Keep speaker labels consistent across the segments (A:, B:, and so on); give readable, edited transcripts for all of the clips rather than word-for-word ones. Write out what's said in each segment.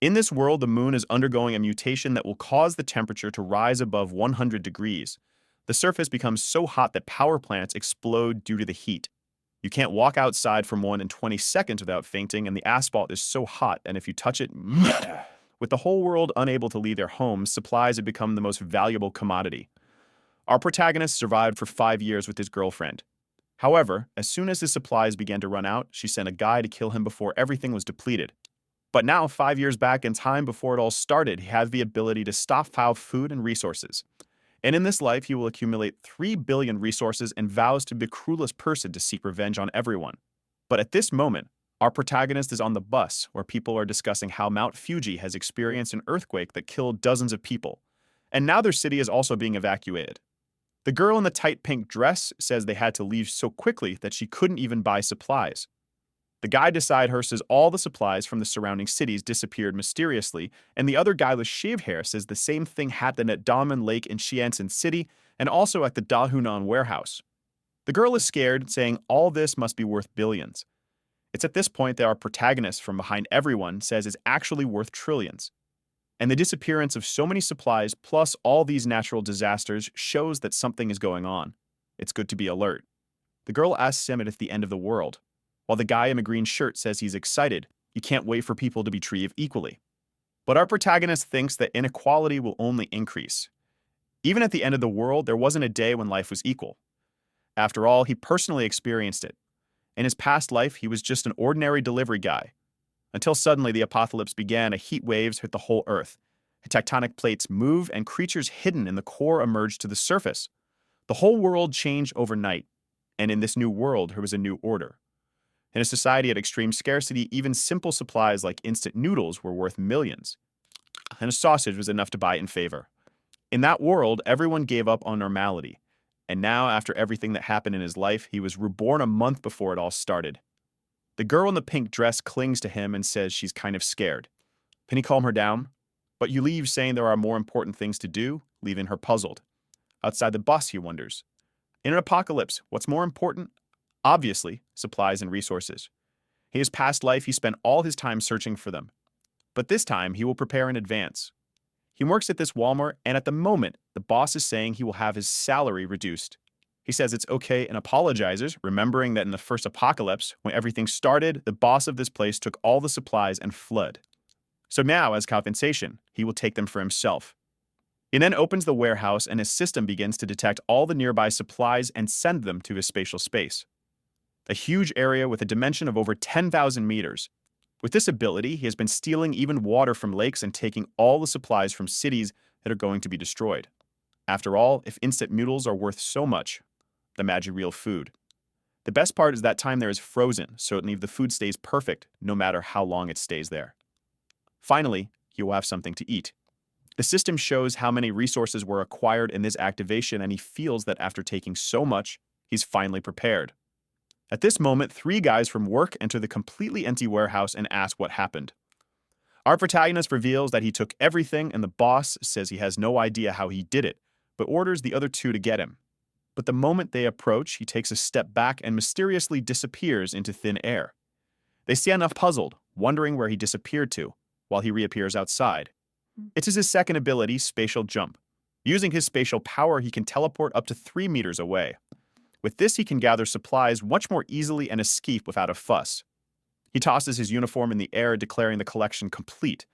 A: In this world, the moon is undergoing a mutation that will cause the temperature to rise above 100 degrees. The surface becomes so hot that power plants explode due to the heat. You can't walk outside for more than 20 seconds without fainting, and the asphalt is so hot, and if you touch it, with the whole world unable to leave their homes, supplies have become the most valuable commodity. Our protagonist survived for 5 years with his girlfriend. However, as soon as his supplies began to run out, she sent a guy to kill him before everything was depleted. But now, 5 years back in time before it all started, he has the ability to stockpile food and resources. And in this life, he will accumulate 3 billion resources and vows to be the cruelest person to seek revenge on everyone. But at this moment, our protagonist is on the bus where people are discussing how Mount Fuji has experienced an earthquake that killed dozens of people. And now their city is also being evacuated. The girl in the tight pink dress says they had to leave so quickly that she couldn't even buy supplies. The guy beside her says all the supplies from the surrounding cities disappeared mysteriously, and the other guy with shaved hair says the same thing happened at Daman Lake in Xianxin City and also at the Dahunan warehouse. The girl is scared, saying all this must be worth billions. It's at this point that our protagonist from behind everyone says is actually worth trillions. And the disappearance of so many supplies plus all these natural disasters shows that something is going on. It's good to be alert. The girl asks him if it's the end of the world, while the guy in a green shirt says he's excited. He can't wait for people to be treated equally. But our protagonist thinks that inequality will only increase. Even at the end of the world, there wasn't a day when life was equal. After all, he personally experienced it. In his past life, he was just an ordinary delivery guy. Until suddenly the apocalypse began, heat waves hit the whole Earth. Tectonic plates move and creatures hidden in the core emerged to the surface. The whole world changed overnight. And in this new world, there was a new order. In a society at extreme scarcity, even simple supplies like instant noodles were worth millions. And a sausage was enough to buy it in favor. In that world, everyone gave up on normality. And now, after everything that happened in his life, he was reborn a month before it all started. The girl in the pink dress clings to him and says she's kind of scared. Can he calm her down? But you leave saying there are more important things to do, leaving her puzzled. Outside the bus, he wonders. In an apocalypse, what's more important? Obviously, supplies and resources. In his past life, he spent all his time searching for them. But this time, he will prepare in advance. He works at this Walmart, and at the moment, the boss is saying he will have his salary reduced. He says it's okay and apologizes, remembering that in the first apocalypse, when everything started, the boss of this place took all the supplies and fled. So now, as compensation, he will take them for himself. He then opens the warehouse and his system begins to detect all the nearby supplies and send them to his spatial space. A huge area with a dimension of over 10,000 meters. With this ability, he has been stealing even water from lakes and taking all the supplies from cities that are going to be destroyed. After all, if instant noodles are worth so much, the magic real food. The best part is that time there is frozen, so the food stays perfect no matter how long it stays there. Finally, he will have something to eat. The system shows how many resources were acquired in this activation, and he feels that after taking so much, he's finally prepared. At this moment, 3 guys from work enter the completely empty warehouse and ask what happened. Our protagonist reveals that he took everything, and the boss says he has no idea how he did it, but orders the other 2 to get him. But the moment they approach, he takes a step back and mysteriously disappears into thin air. They stand up puzzled, wondering where he disappeared to, while he reappears outside. It is his second ability, spatial jump. Using his spatial power, he can teleport up to 3 meters away. With this, he can gather supplies much more easily and escape without a fuss. He tosses his uniform in the air, declaring the collection complete.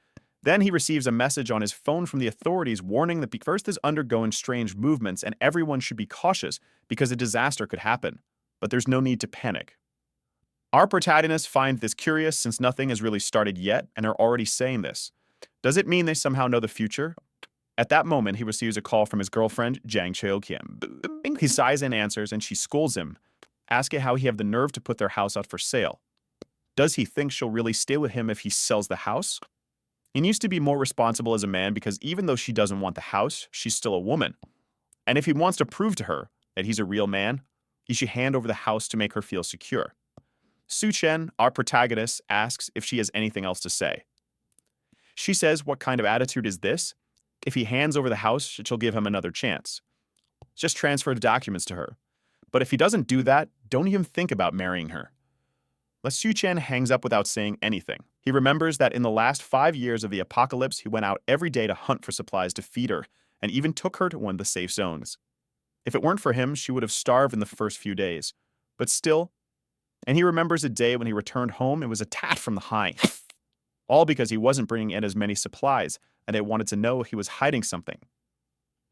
A: Then he receives a message on his phone from the authorities warning that the Earth is undergoing strange movements and everyone should be cautious because a disaster could happen. But there's no need to panic. Our protagonists find this curious since nothing has really started yet and are already saying this. Does it mean they somehow know the future? At that moment, he receives a call from his girlfriend, Jang Cheokiam. He sighs and answers, and she scolds him, asking how he have the nerve to put their house out for sale. Does he think she'll really stay with him if he sells the house? He needs to be more responsible as a man because even though she doesn't want the house, she's still a woman. And if he wants to prove to her that he's a real man, he should hand over the house to make her feel secure. Su Chen, our protagonist, asks if she has anything else to say. She says, what kind of attitude is this? If he hands over the house, she'll give him another chance. Just transfer the documents to her. But if he doesn't do that, don't even think about marrying her. Su Chen hangs up without saying anything. He remembers that in the last 5 years of the apocalypse, he went out every day to hunt for supplies to feed her, and even took her to one of the safe zones. If it weren't for him, she would have starved in the first few days. But still, and he remembers a day when he returned home and was attacked from the high. All because he wasn't bringing in as many supplies, and they wanted to know he was hiding something.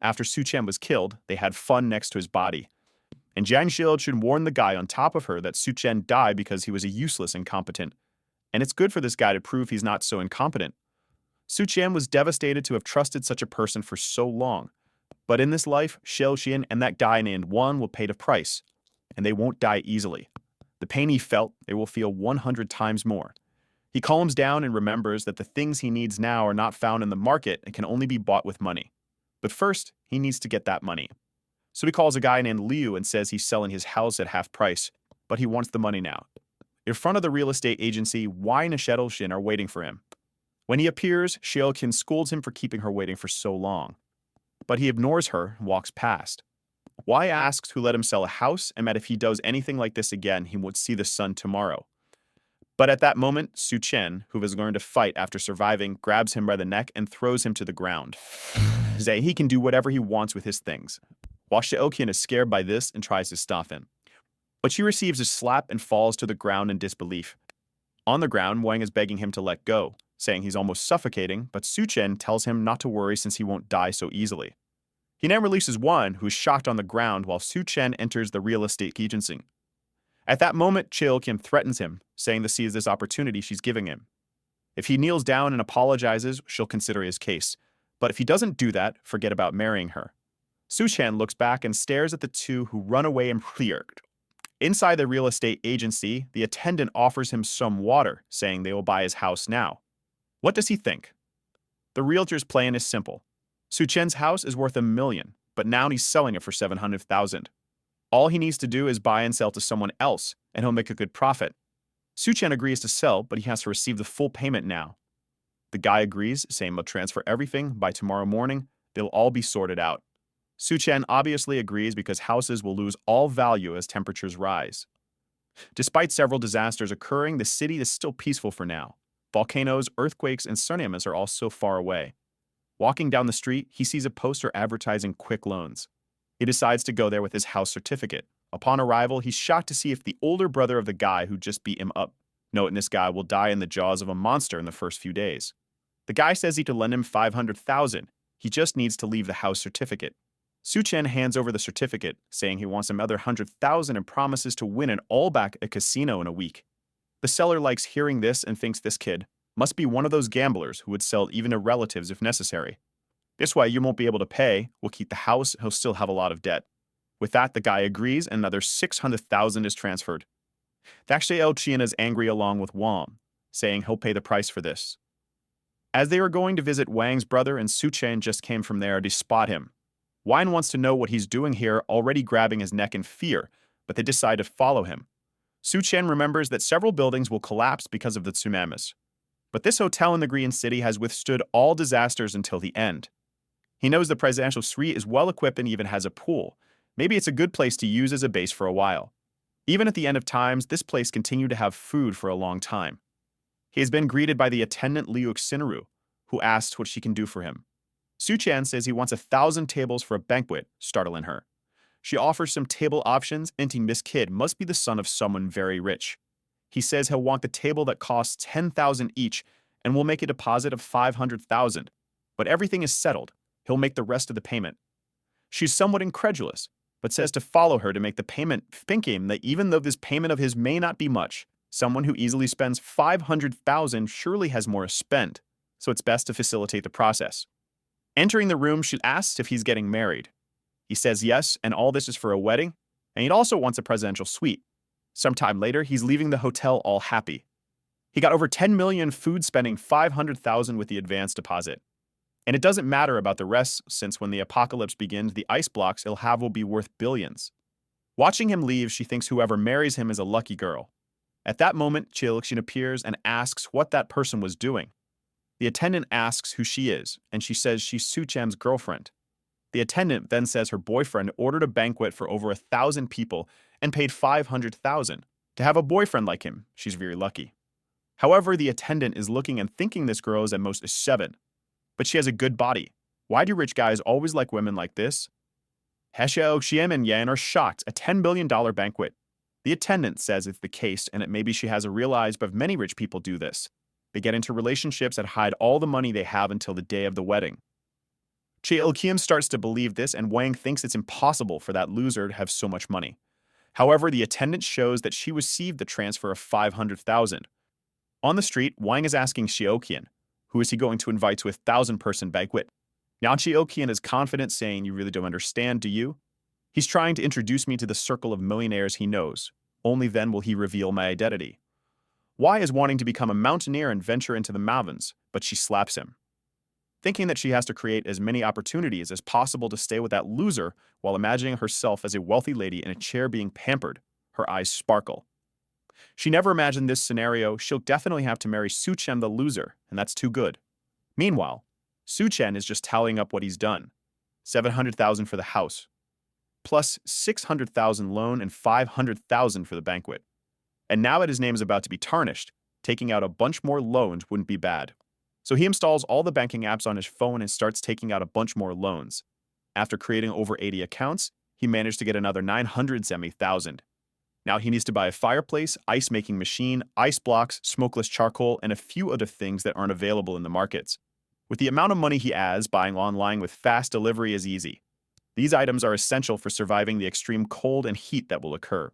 A: After Suchan was killed, they had fun next to his body. And Jiang Shilchun warned the guy on top of her that Suchan died because he was a useless incompetent. And it's good for this guy to prove he's not so incompetent. Suchan was devastated to have trusted such a person for so long. But in this life, Shilchun and that guy named Wan will pay the price. And they won't die easily. The pain he felt, they will feel 100 times more. He calms down and remembers that the things he needs now are not found in the market and can only be bought with money. But first, he needs to get that money. So he calls a guy named Liu and says he's selling his house at half price, but he wants the money now. In front of the real estate agency, Wai and Shedelshin are waiting for him. When he appears, Sheolkin scolds him for keeping her waiting for so long. But he ignores her and walks past. Wai asks who let him sell a house and that if he does anything like this again, he would see the sun tomorrow. But at that moment, Su Chen, who has learned to fight after surviving, grabs him by the neck and throws him to the ground. Say he can do whatever he wants with his things. While Sheolkin is scared by this and tries to stop him. But she receives a slap and falls to the ground in disbelief. On the ground, Wang is begging him to let go, saying he's almost suffocating, but Su Chen tells him not to worry since he won't die so easily. He now releases Wan, who is shocked on the ground while Su Chen enters the real estate agency. At that moment, Cheol-kim threatens him, saying to seize this opportunity she's giving him. If he kneels down and apologizes, she'll consider his case. But if he doesn't do that, forget about marrying her. Su-chan looks back and stares at the two who run away and cleared. Inside the real estate agency, the attendant offers him some water, saying they will buy his house now. What does he think? The realtor's plan is simple. Su-chen's house is worth $1 million, but now he's selling it for $700,000. All he needs to do is buy and sell to someone else, and he'll make a good profit. Su-chen agrees to sell, but he has to receive the full payment now. The guy agrees, saying he'll transfer everything by tomorrow morning. They'll all be sorted out. Su-chen obviously agrees because houses will lose all value as temperatures rise. Despite several disasters occurring, the city is still peaceful for now. Volcanoes, earthquakes, and tsunamis are all so far away. Walking down the street, he sees a poster advertising quick loans. He decides to go there with his house certificate. Upon arrival, he's shocked to see if the older brother of the guy who just beat him up. Noting this guy will die in the jaws of a monster in the first few days. The guy says he could lend him $500,000. He just needs to leave the house certificate. Su-chen hands over the certificate, saying he wants another $100,000 and promises to win it all back at a casino in a week. The seller likes hearing this and thinks this kid must be one of those gamblers who would sell even to relatives if necessary. This way you won't be able to pay, we'll keep the house, he'll still have a lot of debt. With that, the guy agrees and another $600,000 is transferred. Actually, Elchian is angry along with Wang, saying he'll pay the price for this. As they were going to visit Wang's brother and Su-chen just came from there to spot him. Wang wants to know what he's doing here, already grabbing his neck in fear, but they decide to follow him. Su-chen remembers that several buildings will collapse because of the tsunamis. But this hotel in the Green City has withstood all disasters until the end. He knows the presidential suite is well equipped and even has a pool. Maybe it's a good place to use as a base for a while. Even at the end of times, this place continued to have food for a long time. He has been greeted by the attendant Liu Xinru, who asks what she can do for him. Su-chan says he wants 1,000 tables for a banquet, startling her. She offers some table options, hinting this kid must be the son of someone very rich. He says he'll want the table that costs 10,000 each and will make a deposit of 500,000. But everything is settled. He'll make the rest of the payment. She's somewhat incredulous, but says to follow her to make the payment, thinking that even though this payment of his may not be much, someone who easily spends 500,000 surely has more to spend, so it's best to facilitate the process. Entering the room, she asks if he's getting married. He says yes, and all this is for a wedding, and he also wants a presidential suite. Sometime later, he's leaving the hotel all happy. He got over 10 million food, spending 500,000 with the advance deposit. And it doesn't matter about the rest, since when the apocalypse begins, the ice blocks he'll have will be worth billions. Watching him leave, she thinks whoever marries him is a lucky girl. At that moment, Chilxin appears and asks what that person was doing. The attendant asks who she is, and she says she's Su-chan's girlfriend. The attendant then says her boyfriend ordered a banquet for over 1,000 people and paid 500,000. To have a boyfriend like him, she's very lucky. However, the attendant is looking and thinking this girl is at most a 7, but she has a good body. Why do rich guys always like women like this? Hesheo, Xian, and Yan are shocked. A $10 billion banquet. The attendant says it's the case, and it maybe she has a realized, but many rich people do this. They get into relationships that hide all the money they have until the day of the wedding. Cheilkiam starts to believe this, and Wang thinks it's impossible for that loser to have so much money. However, the attendant shows that she received the transfer of 500,000. On the street, Wang is asking Xiaoqian, who is he going to invite to a 1,000-person banquet? Now Xiaoqian is confident, saying, "You really don't understand, do you? He's trying to introduce me to the circle of millionaires he knows. Only then will he reveal my identity." Wai is wanting to become a mountaineer and venture into the mountains, but she slaps him. Thinking that she has to create as many opportunities as possible to stay with that loser while imagining herself as a wealthy lady in a chair being pampered, her eyes sparkle. She never imagined this scenario. She'll definitely have to marry Su Chen the loser, and that's too good. Meanwhile, Su Chen is just tallying up what he's done. 700,000 for the house, plus 600,000 loan and 500,000 for the banquet. And now that his name is about to be tarnished, taking out a bunch more loans wouldn't be bad. So he installs all the banking apps on his phone and starts taking out a bunch more loans. After creating over 80 accounts, he managed to get another 970,000. Now he needs to buy a fireplace, ice-making machine, ice blocks, smokeless charcoal, and a few other things that aren't available in the markets. With the amount of money he has, buying online with fast delivery is easy. These items are essential for surviving the extreme cold and heat that will occur.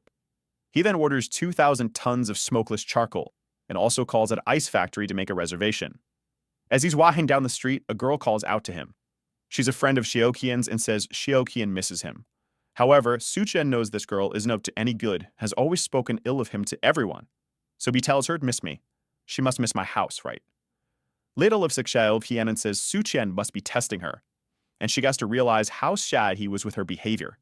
A: He then orders 2,000 tons of smokeless charcoal and also calls an ice factory to make a reservation. As he's walking down the street, a girl calls out to him. She's a friend of Xiaoqian's and says Xiaoqian misses him. However, Su Chen knows this girl isn't up to any good, has always spoken ill of him to everyone. So he tells her to miss me. She must miss my house, right? Later lifts Xiaoqian and says Su Chen must be testing her, and she gets to realize how sad he was with her behavior.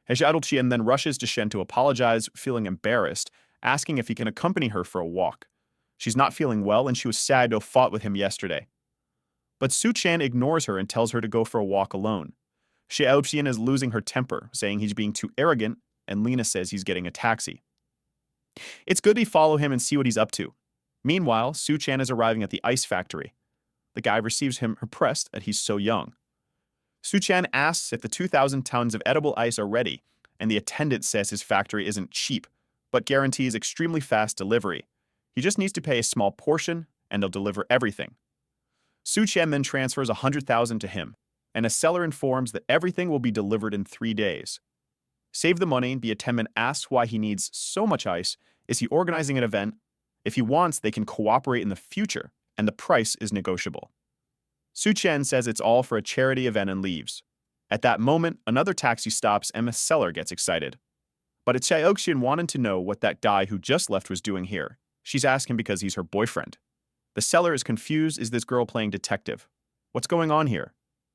A: Xiaoqian then rushes to Shen to apologize, feeling embarrassed, asking if he can accompany her for a walk. She's not feeling well, and she was sad to have fought with him yesterday. But Su Chen ignores her and tells her to go for a walk alone. Xiaoqian is losing her temper, saying he's being too arrogant, and Lena says he's getting a taxi. It's good to follow him and see what he's up to. Meanwhile, Su Chen is arriving at the ice factory. The guy receives him impressed that he's so young. Su Chen asks if the 2,000 tons of edible ice are ready, and the attendant says his factory isn't cheap, but guarantees extremely fast delivery. He just needs to pay a small portion, and they'll deliver everything. Su Chen then transfers 100,000 to him, and a seller informs that everything will be delivered in 3 days. Save the money, the attendant asks why he needs so much ice. Is he organizing an event? If he wants, they can cooperate in the future, and the price is negotiable. Su Chen says it's all for a charity event and leaves. At that moment, another taxi stops and the seller gets excited. But it's Xiaoqian wanted to know what that guy who just left was doing here. She's asking because he's her boyfriend. The seller is confused. Is this girl playing detective? What's going on here?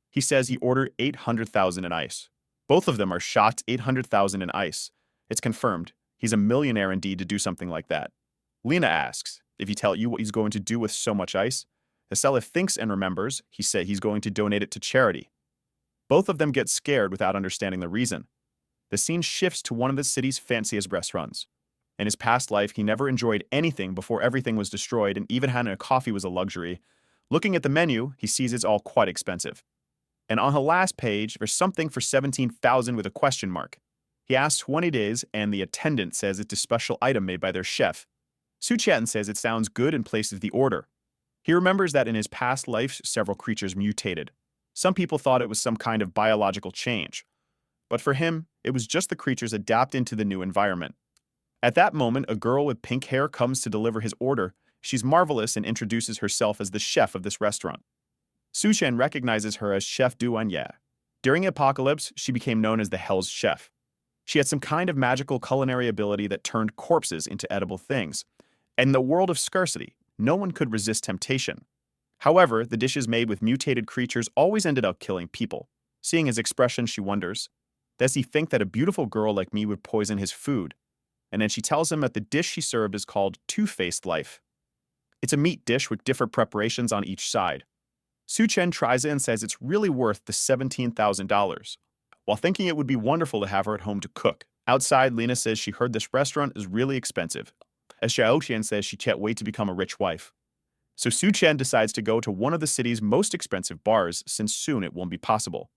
A: He says he ordered 800,000 in ice. Both of them are shocked. 800,000 in ice. It's confirmed. He's a millionaire indeed to do something like that. Lena asks, if he tell you what he's going to do with so much ice? The seller thinks and remembers. He said he's going to donate it to charity. Both of them get scared without understanding the reason. The scene shifts to one of the city's fanciest restaurants. In his past life, he never enjoyed anything before everything was destroyed, and even having a coffee was a luxury. Looking at the menu, he sees it's all quite expensive. And on the last page, there's something for 17,000 with a question mark. He asks when it is, and the attendant says it's a special item made by their chef. Su Chen says it sounds good and places the order. He remembers that in his past life, several creatures mutated. Some people thought it was some kind of biological change. But for him, it was just the creatures adapting to the new environment. At that moment, a girl with pink hair comes to deliver his order. She's marvelous and introduces herself as the chef of this restaurant. Su Chen recognizes her as Chef Duanya. During the apocalypse, she became known as the Hell's Chef. She had some kind of magical culinary ability that turned corpses into edible things. And in the world of scarcity, no one could resist temptation. However, the dishes made with mutated creatures always ended up killing people. Seeing his expression, she wonders, does he think that a beautiful girl like me would poison his food? And then she tells him that the dish she served is called Two-Faced Life. It's a meat dish with different preparations on each side. Su Chen tries it and says it's really worth the $17,000, while thinking it would be wonderful to have her at home to cook. Outside, Lena says she heard this restaurant is really expensive. as Xiaoqian says she can't wait to become a rich wife. So Su Chen decides to go to one of the city's most expensive bars since soon it won't be possible.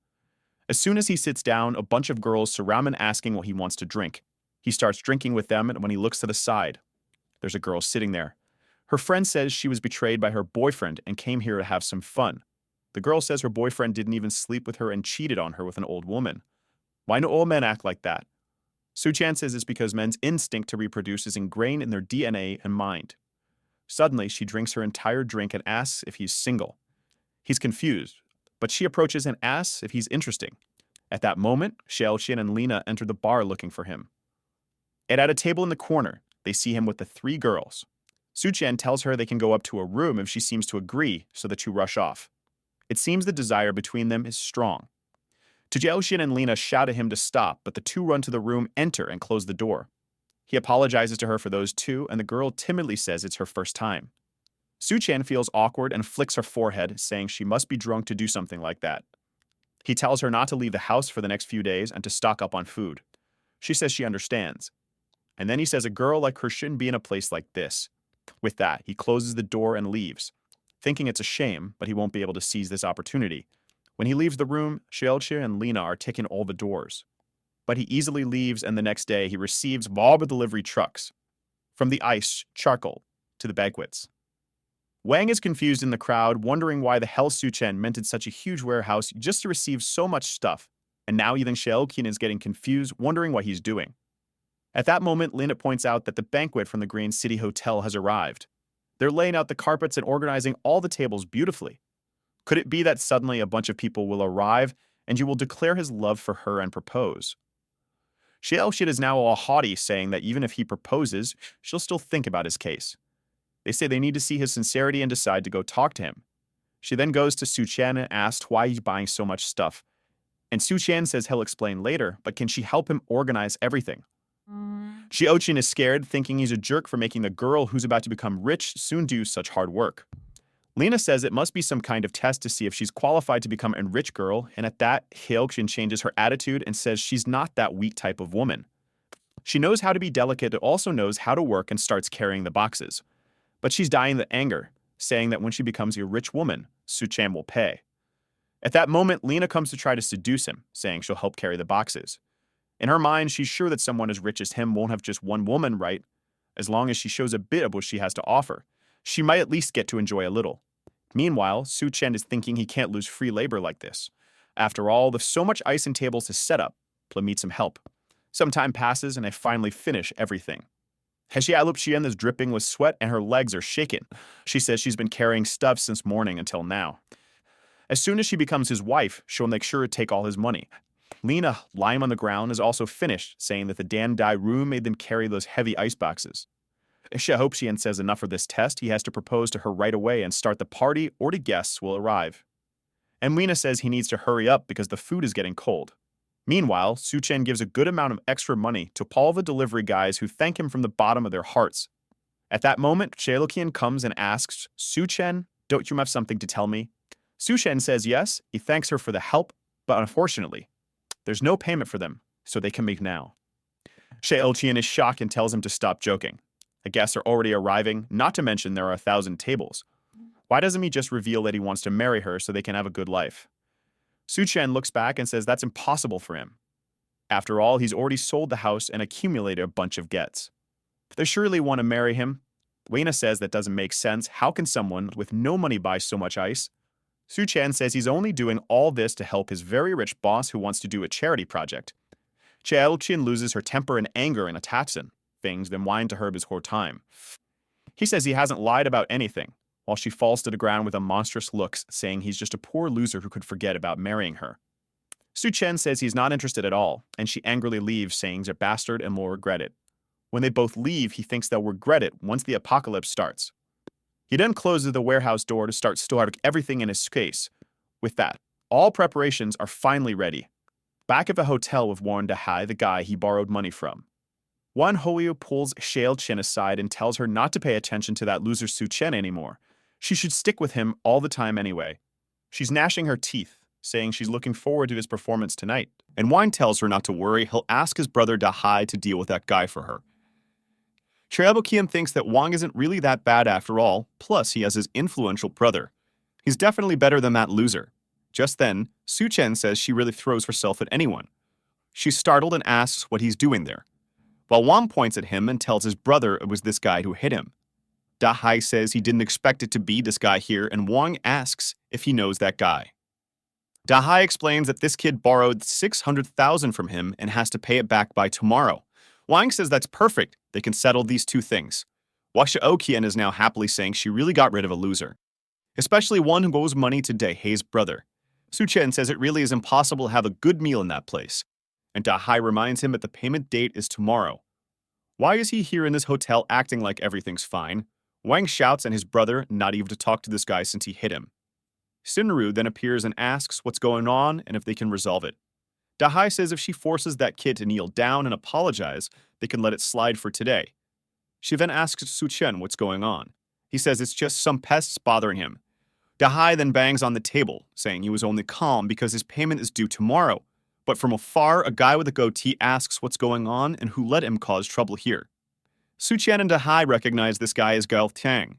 A: As soon as he sits down, a bunch of girls surround him asking what he wants to drink. He starts drinking with them, and when he looks to the side, there's a girl sitting there. Her friend says she was betrayed by her boyfriend and came here to have some fun. The girl says her boyfriend didn't even sleep with her and cheated on her with an old woman. Why do all men act like that? Su Chan says it's because men's instinct to reproduce is ingrained in their DNA and mind. Suddenly, she drinks her entire drink and asks if he's single. He's confused, but she approaches and asks if he's interesting. At that moment, Xiaoqian and Lina enter the bar looking for him. And at a table in the corner, they see him with the three girls. Su Chen tells her they can go up to a room if she seems to agree, so the two rush off. It seems the desire between them is strong. Xiaoqian and Lina shout at him to stop, but the two run to the room, enter, and close the door. He apologizes to her for those two, and the girl timidly says it's her first time. Su Chen feels awkward and flicks her forehead, saying she must be drunk to do something like that. He tells her not to leave the house for the next few days and to stock up on food. She says she understands. And then he says a girl like her shouldn't be in a place like this. With that, he closes the door and leaves, thinking it's a shame, but he won't be able to seize this opportunity. When he leaves the room, Xiaoqia and Lina are taking all the doors. But he easily leaves, and the next day he receives all the delivery trucks, from the ice, charcoal, to the banquets. Wang is confused in the crowd, wondering why the hell Su Chen rented such a huge warehouse just to receive so much stuff, and now even Xiaoqian is getting confused, wondering what he's doing. At that moment, Lina points out that the banquet from the Green City Hotel has arrived. They're laying out the carpets and organizing all the tables beautifully. Could it be that suddenly a bunch of people will arrive and you will declare his love for her and propose? Xiaoqian is now all haughty, saying that even if he proposes, she'll still think about his case. They say they need to see his sincerity and decide to go talk to him. She then goes to Su Chen and asks why he's buying so much stuff. And Su Chen says he'll explain later, but can she help him organize everything? Xiaoqian is scared, thinking he's a jerk for making the girl who's about to become rich soon do such hard work. Lina says it must be some kind of test to see if she's qualified to become a rich girl, and at that, Xiaoqian changes her attitude and says she's not that weak type of woman. She knows how to be delicate and also knows how to work and starts carrying the boxes. But she's dying of anger, saying that when she becomes a rich woman, Su Chen will pay. At that moment, Lina comes to try to seduce him, saying she'll help carry the boxes. In her mind, she's sure that someone as rich as him won't have just one woman, right? As long as she shows a bit of what she has to offer, she might at least get to enjoy a little. Meanwhile, Su Chen is thinking he can't lose free labor like this. After all, there's so much ice and tables to set up, he'll need some help. Some time passes and I finally finish everything. Xiaoqian is dripping with sweat and her legs are shaking. She says she's been carrying stuff since morning until now. As soon as she becomes his wife, she'll make sure to take all his money. Lina, lying on the ground, is also finished, saying that the Dan Dai room made them carry those heavy ice boxes. Xiaoqian says enough for this test, he has to propose to her right away and start the party or the guests will arrive. And Lina says he needs to hurry up because the food is getting cold. Meanwhile, Su Chen gives a good amount of extra money to all the delivery guys who thank him from the bottom of their hearts. At that moment, Xiaoqian comes and asks, Su Chen, don't you have something to tell me? Su Chen says yes, he thanks her for the help, but unfortunately, there's no payment for them, so they can make now. Xiaoqian is shocked and tells him to stop joking. The guests are already arriving, not to mention there are 1,000 tables. Why doesn't he just reveal that he wants to marry her so they can have a good life? Su Chen looks back and says that's impossible for him. After all, he's already sold the house and accumulated a bunch of gets. They surely want to marry him. Weina says that doesn't make sense. How can someone with no money buy so much ice? Su Chen says he's only doing all this to help his very rich boss who wants to do a charity project. Xiaoqian loses her temper and anger and attacks him, things then whine to her his whole time. He says he hasn't lied about anything, while she falls to the ground with a monstrous look, saying he's just a poor loser who could forget about marrying her. Su Chen says he's not interested at all, and she angrily leaves, saying he's a bastard and will regret it. When they both leave, he thinks they'll regret it once the apocalypse starts. He then closes the warehouse door to start storing everything in his case. With that, all preparations are finally ready. Back at the hotel with Warren Dahai, the guy he borrowed money from. Wan Hoyu pulls Xiaoqian aside and tells her not to pay attention to that loser Su Chen anymore. She should stick with him all the time anyway. She's gnashing her teeth, saying she's looking forward to his performance tonight. And Wine tells her not to worry, he'll ask his brother Dahai to deal with that guy for her. Cheobukian thinks that Wang isn't really that bad after all, plus he has his influential brother. He's definitely better than that loser. Just then, Suchen says she really throws herself at anyone. She's startled and asks what he's doing there, while Wang points at him and tells his brother it was this guy who hit him. Dahai says he didn't expect it to be this guy here, and Wang asks if he knows that guy. Dahai explains that this kid borrowed 600,000 from him and has to pay it back by tomorrow. Wang says that's perfect, they can settle these two things. Washaokian is now happily saying she really got rid of a loser, especially one who owes money to Dahai's brother. Suchen says it really is impossible to have a good meal in that place, and Dahai reminds him that the payment date is tomorrow. Why is he here in this hotel acting like everything's fine? Wang shouts at his brother not even to talk to this guy since he hit him. Shinru then appears and asks what's going on and if they can resolve it. Dahai says if she forces that kid to kneel down and apologize, they can let it slide for today. She then asks Suchen what's going on. He says it's just some pests bothering him. Dahai then bangs on the table, saying he was only calm because his payment is due tomorrow. But from afar, a guy with a goatee asks what's going on and who let him cause trouble here. Suchen and Dahai recognize this guy as Gao Tang.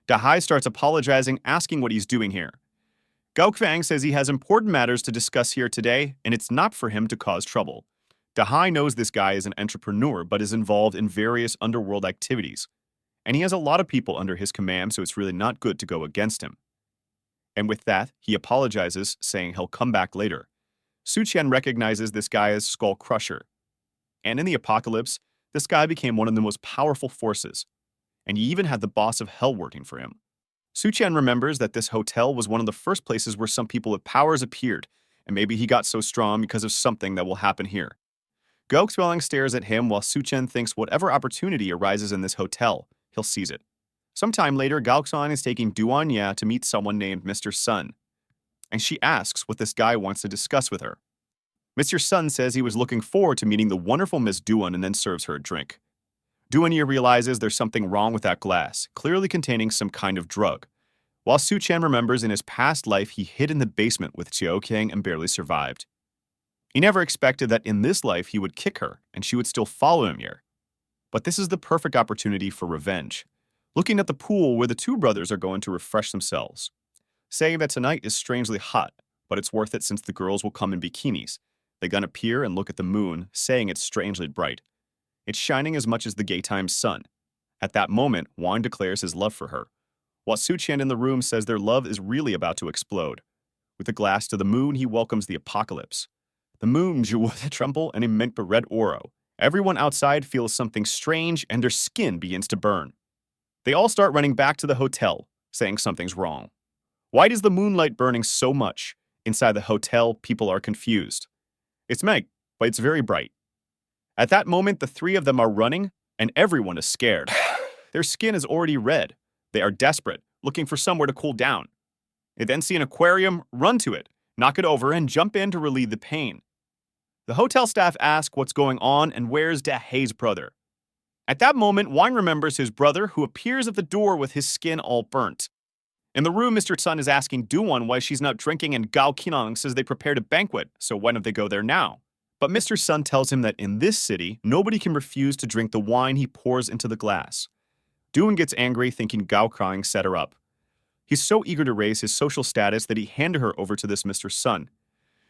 A: Dahai starts apologizing, asking what he's doing here. Gao Fang says he has important matters to discuss here today, and it's not for him to cause trouble. Dahai knows this guy is an entrepreneur, but is involved in various underworld activities. And he has a lot of people under his command, so it's really not good to go against him. And with that, he apologizes, saying he'll come back later. Suchen recognizes this guy as Skull Crusher. And in the apocalypse, this guy became one of the most powerful forces. And he even had the boss of Hell working for him. Suchen remembers that this hotel was one of the first places where some people with powers appeared, and maybe he got so strong because of something that will happen here. Goksueling stares at him while Suchen thinks whatever opportunity arises in this hotel, he'll seize it. Sometime later, Gaoxan is taking Duan Ya to meet someone named Mr. Sun, and she asks what this guy wants to discuss with her. Mr. Sun says he was looking forward to meeting the wonderful Miss Duan and then serves her a drink. Duan Ya realizes there's something wrong with that glass, clearly containing some kind of drug. While Suchen remembers in his past life he hid in the basement with Chiao King and barely survived. He never expected that in this life he would kick her and she would still follow him here. But this is the perfect opportunity for revenge. Looking at the pool where the two brothers are going to refresh themselves, saying that tonight is strangely hot, but it's worth it since the girls will come in bikinis. They then appear and look at the moon, saying it's strangely bright. It's shining as much as the daytime sun. At that moment, Wang declares his love for her, while Suchen in the room says their love is really about to explode. With a glass to the moon, he welcomes the apocalypse. The moon tremble and emit a red aura. Everyone outside feels something strange and their skin begins to burn. They all start running back to the hotel, saying something's wrong. Why is the moonlight burning so much? Inside the hotel, people are confused. It's Meg, but it's very bright. At that moment, the three of them are running, and everyone is scared. Their skin is already red. They are desperate, looking for somewhere to cool down. They then see an aquarium, run to it, knock it over, and jump in to relieve the pain. The hotel staff ask what's going on and where's Dahai's brother. At that moment, Wang remembers his brother, who appears at the door with his skin all burnt. In the room, Mr. Sun is asking Duan why she's not drinking, and Gao Qinang says they prepared a banquet, so why don't they go there now? But Mr. Sun tells him that in this city, nobody can refuse to drink the wine he pours into the glass. Duan gets angry, thinking Gao Krang set her up. He's so eager to raise his social status that he handed her over to this Mr. Sun.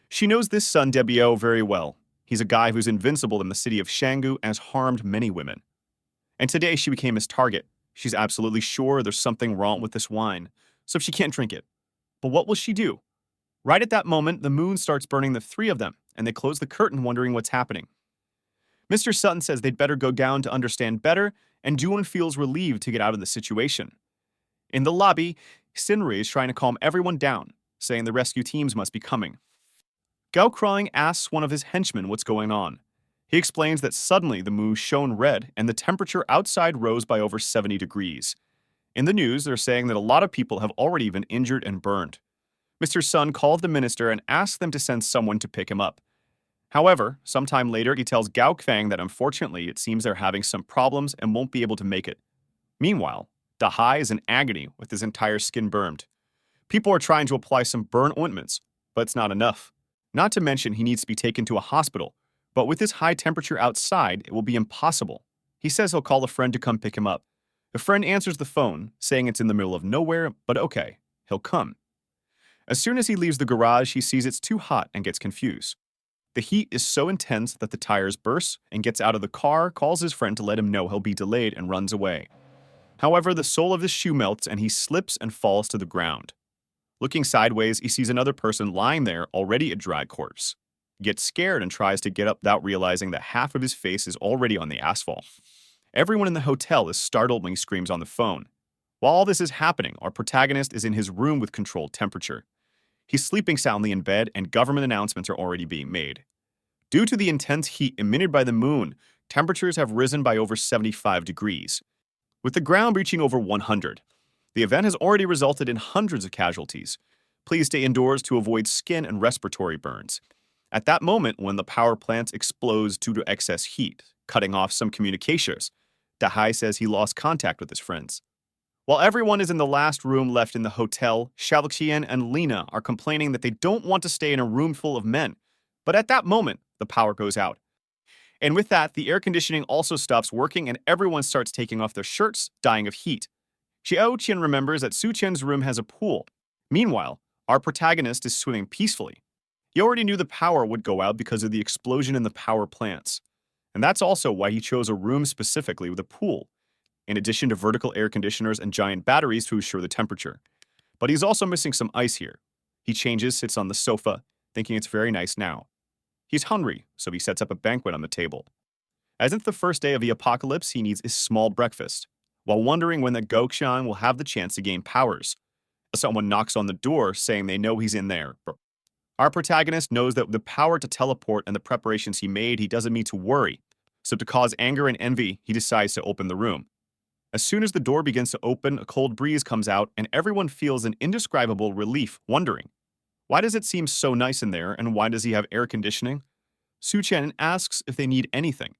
A: She knows this Sun Debio very well. He's a guy who's invincible in the city of Shangu and has harmed many women. And today she became his target. She's absolutely sure there's something wrong with this wine, so she can't drink it. But what will she do? Right at that moment, the moon starts burning the three of them, and they close the curtain wondering what's happening. Mr. Sutton says they'd better go down to understand better, and Juan feels relieved to get out of the situation. In the lobby, Sinri is trying to calm everyone down, saying the rescue teams must be coming. Gao Krang asks one of his henchmen what's going on. He explains that suddenly the moon shone red and the temperature outside rose by over 70 degrees. In the news, they're saying that a lot of people have already been injured and burned. Mr. Sun called the minister and asked them to send someone to pick him up. However, sometime later, he tells Gao Fang that unfortunately it seems they're having some problems and won't be able to make it. Meanwhile, Dahai is in agony with his entire skin burned. People are trying to apply some burn ointments, but it's not enough. Not to mention he needs to be taken to a hospital, but with this high temperature outside, it will be impossible. He says he'll call a friend to come pick him up. The friend answers the phone, saying it's in the middle of nowhere, but okay, he'll come. As soon as he leaves the garage, he sees it's too hot and gets confused. The heat is so intense that the tires burst and gets out of the car, calls his friend to let him know he'll be delayed, and runs away. However, the sole of his shoe melts and he slips and falls to the ground. Looking sideways, he sees another person lying there, already a dry corpse. He gets scared and tries to get up without realizing that half of his face is already on the asphalt. Everyone in the hotel is startled when he screams on the phone. While all this is happening, our protagonist is in his room with controlled temperature. He's sleeping soundly in bed, and government announcements are already being made. Due to the intense heat emitted by the moon, temperatures have risen by over 75 degrees, with the ground reaching over 100. The event has already resulted in hundreds of casualties. Please stay indoors to avoid skin and respiratory burns. At that moment, when the power plant explodes due to excess heat, cutting off some communications, Dahai says he lost contact with his friends. While everyone is in the last room left in the hotel, Shaoxian and Lena are complaining that they don't want to stay in a room full of men. But at that moment, the power goes out. And with that, the air conditioning also stops working and everyone starts taking off their shirts, dying of heat. Xiaoqian remembers that Su Chen's room has a pool. Meanwhile, our protagonist is swimming peacefully. He already knew the power would go out because of the explosion in the power plants. And that's also why he chose a room specifically with a pool, in addition to vertical air conditioners and giant batteries to assure the temperature. But he's also missing some ice here. He changes, sits on the sofa, thinking it's very nice now. He's hungry, so he sets up a banquet on the table. As it's the first day of the apocalypse, he needs a small breakfast, while wondering when the Gokshan will have the chance to gain powers. Someone knocks on the door, saying they know he's in there. Our protagonist knows that with the power to teleport and the preparations he made, he doesn't need to worry. So to cause anger and envy, he decides to open the room. As soon as the door begins to open, a cold breeze comes out and everyone feels an indescribable relief, wondering, why does it seem so nice in there and why does he have air conditioning? Su Chen asks if they need anything.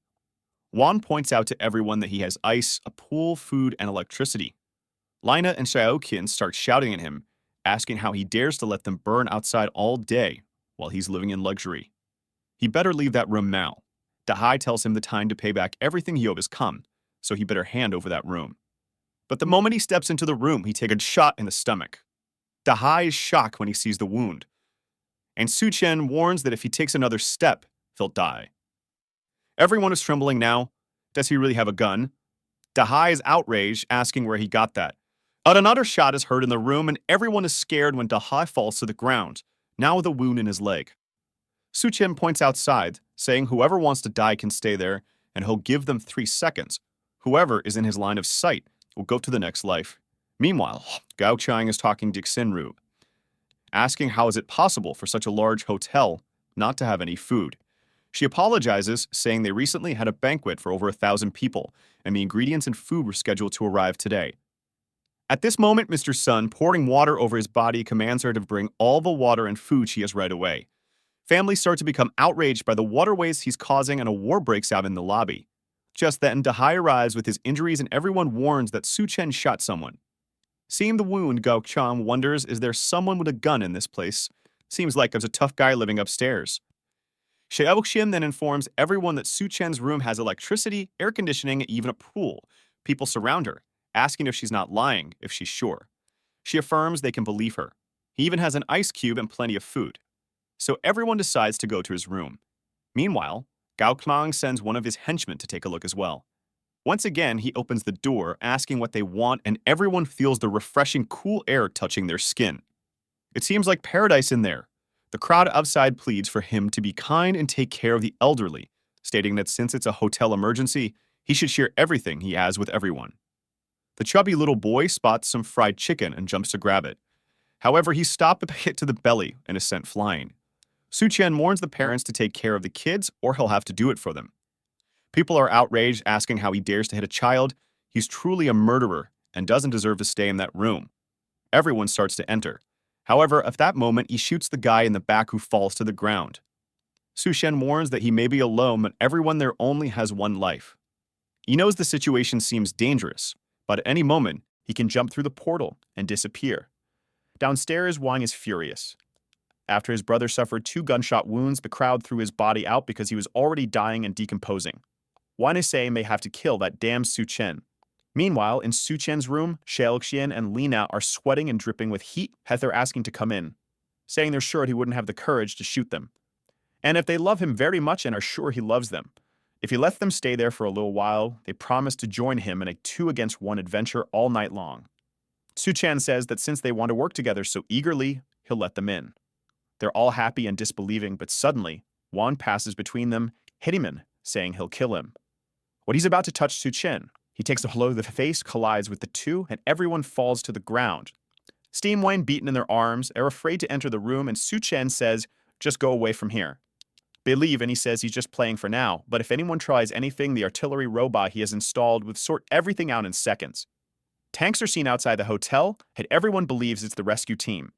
A: Wan points out to everyone that he has ice, a pool, food, and electricity. Lina and Xiaoqian start shouting at him, asking how he dares to let them burn outside all day while he's living in luxury. He better leave that room now. Dahai tells him the time to pay back everything he owes come, so he better hand over that room. But the moment he steps into the room, he takes a shot in the stomach. Dahai is shocked when he sees the wound, and Su Chen warns that if he takes another step, he'll die. Everyone is trembling now. Does he really have a gun? Dahai is outraged, asking where he got that. But another shot is heard in the room, and everyone is scared when Dahai falls to the ground, now with a wound in his leg. Su Chen points outside, saying whoever wants to die can stay there, and he'll give them 3 seconds. Whoever is in his line of sight will go to the next life. Meanwhile, Gao Chang is talking to Xinru, asking how is it possible for such a large hotel not to have any food. She apologizes, saying they recently had a banquet for over 1,000 people, and the ingredients and food were scheduled to arrive today. At this moment, Mr. Sun, pouring water over his body, commands her to bring all the water and food she has right away. Families start to become outraged by the water waste he's causing, and a war breaks out in the lobby. Just then, Dahai arrives with his injuries, and everyone warns that Su Chen shot someone. Seeing the wound, Gao Chang wonders, is there someone with a gun in this place? Seems like there's a tough guy living upstairs. Xiaoxian then informs everyone that Su Chen's room has electricity, air conditioning, and even a pool. People surround her, asking if she's not lying, if she's sure. She affirms they can believe her. He even has an ice cube and plenty of food. So everyone decides to go to his room. Meanwhile, Gao Klang sends one of his henchmen to take a look as well. Once again, he opens the door, asking what they want, and everyone feels the refreshing cool air touching their skin. It seems like paradise in there. The crowd outside pleads for him to be kind and take care of the elderly, stating that since it's a hotel emergency, he should share everything he has with everyone. The chubby little boy spots some fried chicken and jumps to grab it. However, he's stopped with a hit to the belly and is sent flying. Su Chen warns the parents to take care of the kids or he'll have to do it for them. People are outraged, asking how he dares to hit a child. He's truly a murderer and doesn't deserve to stay in that room. Everyone starts to enter. However, at that moment, he shoots the guy in the back who falls to the ground. Su Chen warns that he may be alone, but everyone there only has one life. He knows the situation seems dangerous, but at any moment, he can jump through the portal and disappear. Downstairs, Wang is furious. After his brother suffered 2 gunshot wounds, the crowd threw his body out because he was already dying and decomposing. Wanise may have to kill that damn Su Chen. Meanwhile, in Su Chen's room, Xiaoxian and Lina are sweating and dripping with heat as they're asking to come in, saying they're sure he wouldn't have the courage to shoot them. And if they love him very much and are sure he loves them, if he lets them stay there for a little while, they promise to join him in a 2-against-1 adventure all night long. Su Chen says that since they want to work together so eagerly, he'll let them in. They're all happy and disbelieving, but suddenly, Wan passes between them, hitting him, saying he'll kill him. When he's about to touch Su Chen, he takes a blow to the face, collides with the two, and everyone falls to the ground. Steam wine beaten in their arms, are afraid to enter the room, and Su Chen says, "Just go away from here." They leave, and he says he's just playing for now, but if anyone tries anything, the artillery robot he has installed would sort everything out in seconds. Tanks are seen outside the hotel, and everyone believes it's the rescue team.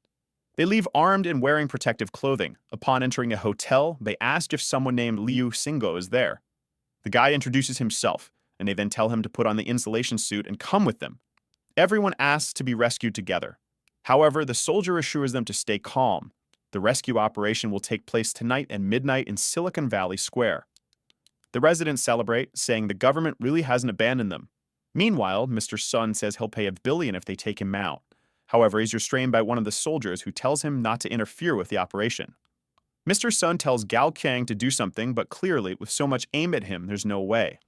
A: They leave armed and wearing protective clothing. Upon entering a hotel, they asked if someone named Liu Xingo is there. The guy introduces himself, and they then tell him to put on the insulation suit and come with them. Everyone asks to be rescued together. However, the soldier assures them to stay calm. The rescue operation will take place tonight at midnight in Silicon Valley Square. The residents celebrate, saying the government really hasn't abandoned them. Meanwhile, Mr. Sun says he'll pay $1 billion if they take him out. However, he's restrained by one of the soldiers who tells him not to interfere with the operation. Mr. Sun tells Gao Qiang to do something, but clearly, with so much aim at him, there's no way.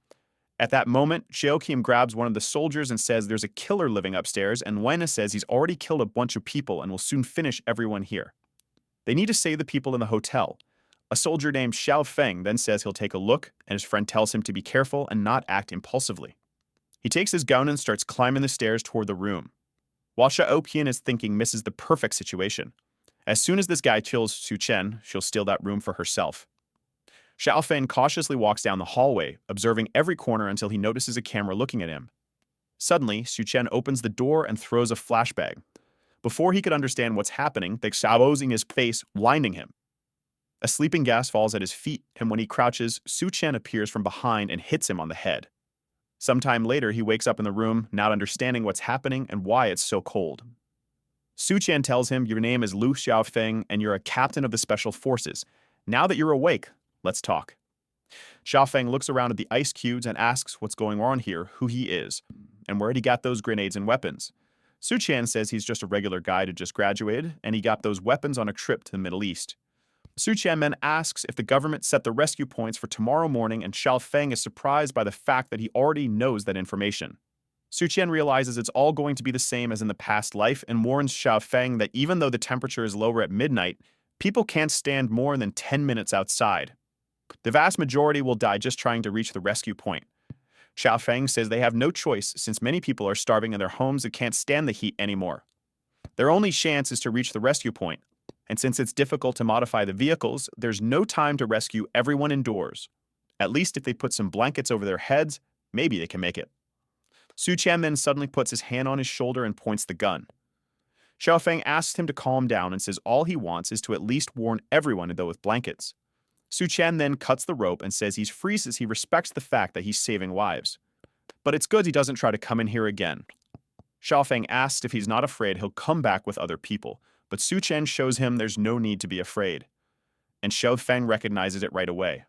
A: At that moment, Xiao Kim grabs one of the soldiers and says there's a killer living upstairs, and Wena says he's already killed a bunch of people and will soon finish everyone here. They need to save the people in the hotel. A soldier named Xiao Feng then says he'll take a look, and his friend tells him to be careful and not act impulsively. He takes his gun and starts climbing the stairs toward the room. While Xiao Qian thinking misses the perfect situation. As soon as this guy kills Su Chen, she'll steal that room for herself. Xiao Feng cautiously walks down the hallway, observing every corner until he notices a camera looking at him. Suddenly, Su Chen opens the door and throws a flashbang. Before he could understand what's happening, they're exposing his face, blinding him. A sleeping gas falls at his feet, and when he crouches, Su Chen appears from behind and hits him on the head. Sometime later, he wakes up in the room, not understanding what's happening and why it's so cold. Su Chen tells him, "Your name is Lu Xiaofeng, and you're a captain of the Special Forces. Now that you're awake, let's talk." Xiaofeng looks around at the ice cubes and asks what's going on here, who he is, and where he got those grenades and weapons. Su Chen says he's just a regular guy who just graduated, and he got those weapons on a trip to the Middle East. Su Chen then asks if the government set the rescue points for tomorrow morning, and Xiaofeng is surprised by the fact that he already knows that information. Su Chen realizes it's all going to be the same as in the past life and warns Xiaofeng that even though the temperature is lower at midnight, people can't stand more than 10 minutes outside. The vast majority will die just trying to reach the rescue point. Xiaofeng says they have no choice since many people are starving in their homes and can't stand the heat anymore. Their only chance is to reach the rescue point, and since it's difficult to modify the vehicles, there's no time to rescue everyone indoors. At least if they put some blankets over their heads, maybe they can make it. Su Chen then suddenly puts his hand on his shoulder and points the gun. Xiaofeng asks him to calm down and says all he wants is to at least warn everyone, though with blankets. Su Chen then cuts the rope and says he's free as he respects the fact that he's saving lives. But it's good he doesn't try to come in here again. Xiaofeng asks if he's not afraid he'll come back with other people, but Su Chen shows him there's no need to be afraid. And Xiaofeng recognizes it right away.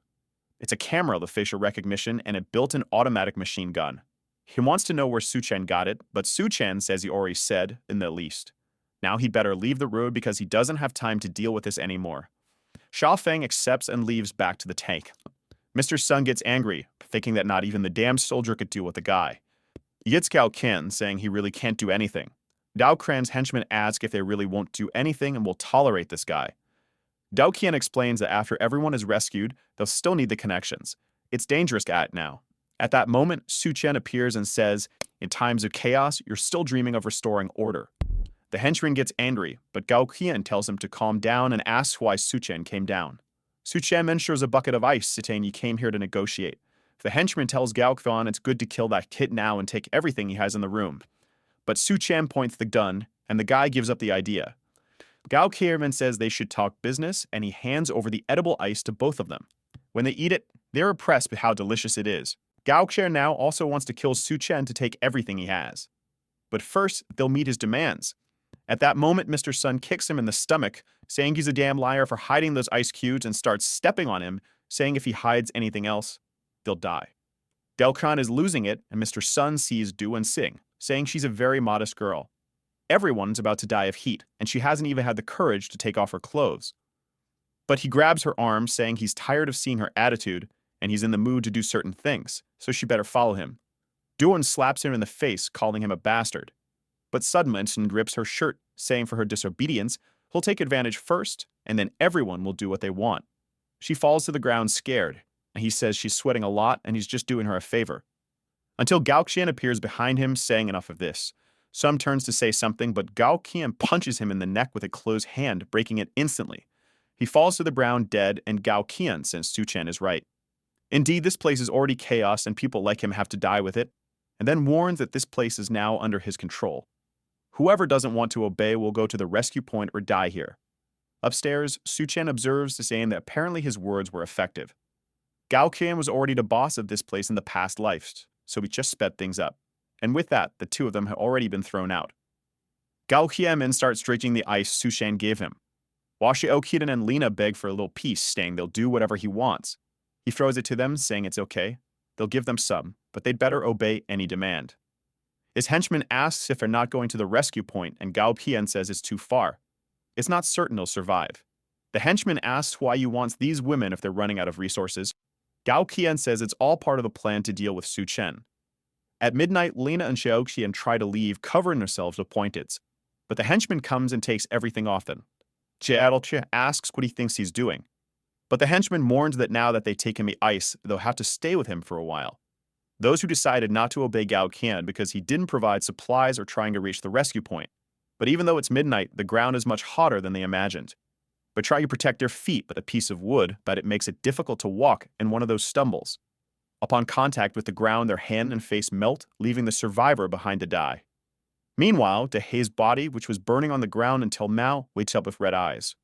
A: It's a camera with facial recognition and a built-in automatic machine gun. He wants to know where Su Chen got it, but Su Chen says he already said, in the least. Now he'd better leave the road because he doesn't have time to deal with this anymore. Xiaofeng accepts and leaves back to the tank. Mr. Sun gets angry, thinking that not even the damn soldier could deal with the guy. He gets Gao Qian, saying he really can't do anything. Dao Kran's henchmen ask if they really won't do anything and will tolerate this guy. Dao Qian explains that after everyone is rescued, they'll still need the connections. It's dangerous now. At that moment, Su Chen appears and says, "In times of chaos, you're still dreaming of restoring order." The henchman gets angry, but Gao Qian tells him to calm down and asks why Su Chen came down. Su Chen then shows a bucket of ice, saying he came here to negotiate. The henchman tells Gao Qian it's good to kill that kid now and take everything he has in the room. But Su Chen points the gun, and the guy gives up the idea. Gao Qian says they should talk business, and he hands over the edible ice to both of them. When they eat it, they're impressed with how delicious it is. Gao Qian now also wants to kill Su Chen to take everything he has. But first, they'll meet his demands. At that moment, Mr. Sun kicks him in the stomach, saying he's a damn liar for hiding those ice cubes and starts stepping on him, saying if he hides anything else, they'll die. Delkran is losing it, and Mr. Sun sees Du and Sing, saying she's a very modest girl. Everyone's about to die of heat, and she hasn't even had the courage to take off her clothes. But he grabs her arm, saying he's tired of seeing her attitude, and he's in the mood to do certain things, so she better follow him. Duan slaps him in the face, calling him a bastard. But Sudmunson grips her shirt, saying for her disobedience, he'll take advantage first, and then everyone will do what they want. She falls to the ground scared, and he says she's sweating a lot and he's just doing her a favor. Until Gaoqian appears behind him, saying enough of this. Sum turns to say something, but Gaoqian punches him in the neck with a closed hand, breaking it instantly. He falls to the ground dead, and Gaoqian says Suchen is right. Indeed, this place is already chaos and people like him have to die with it, and then warns that this place is now under his control. Whoever doesn't want to obey will go to the rescue point or die here. Upstairs, Suchen observes, saying that apparently his words were effective. Gaoqian was already the boss of this place in the past lives, so he just sped things up. And with that, the two of them had already been thrown out. Gaoqian then starts drinking the ice Suchen gave him. Washi Okidan and Lina beg for a little peace, saying they'll do whatever he wants. He throws it to them, saying it's okay. They'll give them some, but they'd better obey any demand. His henchman asks if they're not going to the rescue point, and Gao Pian says it's too far. It's not certain they'll survive. The henchman asks why he wants these women if they're running out of resources. Gao Qian says it's all part of the plan to deal with Su Chen. At midnight, Lina and Xiaoqian try to leave, covering themselves with pointeds. But the henchman comes and takes everything off them. Jiaelqi asks what he thinks he's doing. But the henchman warns that now that they take him the ice, they'll have to stay with him for a while. Those who decided not to obey Gao Qian because he didn't provide supplies or trying to reach the rescue point. But even though it's midnight, the ground is much hotter than they imagined. But try to protect their feet with a piece of wood, but it makes it difficult to walk, and one of those stumbles. Upon contact with the ground, their hand and face melt, leaving the survivor behind to die. Meanwhile, Dehay's body, which was burning on the ground until now, wakes up with red eyes.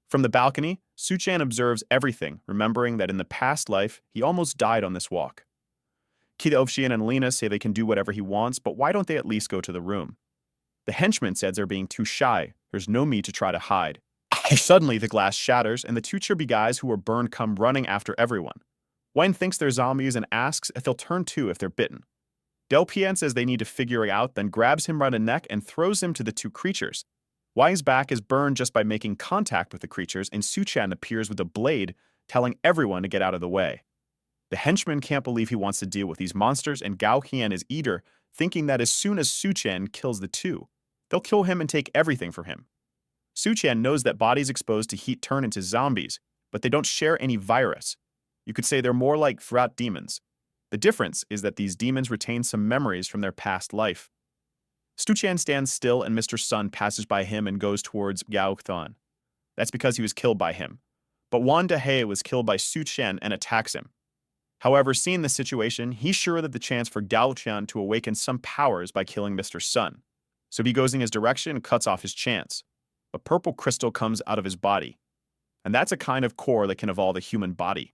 A: From the balcony, Suchan observes everything, remembering that in the past life, he almost died on this walk. Kidaovshian and Lina say they can do whatever he wants, but why don't they at least go to the room? The henchman says they're being too shy. There's no need to try to hide. Suddenly, the glass shatters, and the two chubby guys who were burned come running after everyone. Wen thinks they're zombies and asks if they'll turn too if they're bitten. Del Pian says they need to figure it out, then grabs him by the neck and throws him to the two creatures. Wang's back is burned just by making contact with the creatures, and Suchan appears with a blade, telling everyone to get out of the way. The henchman can't believe he wants to deal with these monsters, and Gao Hian is eager, thinking that as soon as Suchan kills the two, they'll kill him and take everything from him. Suchan knows that bodies exposed to heat turn into zombies, but they don't share any virus. You could say they're more like Frat demons. The difference is that these demons retain some memories from their past life. Suchan stands still, and Mr. Sun passes by him and goes towards Gao Thon. That's because he was killed by him. But Wan Dehe was killed by Suchan and attacks him. However, seeing the situation, he's sure that the chance for Gao Qian to awaken some powers by killing Mr. Sun. So he goes in his direction and cuts off his chance. A purple crystal comes out of his body. And that's a kind of core that can evolve a human body.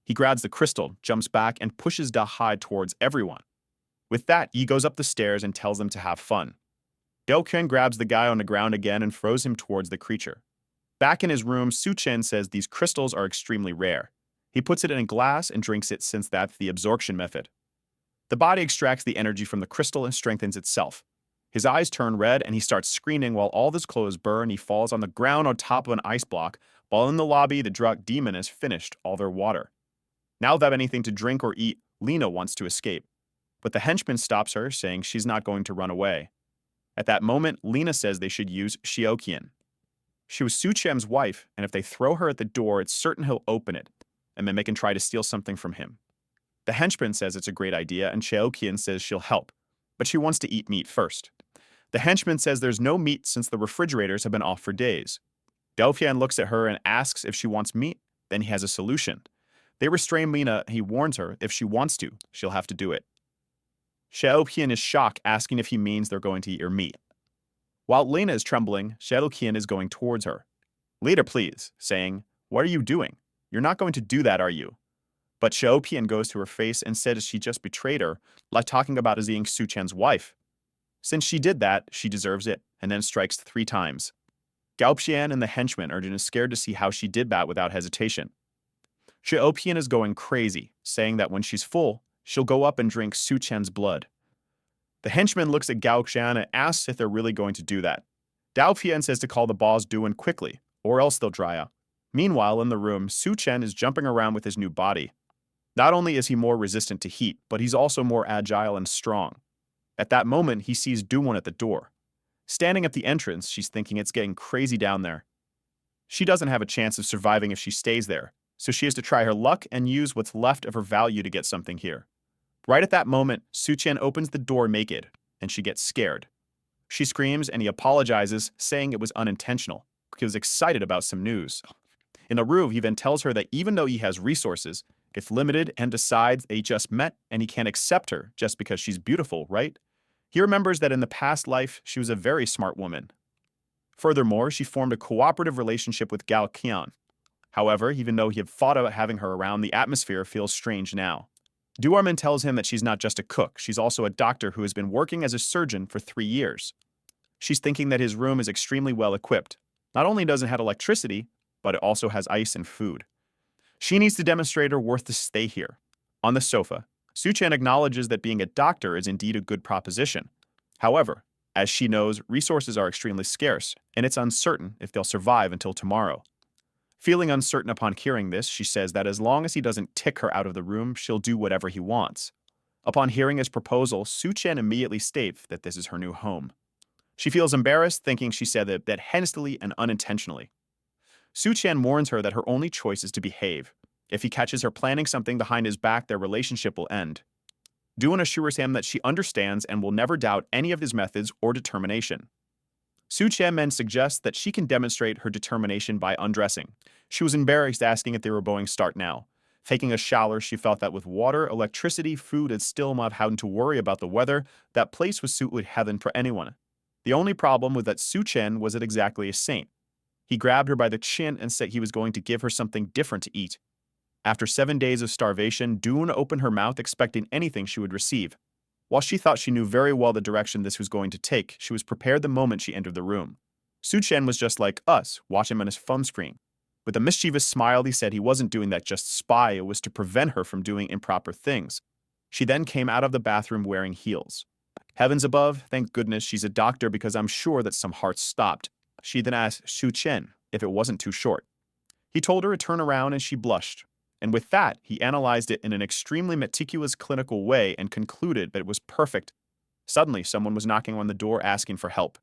A: He grabs the crystal, jumps back, and pushes Dahai towards everyone. With that, he goes up the stairs and tells them to have fun. Delqian grabs the guy on the ground again and throws him towards the creature. Back in his room, Suchen says these crystals are extremely rare. He puts it in a glass and drinks it since that's the absorption method. The body extracts the energy from the crystal and strengthens itself. His eyes turn red and he starts screaming while all of his clothes burn. He falls on the ground on top of an ice block, while in the lobby the drug demon has finished all their water. Now without anything to drink or eat, Lina wants to escape. But the henchman stops her, saying she's not going to run away. At that moment, Lina says they should use Xiaoqian. She was Su Chem's wife, and if they throw her at the door, it's certain he'll open it, and then they can try to steal something from him. The henchman says it's a great idea, and Xiaoqian says she'll help, but she wants to eat meat first. The henchman says there's no meat since the refrigerators have been off for days. Delphian looks at her and asks if she wants meat, then he has a solution. They restrain Lina, and he warns her if she wants to, she'll have to do it. Xiaoqian is shocked, asking if he means they're going to eat her meat. While Lina is trembling, Xiaoqian is going towards her. Later, please, saying, "What are you doing? You're not going to do that, are you?" But Xiaoqian goes to her face and says she just betrayed her, like talking about as being Suchen's wife. Since she did that, she deserves it, and then strikes 3 times. Gaopian and the henchman are just scared to see how she did that without hesitation. Xiaoqian is going crazy, saying that when she's full, she'll go up and drink Su Chen's blood. The henchman looks at Gao Qian and asks if they're really going to do that. Dao Pian says to call the boss Duan quickly, or else they'll dry out. Meanwhile, in the room, Su Chen is jumping around with his new body. Not only is he more resistant to heat, but he's also more agile and strong. At that moment, he sees Duan at the door. Standing at the entrance, she's thinking it's getting crazy down there. She doesn't have a chance of surviving if she stays there, so she has to try her luck and use what's left of her value to get something here. Right at that moment, Su Chen opens the door naked, and she gets scared. She screams and he apologizes, saying it was unintentional. He was excited about some news. In the room, he then tells her that even though he has resources, it's limited and decides they just met and he can't accept her just because she's beautiful, right? He remembers that in the past life, she was a very smart woman. Furthermore, she formed a cooperative relationship with Gao Qian. However, even though he had thought about having her around, the atmosphere feels strange now. Duarman tells him that she's not just a cook, she's also a doctor who has been working as a surgeon for 3 years. She's thinking that his room is extremely well equipped. Not only does it have electricity, but it also has ice and food. She needs to demonstrate her worth to stay here. On the sofa, Su Chen acknowledges that being a doctor is indeed a good proposition. However, as she knows, resources are extremely scarce, and it's uncertain if they'll survive until tomorrow. Feeling uncertain upon hearing this, she says that as long as he doesn't tick her out of the room, she'll do whatever he wants. Upon hearing his proposal, Su Chen immediately states that this is her new home. She feels embarrassed, thinking she said that hastily and unintentionally. Su Chen warns her that her only choice is to behave. If he catches her planning something behind his back, their relationship will end. Duan assures him that she understands and will never doubt any of his methods or determination. Su Chen then suggests that she can demonstrate her determination by undressing. She was embarrassed, asking if they were going to start now. Taking a shower, she felt that with water, electricity, food, and still not having to worry about the weather, that place was suited heaven for anyone. The only problem was that Su Chen wasn't exactly a saint. He grabbed her by the chin and said he was going to give her something different to eat. After 7 days of starvation, Duan opened her mouth expecting anything she would receive. While she thought she knew very well the direction this was going to take, she was prepared the moment she entered the room. Su Chen was just like us, watching on his phone screen. With a mischievous smile, he said he wasn't doing that just to spy, it was to prevent her from doing improper things. She then came out of the bathroom wearing heels. Heavens above, thank goodness she's a doctor because I'm sure that some hearts stopped. She then asked Su Chen if it wasn't too short. He told her to turn around and she blushed. And with that, he analyzed it in an extremely meticulous clinical way and concluded that it was perfect. Suddenly, someone was knocking on the door asking for help.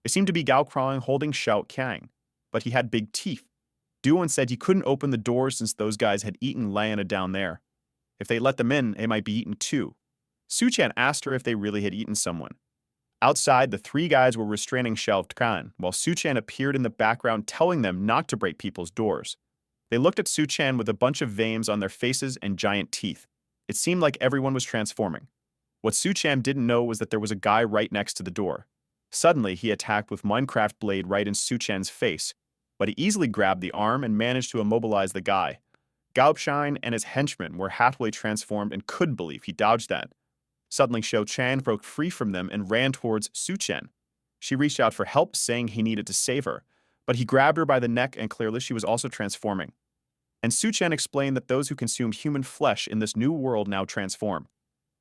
A: It seemed to be Gao Krong holding Xiao Kang, but he had big teeth. Duan said he couldn't open the door since those guys had eaten Lana down there. If they let them in, they might be eaten too. Su Chen asked her if they really had eaten someone. Outside, the 3 guys were restraining Xiao Kang, while Su Chen appeared in the background telling them not to break people's doors. They looked at Su Chen with a bunch of veins on their faces and giant teeth. It seemed like everyone was transforming. What Su Chen didn't know was that there was a guy right next to the door. Suddenly, he attacked with Minecraft blade right in Su Chen's face, but he easily grabbed the arm and managed to immobilize the guy. Gaopshine and his henchmen were halfway transformed and couldn't believe he dodged that. Suddenly, Xiao Chan broke free from them and ran towards Su Chen. She reached out for help, saying he needed to save her, but he grabbed her by the neck and clearly she was also transforming. And Su Chen explained that those who consumed human flesh in this new world now transform.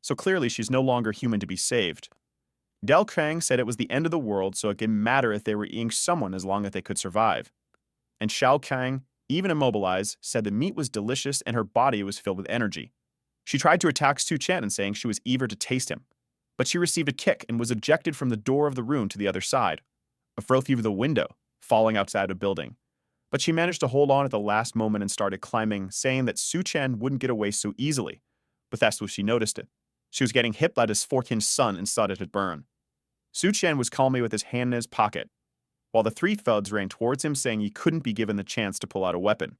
A: So clearly she's no longer human to be saved. Del Krang said it was the end of the world, so it didn't matter if they were eating someone as long as they could survive. And Xiao Kang, even immobilized, said the meat was delicious and her body was filled with energy. She tried to attack Su Chen and saying she was eager to taste him, but she received a kick and was ejected from the door of the room to the other side, throw through the window, falling outside a building. But she managed to hold on at the last moment and started climbing, saying that Su Chen wouldn't get away so easily. But that's when she noticed it. She was getting hit by this 4-inch sun and started to burn. Su Chen was calmly with his hand in his pocket, while the 3 thugs ran towards him, saying he couldn't be given the chance to pull out a weapon.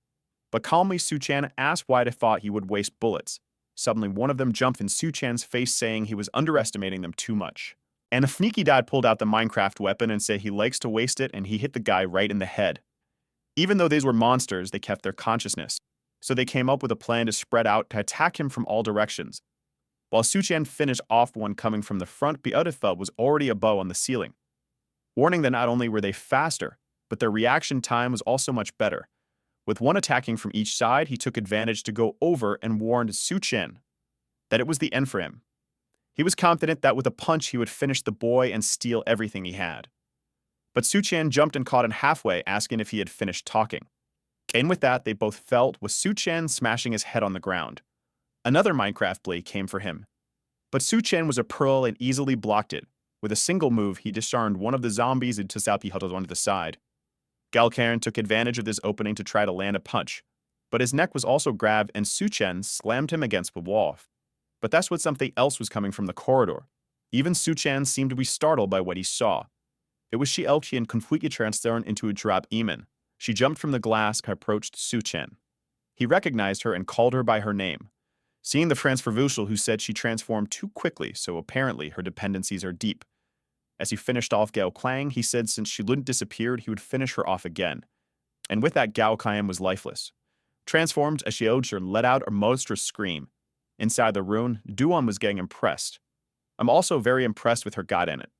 A: But calmly, Su Chen asked why they thought he would waste bullets. Suddenly, one of them jumped in Su Chen's face, saying he was underestimating them too much. And a sneaky dad pulled out the Minecraft weapon and said he likes to waste it, and he hit the guy right in the head. Even though these were monsters, they kept their consciousness, so they came up with a plan to spread out to attack him from all directions. While Su Chen finished off one coming from the front, the other thug was already above on the ceiling, warning that not only were they faster, but their reaction time was also much better. With one attacking from each side, he took advantage to go over and warned Su Chen. that it was the end for him. He was confident that with a punch he would finish the boy and steal everything he had. But Suchan jumped and caught him halfway, asking if he had finished talking. And with that, they both felt, with Suchan smashing his head on the ground. Another Minecraft blade came for him. But Suchan was a pearl and easily blocked it. With a single move, he disarmed one of the zombies and Tsapi onto the side. Galcairn took advantage of this opening to try to land a punch, but his neck was also grabbed and Suchan slammed him against the wall. But that's when something else was coming from the corridor. Even Suchan seemed to be startled by what he saw. It was Yahello completely transformed into a drop Eamon. She jumped from the glass and approached Suchan. He recognized her and called her by her name. Seeing the transfervushal who said she transformed too quickly, so apparently her dependencies are deep. As he finished off Gao Klang, he said since she hadn't disappeared, he would finish her off again. And with that, Gao Klang was lifeless. Transformed, as Yahello let out a monstrous scream. Inside the room, Duan was getting impressed. I'm also very impressed with her god in it.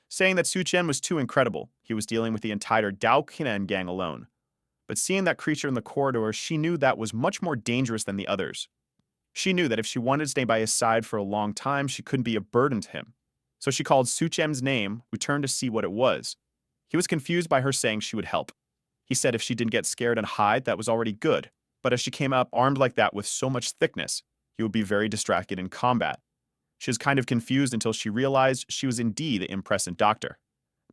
A: Saying that Suchan was too incredible, he was dealing with the entire Dao Kinan gang alone. But seeing that creature in the corridor, she knew that was much more dangerous than the others. She knew that if she wanted to stay by his side for a long time, she couldn't be a burden to him. So she called Suchan's name, who turned to see what it was. He was confused by her saying she would help. He said if she didn't get scared and hide, that was already good. But as she came up armed like that with so much thickness, he would be very distracted in combat. She was kind of confused until she realized she was indeed the impressive doctor.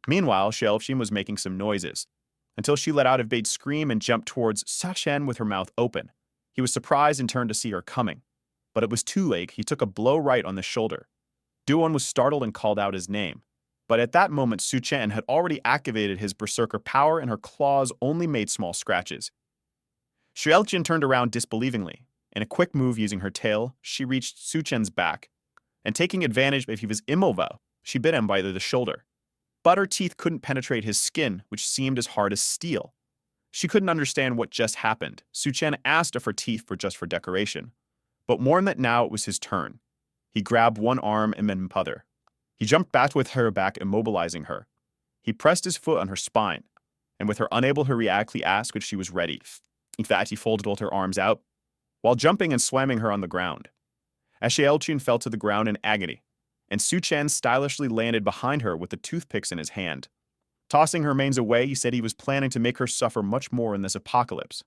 A: Meanwhile, Yahello was making some noises, until she let out a big scream and jumped towards Suchan with her mouth open. He was surprised and turned to see her coming. But it was too late. He took a blow right on the shoulder. Duan was startled and called out his name. But at that moment, Suchan had already activated his berserker power and her claws only made small scratches. Yahello turned around disbelievingly. In a quick move using her tail, she reached Suchan's back. And taking advantage if he was immobile, she bit him by the shoulder. But her teeth couldn't penetrate his skin, which seemed as hard as steel. She couldn't understand what just happened. Suchan asked if her teeth were just for decoration. But more than that, now it was his turn. He grabbed one arm and then the other. He jumped back with her back, immobilizing her. He pressed his foot on her spine, and with her unable to react, he asked if she was ready. In fact, he folded both her arms out, while jumping and slamming her on the ground. As Yahello fell to the ground in agony, and Suchan stylishly landed behind her with the toothpicks in his hand. Tossing her manes away, he said he was planning to make her suffer much more in this apocalypse.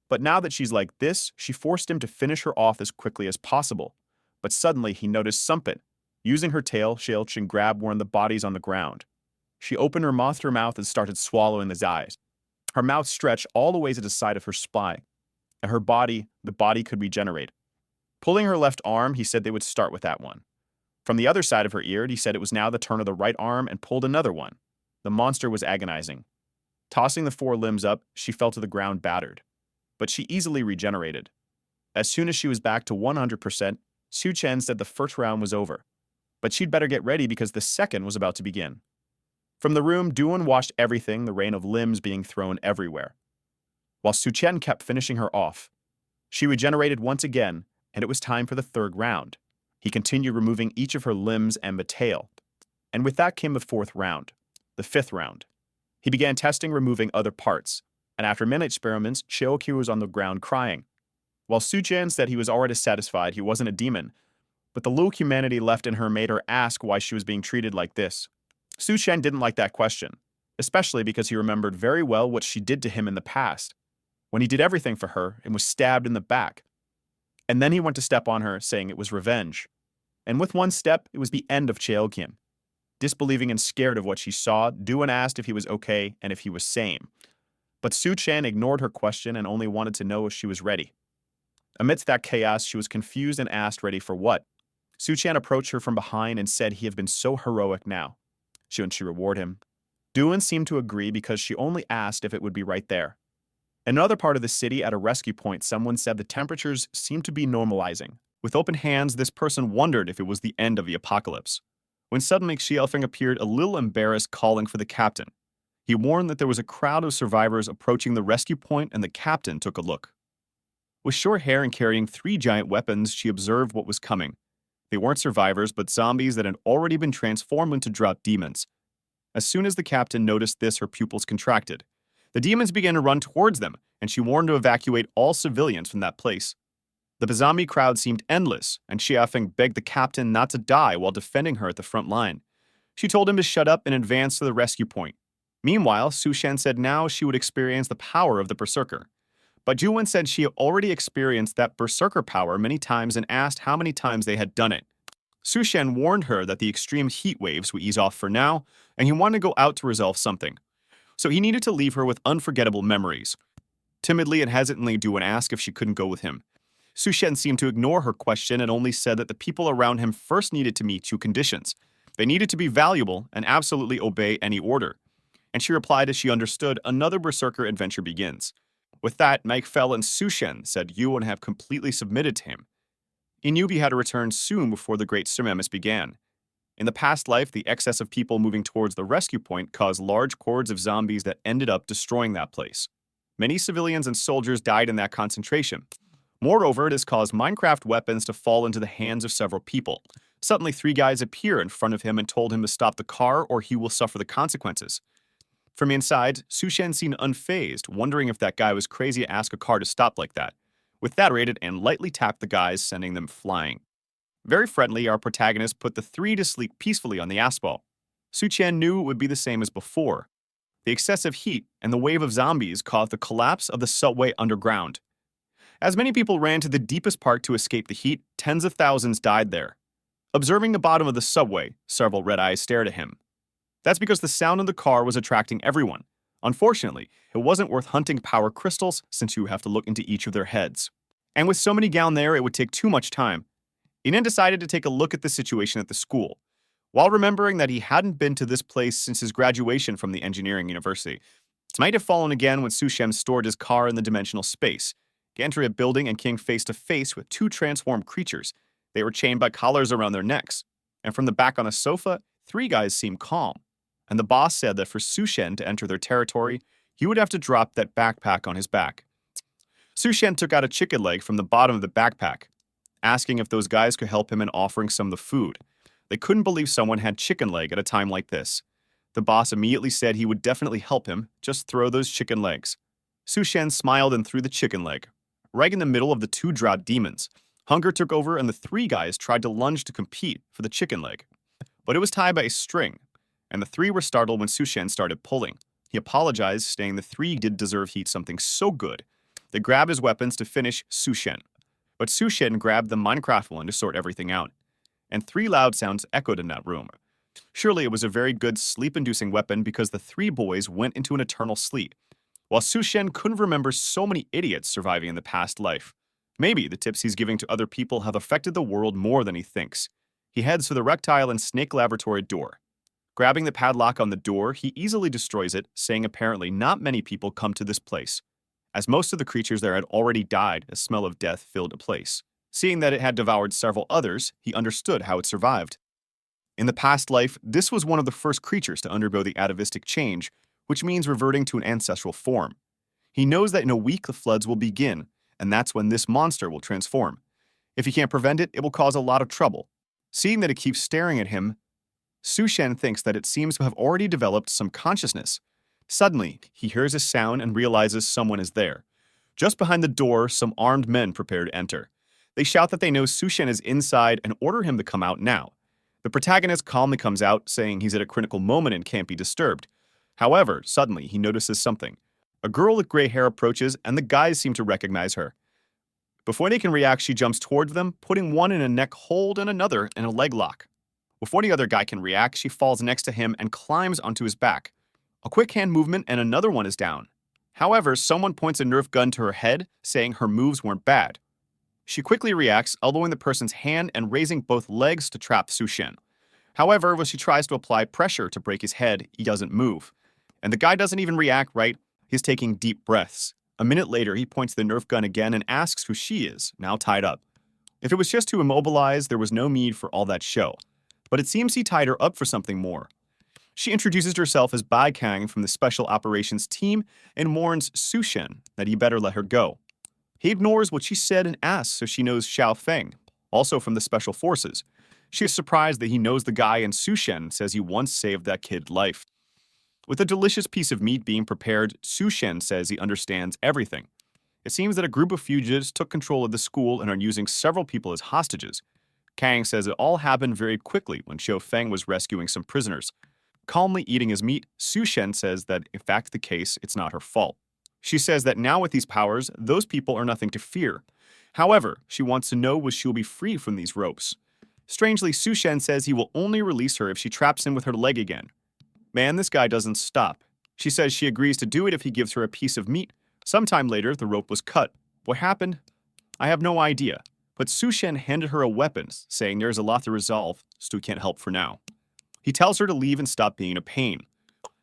A: But now that she's like this, she forced him to finish her off as quickly as possible. But suddenly he noticed something. Using her tail, Yahello grabbed one of the bodies on the ground. She opened her monster mouth and started swallowing his eyes. Her mouth stretched all the way to the side of her spine. And the body could regenerate. Pulling her left arm, he said they would start with that one. From the other side of her ear, he said it was now the turn of the right arm and pulled another one. The monster was agonizing. Tossing the four limbs up, she fell to the ground battered. But she easily regenerated. As soon as she was back to 100%, Suchan said the first round was over. But she'd better get ready because the second was about to begin. From the room, Duan watched everything, the rain of limbs being thrown everywhere. While Suchan kept finishing her off. She regenerated once again, and it was time for the third round. He continued removing each of her limbs and the tail. And with that came the fourth round, the fifth round. He began testing removing other parts, and after many experiments, Yahello was on the ground crying. While Suchan said he was already satisfied he wasn't a demon, but the little humanity left in her made her ask why she was being treated like this. Suchan didn't like that question, especially because he remembered very well what she did to him in the past, when he did everything for her and was stabbed in the back. And then he went to step on her, saying it was revenge. And with one step, it was the end of Yahello. Disbelieving and scared of what she saw, Duan asked if he was okay and if he was sane. But Suchan ignored her question and only wanted to know if she was ready. Amidst that chaos, she was confused and asked ready for what. Suchan approached her from behind and said he had been so heroic now. Shouldn't she reward him? Duan seemed to agree because she only asked if it would be right there. In another part of the city, at a rescue point, someone said the temperatures seemed to be normalizing. With open hands, this person wondered if it was the end of the apocalypse. When suddenly Yahello appeared a little embarrassed, calling for the captain. He warned that there was a crowd of survivors approaching the rescue point, and the captain took a look. With short hair and carrying 3 giant weapons, she observed what was coming. They weren't survivors, but zombies that had already been transformed into drop demons. As soon as the captain noticed this, her pupils contracted. The demons began to run towards them, and she warned to evacuate all civilians from that place. The zombie crowd seemed endless, and Xiafeng begged the captain not to die while defending her at the front line. She told him to shut up and advance to the rescue point. Meanwhile, Su Shen said now she would experience the power of the berserker. But Juwen said she had already experienced that berserker power many times and asked how many times they had done it. Su Shen warned her that the extreme heat waves would ease off for now, and he wanted to go out to resolve something. So he needed to leave her with unforgettable memories. Timidly and hesitantly, Juwen asked if she couldn't go with him. Su Shen seemed to ignore her question and only said that the people around him first needed to meet two conditions. They needed to be valuable and absolutely obey any order. And she replied as she understood another berserker adventure begins. With that, Mike fell and Su Shen said Yu would have completely submitted to him. He knew he had to return soon before the Great Tsunamis began. In the past life, the excess of people moving towards the rescue point caused large hordes of zombies that ended up destroying that place. Many civilians and soldiers died in that concentration. Moreover, it has caused Minecraft weapons to fall into the hands of several people. Suddenly, three guys appear in front of him and told him to stop the car or he will suffer the consequences. From inside, Su Shen seemed unfazed, wondering if that guy was crazy to ask a car to stop like that. With that rated and lightly tapped the guys, sending them flying. Very friendly, our protagonist put the three to sleep peacefully on the asphalt. Su Chen knew it would be the same as before. The excessive heat and the wave of zombies caused the collapse of the subway underground. As many people ran to the deepest part to escape the heat, tens of thousands died there. Observing the bottom of the subway, several red eyes stared at him. That's because the sound of the car was attracting everyone. Unfortunately, it wasn't worth hunting power crystals since you have to look into each of their heads. And with so many down there, it would take too much time. He then decided to take a look at the situation at the school, while remembering that he hadn't been to this place since his graduation from the engineering university. It might have fallen again when Su Shen stored his car in the dimensional space. He entered a building and came face to face with two transformed creatures. They were chained by collars around their necks. And from the back on a sofa, three guys seemed calm. And the boss said that for Su Shen to enter their territory, he would have to drop that backpack on his back. Su Shen took out a chicken leg from the bottom of the backpack, asking if those guys could help him and offering some of the food. They couldn't believe someone had chicken leg at a time like this. The boss immediately said he would definitely help him, just throw those chicken legs. Su Shen smiled and threw the chicken leg. Right in the middle of the two drought demons, hunger took over and the three guys tried to lunge to compete for the chicken leg. But it was tied by a string, and the three were startled when Su Shen started pulling. He apologized, saying the three did deserve to eat something so good. They grabbed his weapons to finish Su Shen. But Su Shen grabbed the Minecraft one to sort everything out. And three loud sounds echoed in that room. Surely it was a very good sleep-inducing weapon because the three boys went into an eternal sleep, while Su Shen couldn't remember so many idiots surviving in the past life. Maybe the tips he's giving to other people have affected the world more than he thinks. He heads for the reptile and snake laboratory door. Grabbing the padlock on the door, he easily destroys it, saying apparently not many people come to this place, as most of the creatures there had already died. A smell of death filled the place. Seeing that it had devoured several others, he understood how it survived. In the past life, this was one of the first creatures to undergo the atavistic change, which means reverting to an ancestral form. He knows that in a week the floods will begin, and that's when this monster will transform. If he can't prevent it, it will cause a lot of trouble. Seeing that it keeps staring at him, Su Shen thinks that it seems to have already developed some consciousness. Suddenly, he hears a sound and realizes someone is there. Just behind the door, some armed men prepare to enter. They shout that they know Su Shen is inside and order him to come out now. The protagonist calmly comes out, saying he's at a critical moment and can't be disturbed. However, suddenly he notices something. A girl with gray hair approaches, and the guys seem to recognize her. Before they can react, she jumps towards them, putting one in a neck hold and another in a leg lock. Before the other guy can react, she falls next to him and climbs onto his back. A quick hand movement and another one is down. However, someone points a Nerf gun to her head, saying her moves weren't bad. She quickly reacts, elbowing the person's hand and raising both legs to trap Su Shen. However, when she tries to apply pressure to break his head, he doesn't move. And the guy doesn't even react right, he's taking deep breaths. A minute later, he points the Nerf gun again and asks who she is, now tied up. If it was just to immobilize, there was no need for all that show. But it seems he tied her up for something more. She introduces herself as Bai Kang from the Special Operations Team and warns Su Shen that he better let her go. He ignores what she said and asks if she knows Xiao Feng, also from the Special Forces. She is surprised that he knows the guy, and Su Shen says he once saved that kid's life. With a delicious piece of meat being prepared, Su Shen says he understands everything. It seems that a group of fugitives took control of the school and are using several people as hostages. Kang says it all happened very quickly when Xiao Feng was rescuing some prisoners. Calmly eating his meat, Su Shen says that if that's the case, it's not her fault. She says that now with these powers, those people are nothing to fear. However, she wants to know if she will be free from these ropes. Strangely, Su Shen says he will only release her if she traps him with her leg again. Man, this guy doesn't stop. She says she agrees to do it if he gives her a piece of meat. Sometime later, the rope was cut. What happened? I have no idea. But Su Shen handed her a weapon, saying there's a lot to resolve, so he can't help for now. He tells her to leave and stop being a pain.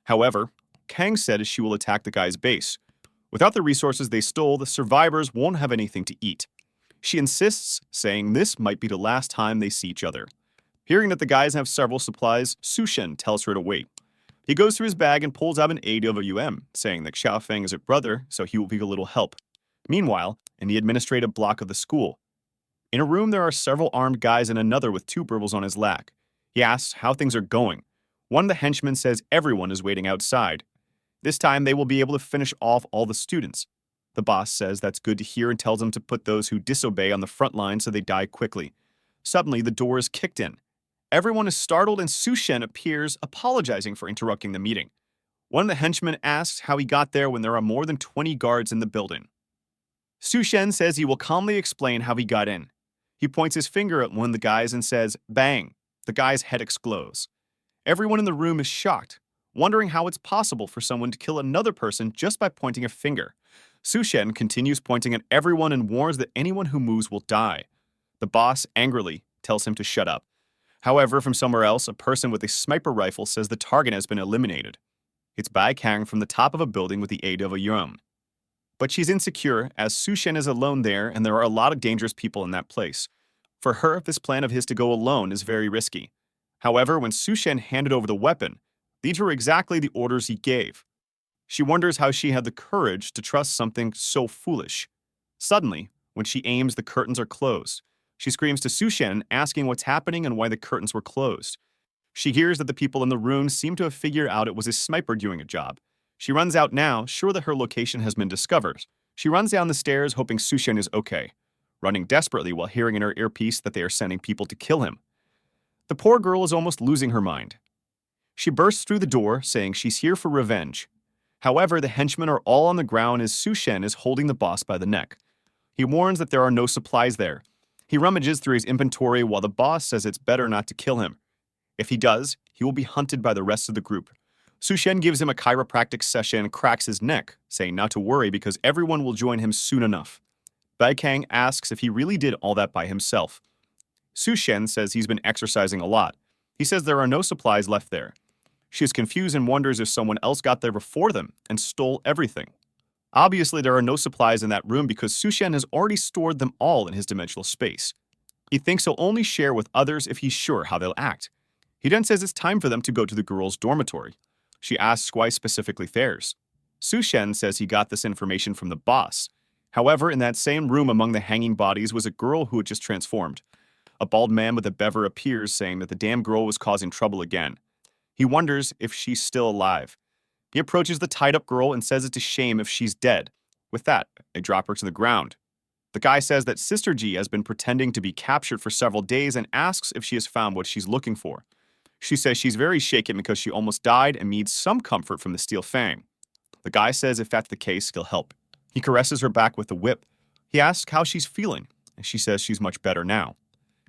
A: However, Kang said she will attack the guy's base. Without the resources they stole, the survivors won't have anything to eat. She insists, saying this might be the last time they see each other. Hearing that the guys have several supplies, Su Shen tells her to wait. He goes through his bag and pulls out an AWM, saying that Xiao Feng is her brother, so he will be a little help. Meanwhile, in the administrative block of the school, in a room there are several armed guys and another with two burbles on his lap. He asks how things are going. One of the henchmen says everyone is waiting outside. This time they will be able to finish off all the students. The boss says that's good to hear and tells him to put those who disobey on the front line so they die quickly. Suddenly, the door is kicked in. Everyone is startled and Su Shen appears, apologizing for interrupting the meeting. One of the henchmen asks how he got there when there are more than 20 guards in the building. Su Shen says he will calmly explain how he got in. He points his finger at one of the guys and says, "Bang!" The guy's head explodes. Everyone in the room is shocked, wondering how it's possible for someone to kill another person just by pointing a finger. Su Shen continues pointing at everyone and warns that anyone who moves will die. The boss, angrily, tells him to shut up. However, from somewhere else, a person with a sniper rifle says the target has been eliminated. It's Bai Kang from the top of a building with the AWM. But she's insecure, as Su Shen is alone there and there are a lot of dangerous people in that place. For her, this plan of his to go alone is very risky. However, when Su Shen handed over the weapon, these were exactly the orders he gave. She wonders how she had the courage to trust something so foolish. Suddenly, when she aims, the curtains are closed. She screams to Su Shen, asking what's happening and why the curtains were closed. She hears that the people in the room seem to have figured out it was a sniper doing a job. She runs out now, sure that her location has been discovered. She runs down the stairs, hoping Su Shen is okay, running desperately while hearing in her earpiece that they are sending people to kill him. The poor girl is almost losing her mind. She bursts through the door, saying she's here for revenge. However, the henchmen are all on the ground as Su Shen is holding the boss by the neck. He warns that there are no supplies there. He rummages through his inventory while the boss says it's better not to kill him. If he does, he will be hunted by the rest of the group. Su Shen gives him a chiropractic session and cracks his neck, saying not to worry because everyone will join him soon enough. Bai Kang asks if he really did all that by himself. Su Shen says he's been exercising a lot. He says there are no supplies left there. She is confused and wonders if someone else got there before them and stole everything. Obviously, there are no supplies in that room because Su Shen has already stored them all in his dimensional space. He thinks he'll only share with others if he's sure how they'll act. He then says it's time for them to go to the girls' dormitory. She asks why specifically theirs. Su Shen says he got this information from the boss. However, in that same room among the hanging bodies was a girl who had just transformed. A bald man with a bever appears, saying that the damn girl was causing trouble again. He wonders if she's still alive. He approaches the tied-up girl and says it's a shame if she's dead. With that, they drop her to the ground. The guy says that Sister G has been pretending to be captured for several days and asks if she has found what she's looking for. She says she's very shaken because she almost died and needs some comfort from the Steel Fang. The guy says if that's the case, he'll help. He caresses her back with the whip. He asks how she's feeling, and she says she's much better now.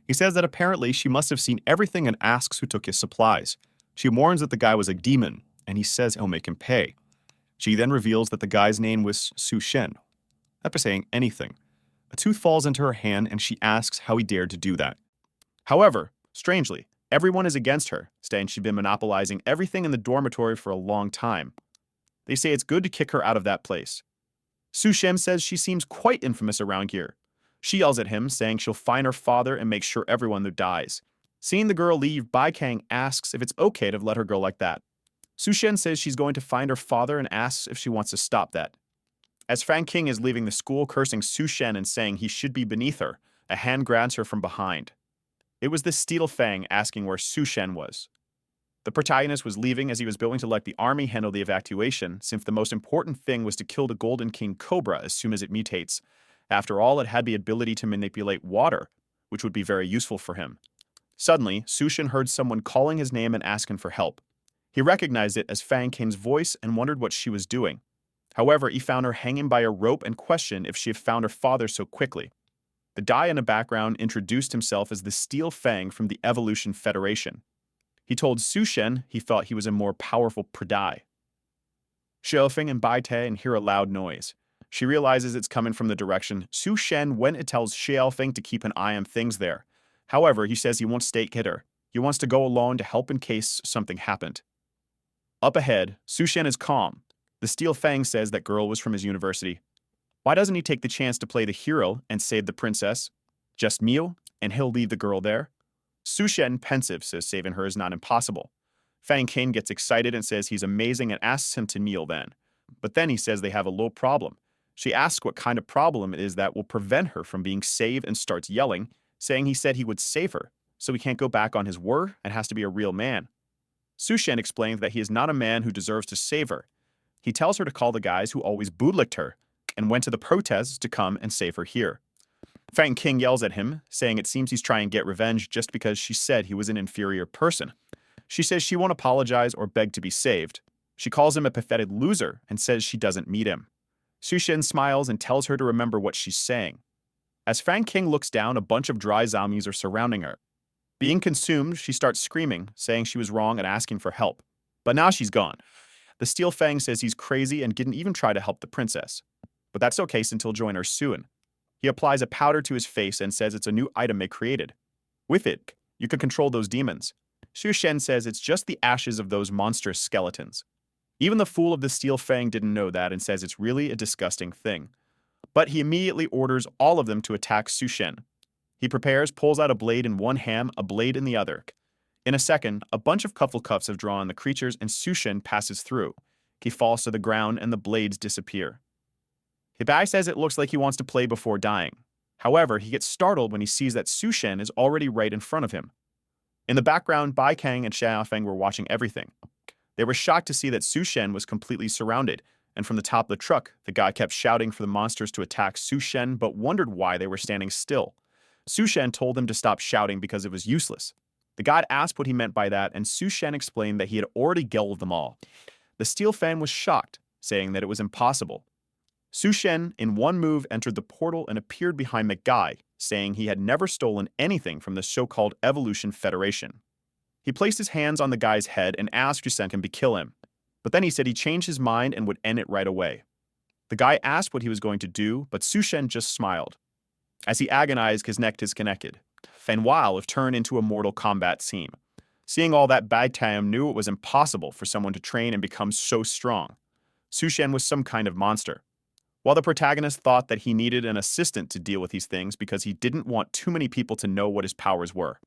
A: He says that apparently she must have seen everything and asks who took his supplies. She warns that the guy was a demon, and he says he'll make him pay. She then reveals that the guy's name was Su Shen. After saying anything, a tooth falls into her hand and she asks how he dared to do that. However, strangely, everyone is against her, saying she'd been monopolizing everything in the dormitory for a long time. They say it's good to kick her out of that place. Su Shen says she seems quite infamous around here. She yells at him, saying she'll find her father and make sure everyone there dies. Seeing the girl leave, Bai Kang asks if it's okay to let her go like that. Su Shen says she's going to find her father and asks if she wants to stop that. As Fang King is leaving the school, cursing Su Shen and saying he should be beneath her, a hand grabs her from behind. It was the Steel Fang asking where Su Shen was. The protagonist was leaving as he was going to let the army handle the evacuation, since the most important thing was to kill the Golden King Cobra as soon as it mutates. After all, it had the ability to manipulate water, which would be very useful for him. Suddenly, Sushin heard someone calling his name and asking for help. He recognized it as Fang King's voice and wondered what she was doing. However, he found her hanging by a rope and questioned if she had found her father so quickly. The guy in the background introduced himself as the Steel Fang from the Evolution Federation. He told Sushen he thought he was a more powerful Pradai. Xiaofeng and Bai Te hear a loud noise. She realizes it's coming from the direction Sushen when it tells Xiaofeng to keep an eye on things there. However, he says he won't stake her. He wants to go alone to help in case something happened. Up ahead, Sushen is calm. The Steel Fang says that girl was from his university. Why doesn't he take the chance to play the hero and save the princess? Just Mio, and he'll leave the girl there? Sushen, pensive, says saving her is not impossible. Fang King gets excited and says he's amazing and asks him to kneel then. But then he says they have a little problem. She asks what kind of problem it is that will prevent her from being saved and starts yelling, saying he said he would save her, so he can't go back on his word and has to be a real man. Sushen explains that he is not a man who deserves to save her. He tells her to call the guys who always bootlicked her and went to the protests to come and save her here. Fang King yells at him, saying it seems he's trying to get revenge just because she said he was an inferior person. She says she won't apologize or beg to be saved. She calls him a pathetic loser and says she doesn't meet him. Sushen smiles and tells her to remember what she's saying. As Fang King looks down, a bunch of dry zombies are surrounding her. Being consumed, she starts screaming, saying she was wrong and asking for help. But now she's gone. The Steel Fang says he's crazy and didn't even try to help the princess. But that's okay since he'll join her soon. He applies a powder to his face and says it's a new item they created. With it, you can control those demons. Xu Shen says it's just the ashes of those monstrous skeletons. Even the fool of the Steel Fang didn't know that and says it's really a disgusting thing. But he immediately orders all of them to attack Xu Shen. He prepares, pulls out a blade in one hand, a blade in the other. In a second, a bunch of cuffle-cuffs have drawn the creatures and Xu Shen passes through. He falls to the ground and the blades disappear. Hibai says it looks like he wants to play before dying. However, he gets startled when he sees that Xu Shen is already right in front of him. In the background, Bai Kang and Xiaofeng were watching everything. They were shocked to see that Xu Shen was completely surrounded, and from the top of the truck, the guy kept shouting for the monsters to attack Xu Shen but wondered why they were standing still. Xu Shen told them to stop shouting because it was useless. The god asked what he meant by that, and Xu Shen explained that he had already gulled them all. The Steel Fan was shocked, saying that it was impossible. Xu Shen, in one move, entered the portal and appeared behind the guy, saying he had never stolen anything from the so-called Evolution Federation. He placed his hands on the guy's head and asked Yusenkin to kill him, but then he said he changed his mind and would end it right away. The guy asked what he was going to do, but Xu Shen just smiled. As he agonized, his neck disconnected. Fenwal have turned into a Mortal Kombat scene. Seeing all that, Bai Tam knew it was impossible for someone to train and become so strong. Xu Shen was some kind of monster. While the protagonist thought that he needed an assistant to deal with these things because he didn't want too many people to know what his powers were.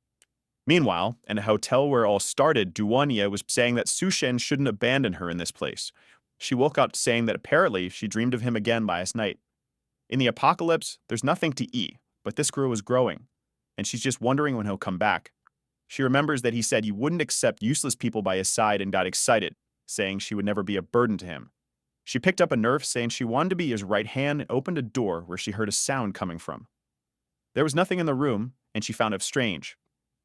A: Meanwhile, in a hotel where it all started, Duanya was saying that Xu Shen shouldn't abandon her in this place. She woke up saying that apparently she dreamed of him again last night. In the apocalypse, there's nothing to eat, but this girl is growing, and she's just wondering when he'll come back. She remembers that he said he wouldn't accept useless people by his side and got excited, saying she would never be a burden to him. She picked up a nerf saying she wanted to be his right hand and opened a door where she heard a sound coming from. There was nothing in the room, and she found it strange,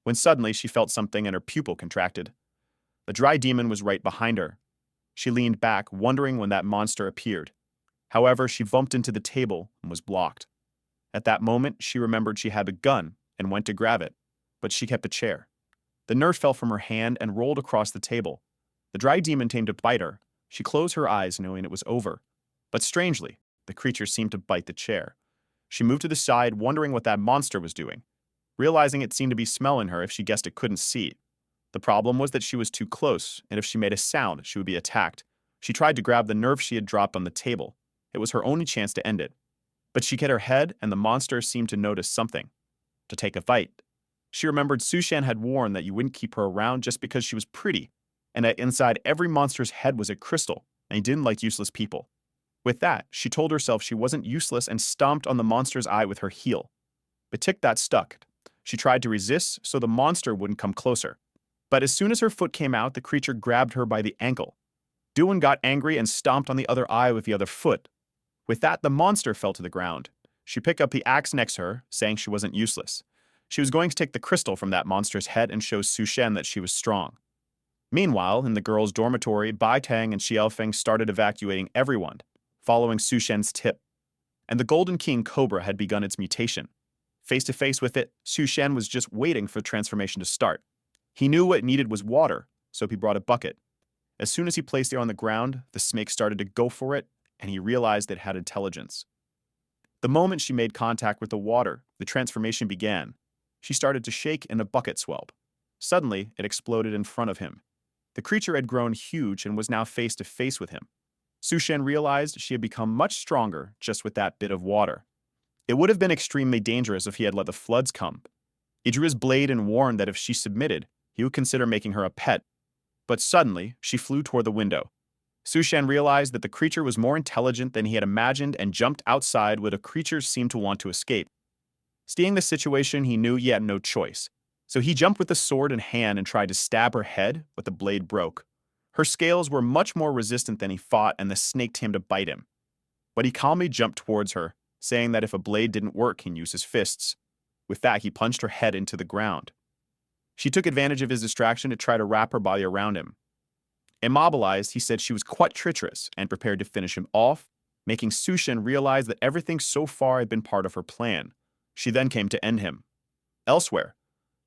A: when suddenly she felt something and her pupil contracted. The dry demon was right behind her. She leaned back, wondering when that monster appeared. However, she bumped into the table and was blocked. At that moment, she remembered she had a gun and went to grab it, but she kept the chair. The nerf fell from her hand and rolled across the table. The dry demon came to bite her. She closed her eyes, knowing it was over. But strangely, the creature seemed to bite the chair. She moved to the side, wondering what that monster was doing, realizing it seemed to be smelling her if she guessed it couldn't see. The problem was that she was too close, and if she made a sound, she would be attacked. She tried to grab the nerf she had dropped on the table. It was her only chance to end it. But she hit her head, and the monster seemed to notice something. To take a fight. She remembered Xu Shen had warned that you wouldn't keep her around just because she was pretty, and that inside every monster's head was a crystal, and he didn't like useless people. With that, she told herself she wasn't useless and stomped on the monster's eye with her heel. But Tick that stuck. She tried to resist so the monster wouldn't come closer. But as soon as her foot came out, the creature grabbed her by the ankle. Doon got angry and stomped on the other eye with the other foot. With that, the monster fell to the ground. She picked up the axe next to her, saying she wasn't useless. She was going to take the crystal from that monster's head and show Su Shen that she was strong. Meanwhile, in the girls' dormitory, Bai Tang and Xiaofeng started evacuating everyone, following Su Shen's tip. And the Golden King Cobra had begun its mutation. Face to face with it, Su Shen was just waiting for the transformation to start. He knew what it needed was water, so he brought a bucket. As soon as he placed it on the ground, the snake started to go for it, and he realized it had intelligence. The moment she made contact with the water, the transformation began. She started to shake in a bucket swelp. Suddenly, it exploded in front of him. The creature had grown huge and was now face to face with him. Su Shen realized she had become much stronger just with that bit of water. It would have been extremely dangerous if he had let the floods come. He drew his blade and warned that if she submitted, he would consider making her a pet. But suddenly, she flew toward the window. Su Shen realized that the creature was more intelligent than he had imagined and jumped outside where the creature seemed to want to escape. Seeing the situation, he knew he had no choice. So he jumped with the sword in hand and tried to stab her head, but the blade broke. Her scales were much more resistant than he thought, and the snake came to bite him. But he calmly jumped towards her, saying that if a blade didn't work, he'd use his fists. With that, he punched her head into the ground. She took advantage of his distraction to try to wrap her body around him. Immobilized, he said she was quite treacherous and prepared to finish him off, making Su Shen realize that everything so far had been part of her plan. She then came to end him. Elsewhere,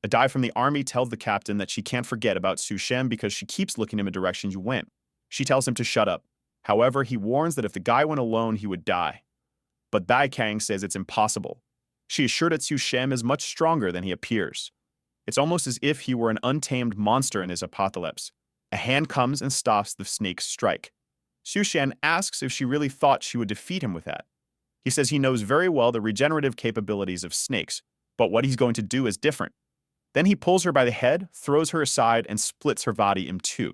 A: a guy from the army tells the captain that she can't forget about Su Shen because she keeps looking him in the direction you went. She tells him to shut up. However, he warns that if the guy went alone, he would die. But Bai Kang says it's impossible. She is sure that Su Shen is much stronger than he appears. It's almost as if he were an untamed monster in his apocalypse. A hand comes and stops the snake's strike. Su Shen asks if she really thought she would defeat him with that. He says he knows very well the regenerative capabilities of snakes, but what he's going to do is different. Then he pulls her by the head, throws her aside, and splits her body in two.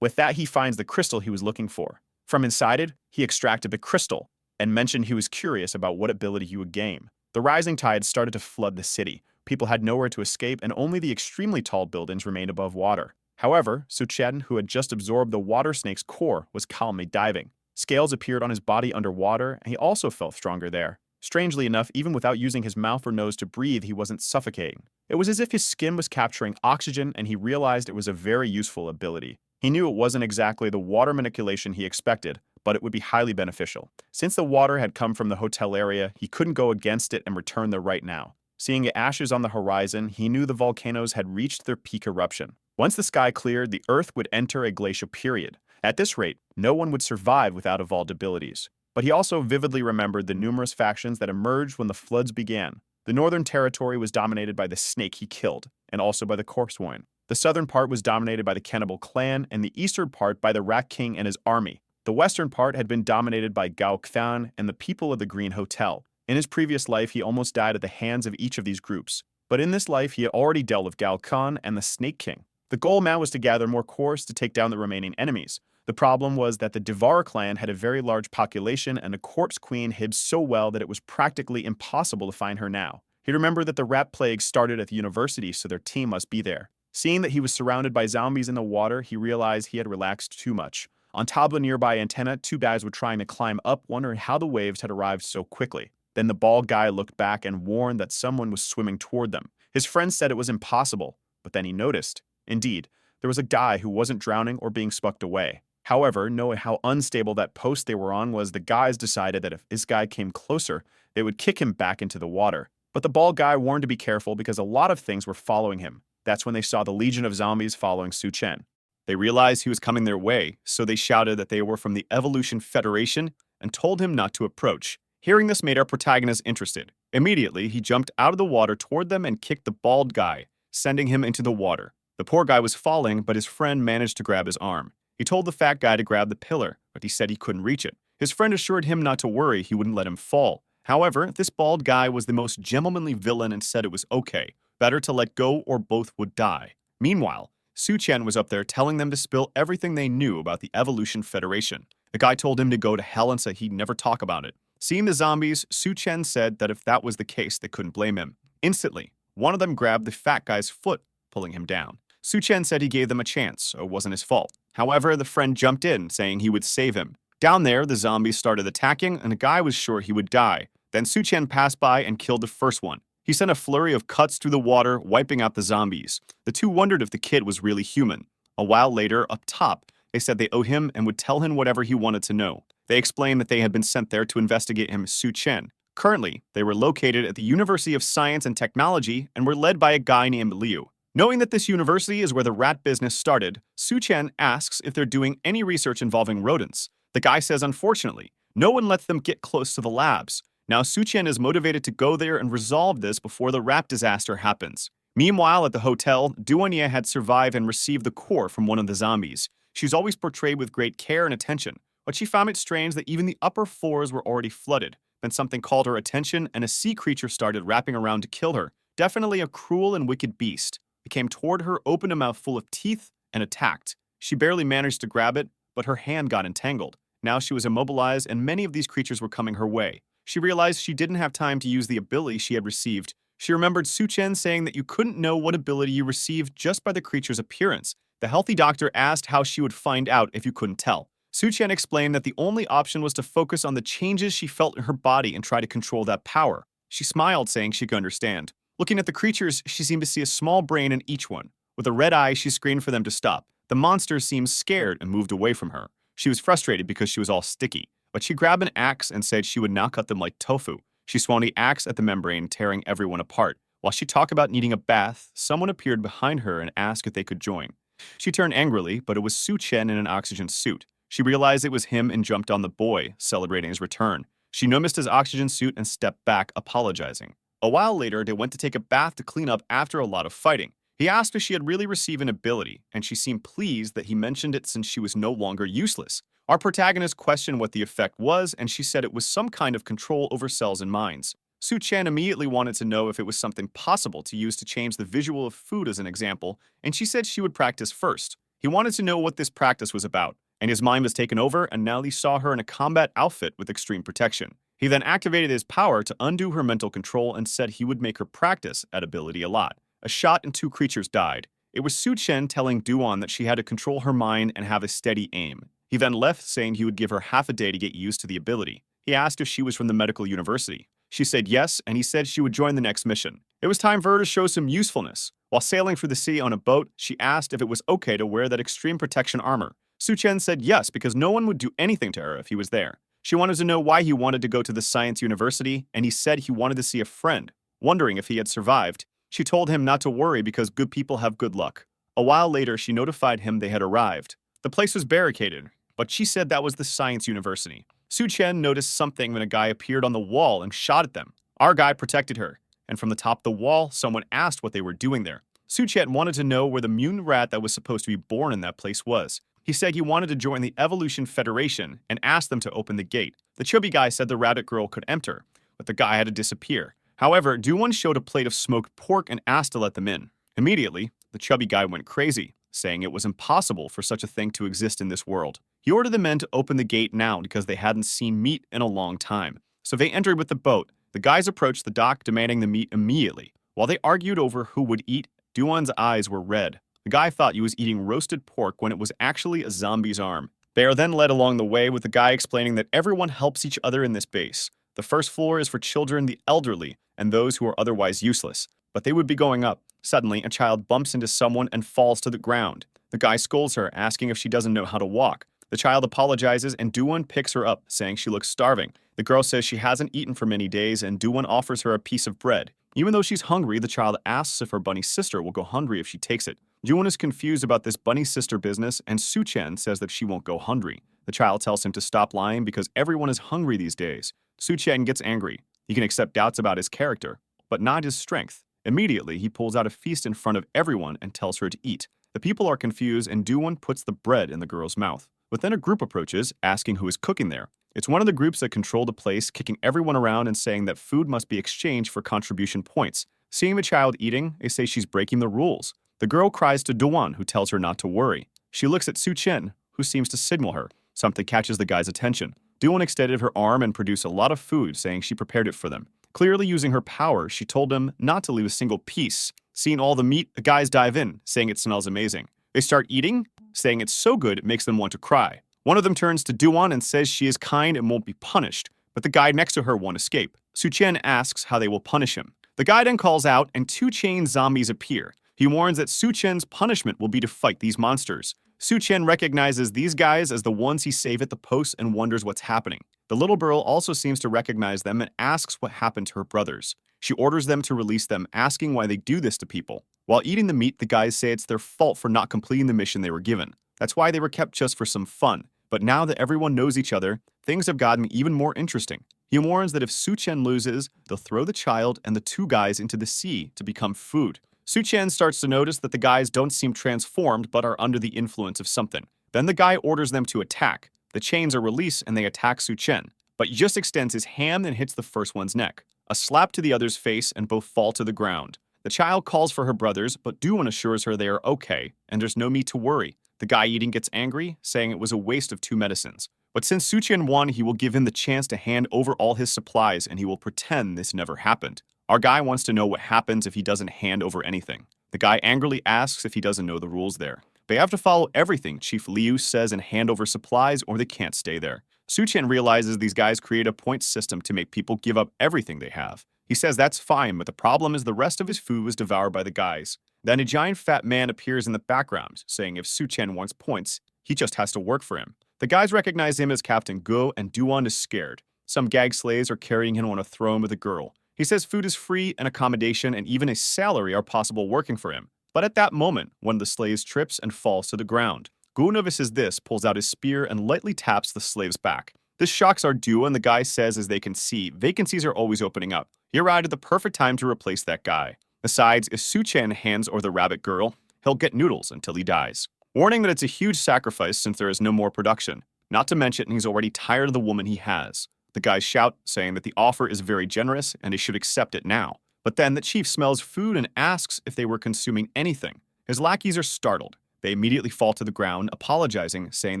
A: With that, he finds the crystal he was looking for. From inside it, he extracted the crystal and mentioned he was curious about what ability he would gain. The rising tide started to flood the city. People had nowhere to escape, and only the extremely tall buildings remained above water. However, Su Chen, who had just absorbed the water snake's core, was calmly diving. Scales appeared on his body underwater, and he also felt stronger there. Strangely enough, even without using his mouth or nose to breathe, he wasn't suffocating. It was as if his skin was capturing oxygen, and he realized it was a very useful ability. He knew it wasn't exactly the water manipulation he expected, but it would be highly beneficial. Since the water had come from the hotel area, he couldn't go against it and return there right now. Seeing the ashes on the horizon, he knew the volcanoes had reached their peak eruption. Once the sky cleared, the Earth would enter a glacial period. At this rate, no one would survive without evolved abilities. But he also vividly remembered the numerous factions that emerged when the floods began. The northern territory was dominated by the snake he killed, and also by the corpse woman. The southern part was dominated by the cannibal clan, and the eastern part by the Rat King and his army. The western part had been dominated by Gao Qian and the people of the Green Hotel. In his previous life, he almost died at the hands of each of these groups. But in this life, he had already dealt with Gao Qian and the Snake King. The goal now was to gather more cores to take down the remaining enemies. The problem was that the Devar clan had a very large population, and the corpse queen hid so well that it was practically impossible to find her now. He remembered that the rat plague started at the university, so their team must be there. Seeing that he was surrounded by zombies in the water, he realized he had relaxed too much. On top of a nearby antenna, two guys were trying to climb up, wondering how the waves had arrived so quickly. Then the bald guy looked back and warned that someone was swimming toward them. His friends said it was impossible, but then he noticed. Indeed, there was a guy who wasn't drowning or being swept away. However, knowing how unstable that post they were on was, the guys decided that if this guy came closer, they would kick him back into the water. But the bald guy warned to be careful because a lot of things were following him. That's when they saw the legion of zombies following Su Chen. They realized he was coming their way, so they shouted that they were from the Evolution Federation and told him not to approach. Hearing this made our protagonist interested. Immediately, he jumped out of the water toward them and kicked the bald guy, sending him into the water. The poor guy was falling, but his friend managed to grab his arm. He told the fat guy to grab the pillar, but he said he couldn't reach it. His friend assured him not to worry, he wouldn't let him fall. However, this bald guy was the most gentlemanly villain and said it was okay. Better to let go or both would die. Meanwhile, Su Chen was up there telling them to spill everything they knew about the Evolution Federation. The guy told him to go to hell and said he'd never talk about it. Seeing the zombies, Su Chen said that if that was the case, they couldn't blame him. Instantly, one of them grabbed the fat guy's foot, pulling him down. Su-chen said he gave them a chance, so it wasn't his fault. However, the friend jumped in, saying he would save him. Down there, the zombies started attacking, and the guy was sure he would die. Then Su-chen passed by and killed the first one. He sent a flurry of cuts through the water, wiping out the zombies. The two wondered if the kid was really human. A while later, up top, they said they owed him and would tell him whatever he wanted to know. They explained that they had been sent there to investigate him, Su-chen. Currently, they were located at the University of Science and Technology and were led by a guy named Liu. Knowing that this university is where the rat business started, Su-chen asks if they're doing any research involving rodents. The guy says unfortunately, no one lets them get close to the labs. Now Su-chen is motivated to go there and resolve this before the rat disaster happens. Meanwhile, at the hotel, Duanya had survived and received the core from one of the zombies. She's always portrayed with great care and attention, but she found it strange that even the upper floors were already flooded. Then something called her attention and a sea creature started wrapping around to kill her. Definitely a cruel and wicked beast. It came toward her, opened a mouth full of teeth, and attacked. She barely managed to grab it, but her hand got entangled. Now she was immobilized and many of these creatures were coming her way. She realized she didn't have time to use the ability she had received. She remembered Su-chen saying that you couldn't know what ability you received just by the creature's appearance. The healthy doctor asked how she would find out if you couldn't tell. Su-chen explained that the only option was to focus on the changes she felt in her body and try to control that power. She smiled, saying she could understand. Looking at the creatures, she seemed to see a small brain in each one. With a red eye, she screamed for them to stop. The monster seemed scared and moved away from her. She was frustrated because she was all sticky, but she grabbed an axe and said she would now cut them like tofu. She swung the axe at the membrane, tearing everyone apart. While she talked about needing a bath, someone appeared behind her and asked if they could join. She turned angrily, but it was Su-chen in an oxygen suit. She realized it was him and jumped on the boy, celebrating his return. She noticed his oxygen suit and stepped back, apologizing. A while later, they went to take a bath to clean up after a lot of fighting. He asked if she had really received an ability, and she seemed pleased that he mentioned it since she was no longer useless. Our protagonist questioned what the effect was, and she said it was some kind of control over cells and minds. Su-chen immediately wanted to know if it was something possible to use to change the visual of food as an example, and she said she would practice first. He wanted to know what this practice was about, and his mind was taken over, and now he saw her in a combat outfit with extreme protection. He then activated his power to undo her mental control and said he would make her practice that ability a lot. A shot and two creatures died. It was Su-chen telling Duan that she had to control her mind and have a steady aim. He then left, saying he would give her half a day to get used to the ability. He asked if she was from the medical university. She said yes, and he said she would join the next mission. It was time for her to show some usefulness. While sailing through the sea on a boat, she asked if it was okay to wear that extreme protection armor. Su-chen said yes, because no one would do anything to her if he was there. She wanted to know why he wanted to go to the science university, and he said he wanted to see a friend. Wondering if he had survived, she told him not to worry because good people have good luck. A while later, she notified him they had arrived. The place was barricaded, but she said that was the science university. Su-chen noticed something when a guy appeared on the wall and shot at them. Our guy protected her, and from the top of the wall, someone asked what they were doing there. Su-chen wanted to know where the mutant rat that was supposed to be born in that place was. He said he wanted to join the Evolution Federation and asked them to open the gate. The chubby guy said the rabbit girl could enter, but the guy had to disappear. However, Duwon showed a plate of smoked pork and asked to let them in. Immediately, the chubby guy went crazy, saying it was impossible for such a thing to exist in this world. He ordered the men to open the gate now because they hadn't seen meat in a long time. So they entered with the boat. The guys approached the dock demanding the meat immediately. While they argued over who would eat, Duwon's eyes were red. The guy thought he was eating roasted pork when it was actually a zombie's arm. They are then led along the way with the guy explaining that everyone helps each other in this base. The first floor is for children, the elderly, and those who are otherwise useless. But they would be going up. Suddenly, a child bumps into someone and falls to the ground. The guy scolds her, asking if she doesn't know how to walk. The child apologizes and Duwon picks her up, saying she looks starving. The girl says she hasn't eaten for many days and Duwon offers her a piece of bread. Even though she's hungry, the child asks if her bunny sister will go hungry if she takes it. Duwon is confused about this bunny sister business and Su-chen says that she won't go hungry. The child tells him to stop lying because everyone is hungry these days. Su-chen gets angry. He can accept doubts about his character, but not his strength. Immediately, he pulls out a feast in front of everyone and tells her to eat. The people are confused and Duwon puts the bread in the girl's mouth. But then a group approaches, asking who is cooking there. It's one of the groups that control the place, kicking everyone around and saying that food must be exchanged for contribution points. Seeing the child eating, they say she's breaking the rules. The girl cries to Duwon, who tells her not to worry. She looks at Su-chen, who seems to signal her. Something catches the guy's attention. Duwon extended her arm and produced a lot of food, saying she prepared it for them. Clearly using her power, she told him not to leave a single piece. Seeing all the meat, the guys dive in, saying it smells amazing. They start eating, saying it's so good it makes them want to cry. One of them turns to Duan and says she is kind and won't be punished, but the guy next to her won't escape. Suchen asks how they will punish him. The guy then calls out and two chained zombies appear. He warns that Suchen's punishment will be to fight these monsters. Suchen recognizes these guys as the ones he saved at the post and wonders what's happening. The little girl also seems to recognize them and asks what happened to her brothers. She orders them to release them, asking why they do this to people. While eating the meat, the guys say it's their fault for not completing the mission they were given. That's why they were kept just for some fun. But now that everyone knows each other, things have gotten even more interesting. He warns that if Suchen loses, they'll throw the child and the two guys into the sea to become food. Suchen starts to notice that the guys don't seem transformed but are under the influence of something. Then the guy orders them to attack. The chains are released and they attack Suchen, but he just extends his hand and hits the first one's neck. A slap to the other's face and both fall to the ground. The child calls for her brothers, but Duan assures her they are okay and there's no need to worry. The guy eating gets angry, saying it was a waste of 2 medicines. But since Suchen won, he will give him the chance to hand over all his supplies and he will pretend this never happened. Our guy wants to know what happens if he doesn't hand over anything. The guy angrily asks if he doesn't know the rules there. They have to follow everything Chief Liu says and hand over supplies or they can't stay there. Suchen realizes these guys create a point system to make people give up everything they have. He says that's fine, but the problem is the rest of his food was devoured by the guys. Then a giant fat man appears in the background, saying if Suchen wants points, he just has to work for him. The guys recognize him as Captain Go, and Duan is scared. Some gag slaves are carrying him on a throne with a girl. He says food is free and accommodation and even a salary are possible working for him. But at that moment, one of the slaves trips and falls to the ground. Go notices this, pulls out his spear, and lightly taps the slave's back. This shocks our duo, and the guy says as they can see, vacancies are always opening up. He arrived at the perfect time to replace that guy. Besides, if Suchen hands over the rabbit girl, he'll get noodles until he dies. Warning that it's a huge sacrifice since there is no more production. Not to mention he's already tired of the woman he has. The guys shout, saying that the offer is very generous and he should accept it now. But then the chief smells food and asks if they were consuming anything. His lackeys are startled. They immediately fall to the ground, apologizing, saying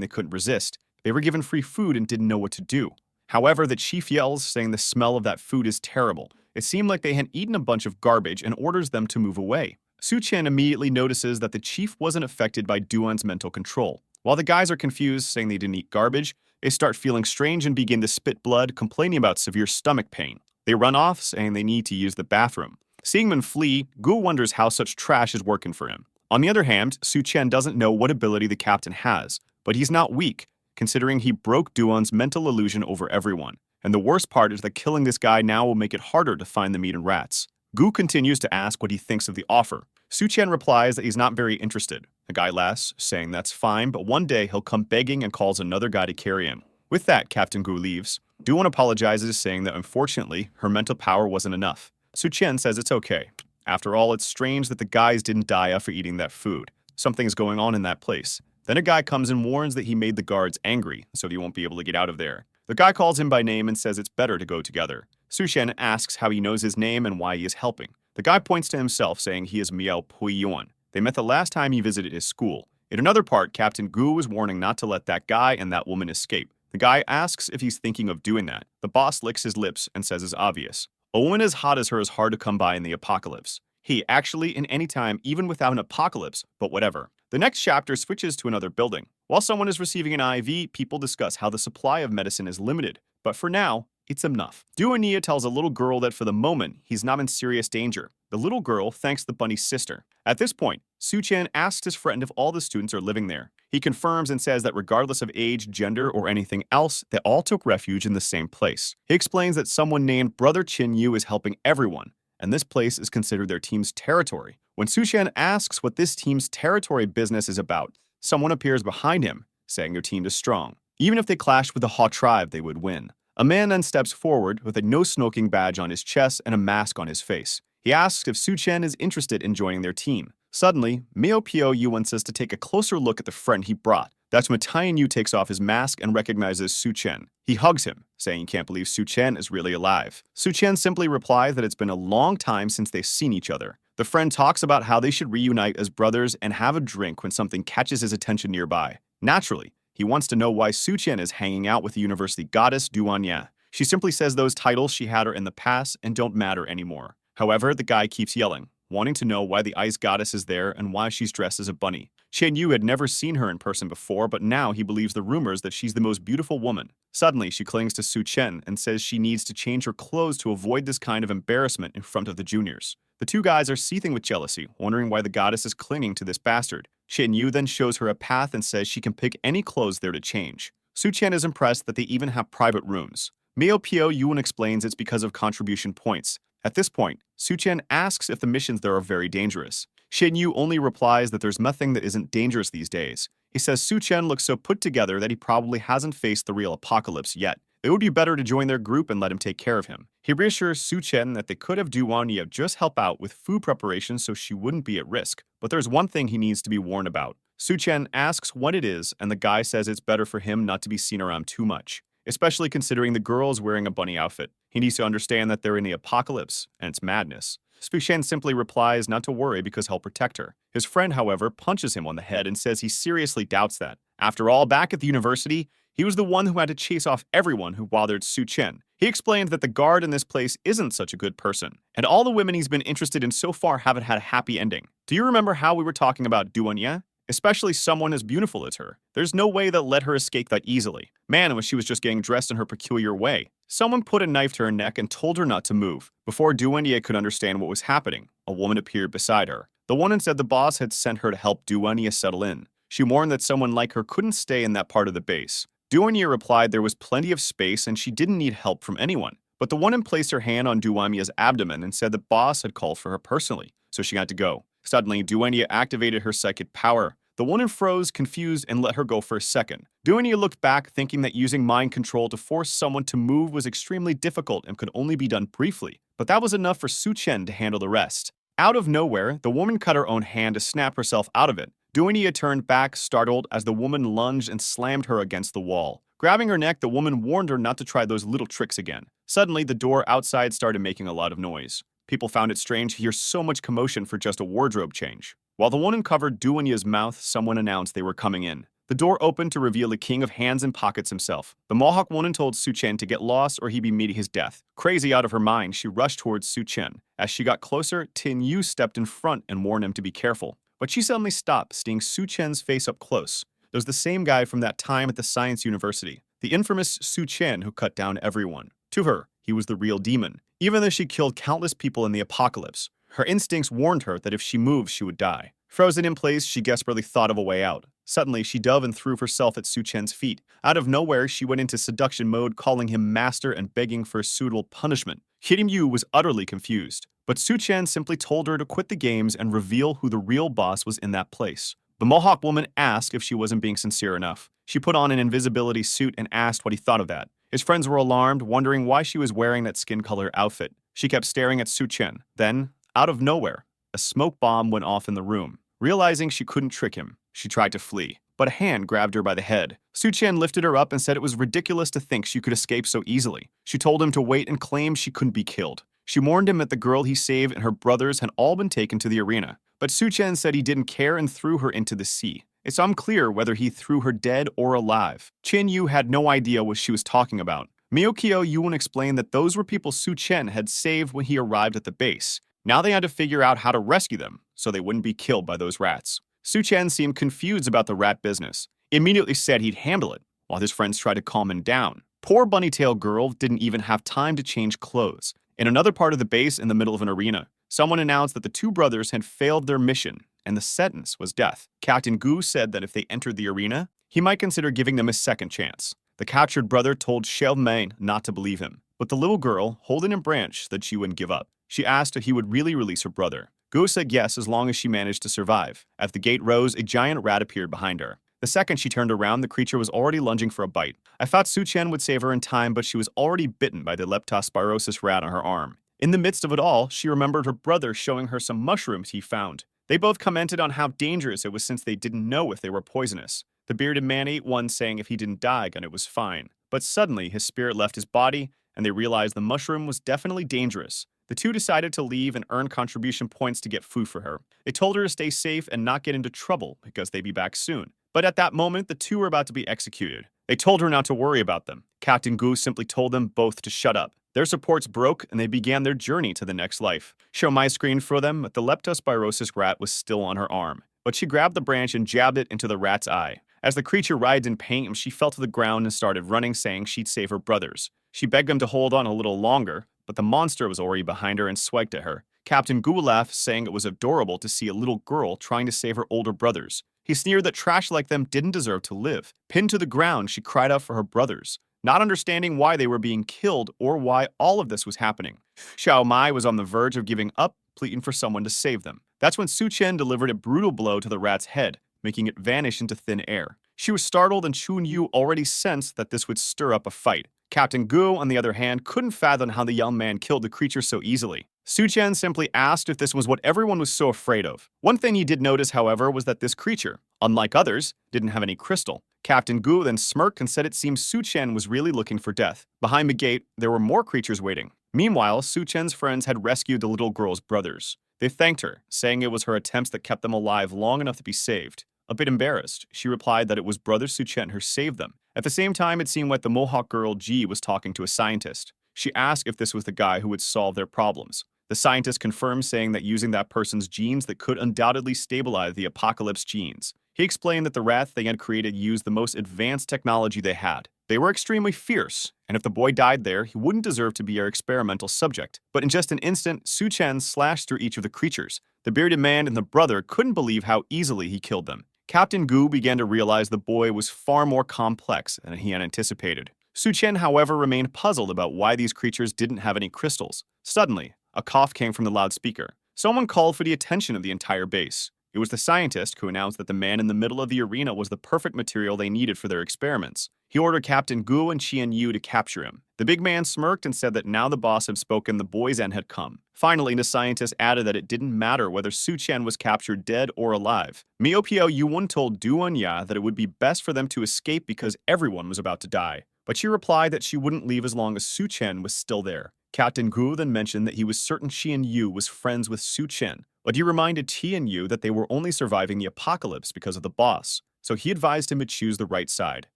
A: they couldn't resist. They were given free food and didn't know what to do. However, the chief yells, saying the smell of that food is terrible. It seemed like they had eaten a bunch of garbage and orders them to move away. Suchen immediately notices that the chief wasn't affected by Duan's mental control. While the guys are confused, saying they didn't eat garbage, they start feeling strange and begin to spit blood, complaining about severe stomach pain. They run off, saying they need to use the bathroom. Seeing them flee, Gu wonders how such trash is working for him. On the other hand, Suchen doesn't know what ability the captain has, but he's not weak, considering he broke Duan's mental illusion over everyone. And the worst part is that killing this guy now will make it harder to find the meat and rats. Gu continues to ask what he thinks of the offer. Suchen replies that he's not very interested. The guy laughs, saying that's fine, but one day he'll come begging and calls another guy to carry him. With that, Captain Gu leaves. Duan apologizes, saying that unfortunately, her mental power wasn't enough. Suchen says it's okay. After all, it's strange that the guys didn't die after eating that food. Something's going on in that place. Then a guy comes and warns that he made the guards angry, so he won't be able to get out of there. The guy calls him by name and says it's better to go together. Suchen asks how he knows his name and why he is helping. The guy points to himself, saying he is Miao Puiyuan. They met the last time he visited his school. In another part, Captain Gu was warning not to let that guy and that woman escape. The guy asks if he's thinking of doing that. The boss licks his lips and says it's obvious. A woman as hot as her is hard to come by in the apocalypse. Actually, in any time, even without an apocalypse, but whatever. The next chapter switches to another building. While someone is receiving an IV, people discuss how the supply of medicine is limited. But for now, it's enough. Duania tells a little girl that for the moment, he's not in serious danger. The little girl thanks the bunny's sister. At this point, Suchen asks his friend if all the students are living there. He confirms and says that regardless of age, gender, or anything else, they all took refuge in the same place. He explains that someone named Brother Chin Yu is helping everyone, and this place is considered their team's territory. When Suchen asks what this team's territory business is about, someone appears behind him, saying their team is strong. Even if they clashed with the Ha tribe, they would win. A man then steps forward with a no-smoking badge on his chest and a mask on his face. He asks if Suchen is interested in joining their team. Suddenly, Mio Pio Yuan says to take a closer look at the friend he brought. That's when Taiyan Yu takes off his mask and recognizes Suchen. He hugs him, saying he can't believe Suchen is really alive. Suchen simply replies that it's been a long time since they've seen each other. The friend talks about how they should reunite as brothers and have a drink when something catches his attention nearby. Naturally, he wants to know why Suchen is hanging out with the university goddess Duanya. She simply says those titles she had her in the past and don't matter anymore. However, the guy keeps yelling, wanting to know why the ice goddess is there and why she's dressed as a bunny. Chen Yu had never seen her in person before, but now he believes the rumors that she's the most beautiful woman. Suddenly, she clings to Su Chen and says she needs to change her clothes to avoid this kind of embarrassment in front of the juniors. The two guys are seething with jealousy, wondering why the goddess is clinging to this bastard. Chen Yu then shows her a path and says she can pick any clothes there to change. Su Chen is impressed that they even have private rooms. Mio Pio Yuan explains it's because of contribution points. At this point, Su Chen asks if the missions there are very dangerous. Shen Yu only replies that there's nothing that isn't dangerous these days. He says Su Chen looks so put together that he probably hasn't faced the real apocalypse yet. It would be better to join their group and let him take care of him. He reassures Su Chen that they could have Duanya just help out with food preparation so she wouldn't be at risk. But there's one thing he needs to be warned about. Su Chen asks what it is, and the guy says it's better for him not to be seen around too much, especially considering the girl is wearing a bunny outfit. He needs to understand that they're in the apocalypse, and it's madness. Su Chen simply replies not to worry because he'll protect her. His friend, however, punches him on the head and says he seriously doubts that. After all, back at the university, he was the one who had to chase off everyone who bothered Su Chen. He explained that the guard in this place isn't such a good person, and all the women he's been interested in so far haven't had a happy ending. Do you remember how we were talking about Duanya? Especially someone as beautiful as her. There's no way that let her escape that easily. Man, when she was just getting dressed in her peculiar way. Someone put a knife to her neck and told her not to move. Before Duanya could understand what was happening, a woman appeared beside her. The woman said the boss had sent her to help Duanya settle in. She warned that someone like her couldn't stay in that part of the base. Duanya replied there was plenty of space and she didn't need help from anyone. But the woman placed her hand on Duanya's abdomen and said the boss had called for her personally, so she had to go. Suddenly, Duanya activated her psychic power. The woman froze, confused, and let her go for a second. Duanya looked back, thinking that using mind control to force someone to move was extremely difficult and could only be done briefly. But that was enough for Su Chen to handle the rest. Out of nowhere, the woman cut her own hand to snap herself out of it. Duanya turned back, startled, as the woman lunged and slammed her against the wall. Grabbing her neck, the woman warned her not to try those little tricks again. Suddenly, the door outside started making a lot of noise. People found it strange to hear so much commotion for just a wardrobe change. While the woman covered Duanya's mouth, someone announced they were coming in. The door opened to reveal the king of hands and pockets himself. The Mohawk woman told Su Chen to get lost or he'd be meeting his death. Crazy out of her mind, she rushed towards Su Chen. As she got closer, Tin Yu stepped in front and warned him to be careful. But she suddenly stopped, seeing Su Chen's face up close. It was the same guy from that time at the Science University, the infamous Su Chen who cut down everyone. To her, he was the real demon. Even though she killed countless people in the apocalypse, her instincts warned her that if she moved, she would die. Frozen in place, she desperately thought of a way out. Suddenly, she dove and threw herself at Su Chen's feet. Out of nowhere, she went into seduction mode, calling him master and begging for a suitable punishment. Kim Yu was utterly confused, but Su Chen simply told her to quit the games and reveal who the real boss was in that place. The Mohawk woman asked if she wasn't being sincere enough. She put on an invisibility suit and asked what he thought of that. His friends were alarmed, wondering why she was wearing that skin color outfit. She kept staring at Su Chen. Then, out of nowhere, a smoke bomb went off in the room. Realizing she couldn't trick him, she tried to flee, but a hand grabbed her by the head. Su Chen lifted her up and said it was ridiculous to think she could escape so easily. She told him to wait and claimed she couldn't be killed. She warned him that the girl he saved and her brothers had all been taken to the arena. But Su Chen said he didn't care and threw her into the sea. It's unclear whether he threw her dead or alive. Chen Yu had no idea what she was talking about. Miyokyo Yuan explained that those were people Su Chen had saved when he arrived at the base. Now they had to figure out how to rescue them, so they wouldn't be killed by those rats. Su Chen seemed confused about the rat business. He immediately said he'd handle it, while his friends tried to calm him down. Poor bunny-tailed girl didn't even have time to change clothes. In another part of the base in the middle of an arena, someone announced that the two brothers had failed their mission, and the sentence was death. Captain Gu said that if they entered the arena, he might consider giving them a second chance. The captured brother told Xiaomei not to believe him, but the little girl, holding a branch, said she wouldn't give up. She asked if he would really release her brother. Gu said yes as long as she managed to survive. As the gate rose, a giant rat appeared behind her. The second she turned around, the creature was already lunging for a bite. I thought Su Chen would save her in time, but she was already bitten by the leptospirosis rat on her arm. In the midst of it all, she remembered her brother showing her some mushrooms he found. They both commented on how dangerous it was since they didn't know if they were poisonous. The bearded man ate one, saying if he didn't die, then it was fine. But suddenly, his spirit left his body, and they realized the mushroom was definitely dangerous. The two decided to leave and earn contribution points to get food for her. They told her to stay safe and not get into trouble because they'd be back soon. But at that moment, the two were about to be executed. They told her not to worry about them. Captain Gu simply told them both to shut up. Their supports broke, and they began their journey to the next life. Show my screen for them, but the leptospirosis rat was still on her arm. But she grabbed the branch and jabbed it into the rat's eye. As the creature writhed in pain, she fell to the ground and started running, saying she'd save her brothers. She begged them to hold on a little longer, but the monster was already behind her and swiped at her. Captain Gu laughed, saying it was adorable to see a little girl trying to save her older brothers. He sneered that trash like them didn't deserve to live. Pinned to the ground, she cried out for her brothers, not understanding why they were being killed or why all of this was happening. Xiao Mai was on the verge of giving up, pleading for someone to save them. That's when Su Chen delivered a brutal blow to the rat's head, making it vanish into thin air. She was startled, and Chun Yu already sensed that this would stir up a fight. Captain Gu, on the other hand, couldn't fathom how the young man killed the creature so easily. Su Chen simply asked if this was what everyone was so afraid of. One thing he did notice, however, was that this creature, unlike others, didn't have any crystal. Captain Gu then smirked and said it seemed Su Chen was really looking for death. Behind the gate, there were more creatures waiting. Meanwhile, Su Chen's friends had rescued the little girl's brothers. They thanked her, saying it was her attempts that kept them alive long enough to be saved. A bit embarrassed, she replied that it was Brother Su Chen who saved them. At the same time, it seemed like the Mohawk girl Ji was talking to a scientist. She asked if this was the guy who would solve their problems. The scientist confirmed, saying that using that person's genes that could undoubtedly stabilize the apocalypse genes. He explained that the rats they had created used the most advanced technology they had. They were extremely fierce, and if the boy died there, he wouldn't deserve to be our experimental subject. But in just an instant, Su Chen slashed through each of the creatures. The bearded man and the brother couldn't believe how easily he killed them. Captain Gu began to realize the boy was far more complex than he had anticipated. Su Chen, however, remained puzzled about why these creatures didn't have any crystals. Suddenly, a cough came from the loudspeaker. Someone called for the attention of the entire base. It was the scientist who announced that the man in the middle of the arena was the perfect material they needed for their experiments. He ordered Captain Gu and Qian Yu to capture him. The big man smirked and said that now the boss had spoken, the boy's end had come. Finally, the scientist added that it didn't matter whether Su Chen was captured dead or alive. Miopio Yuan told Duan Ya that it would be best for them to escape because everyone was about to die. But she replied that she wouldn't leave as long as Su Chen was still there. Captain Gu then mentioned that he was certain Qian Yu was friends with Su Chen, but he reminded Qian Yu that they were only surviving the apocalypse because of the boss, so he advised him to choose the right side.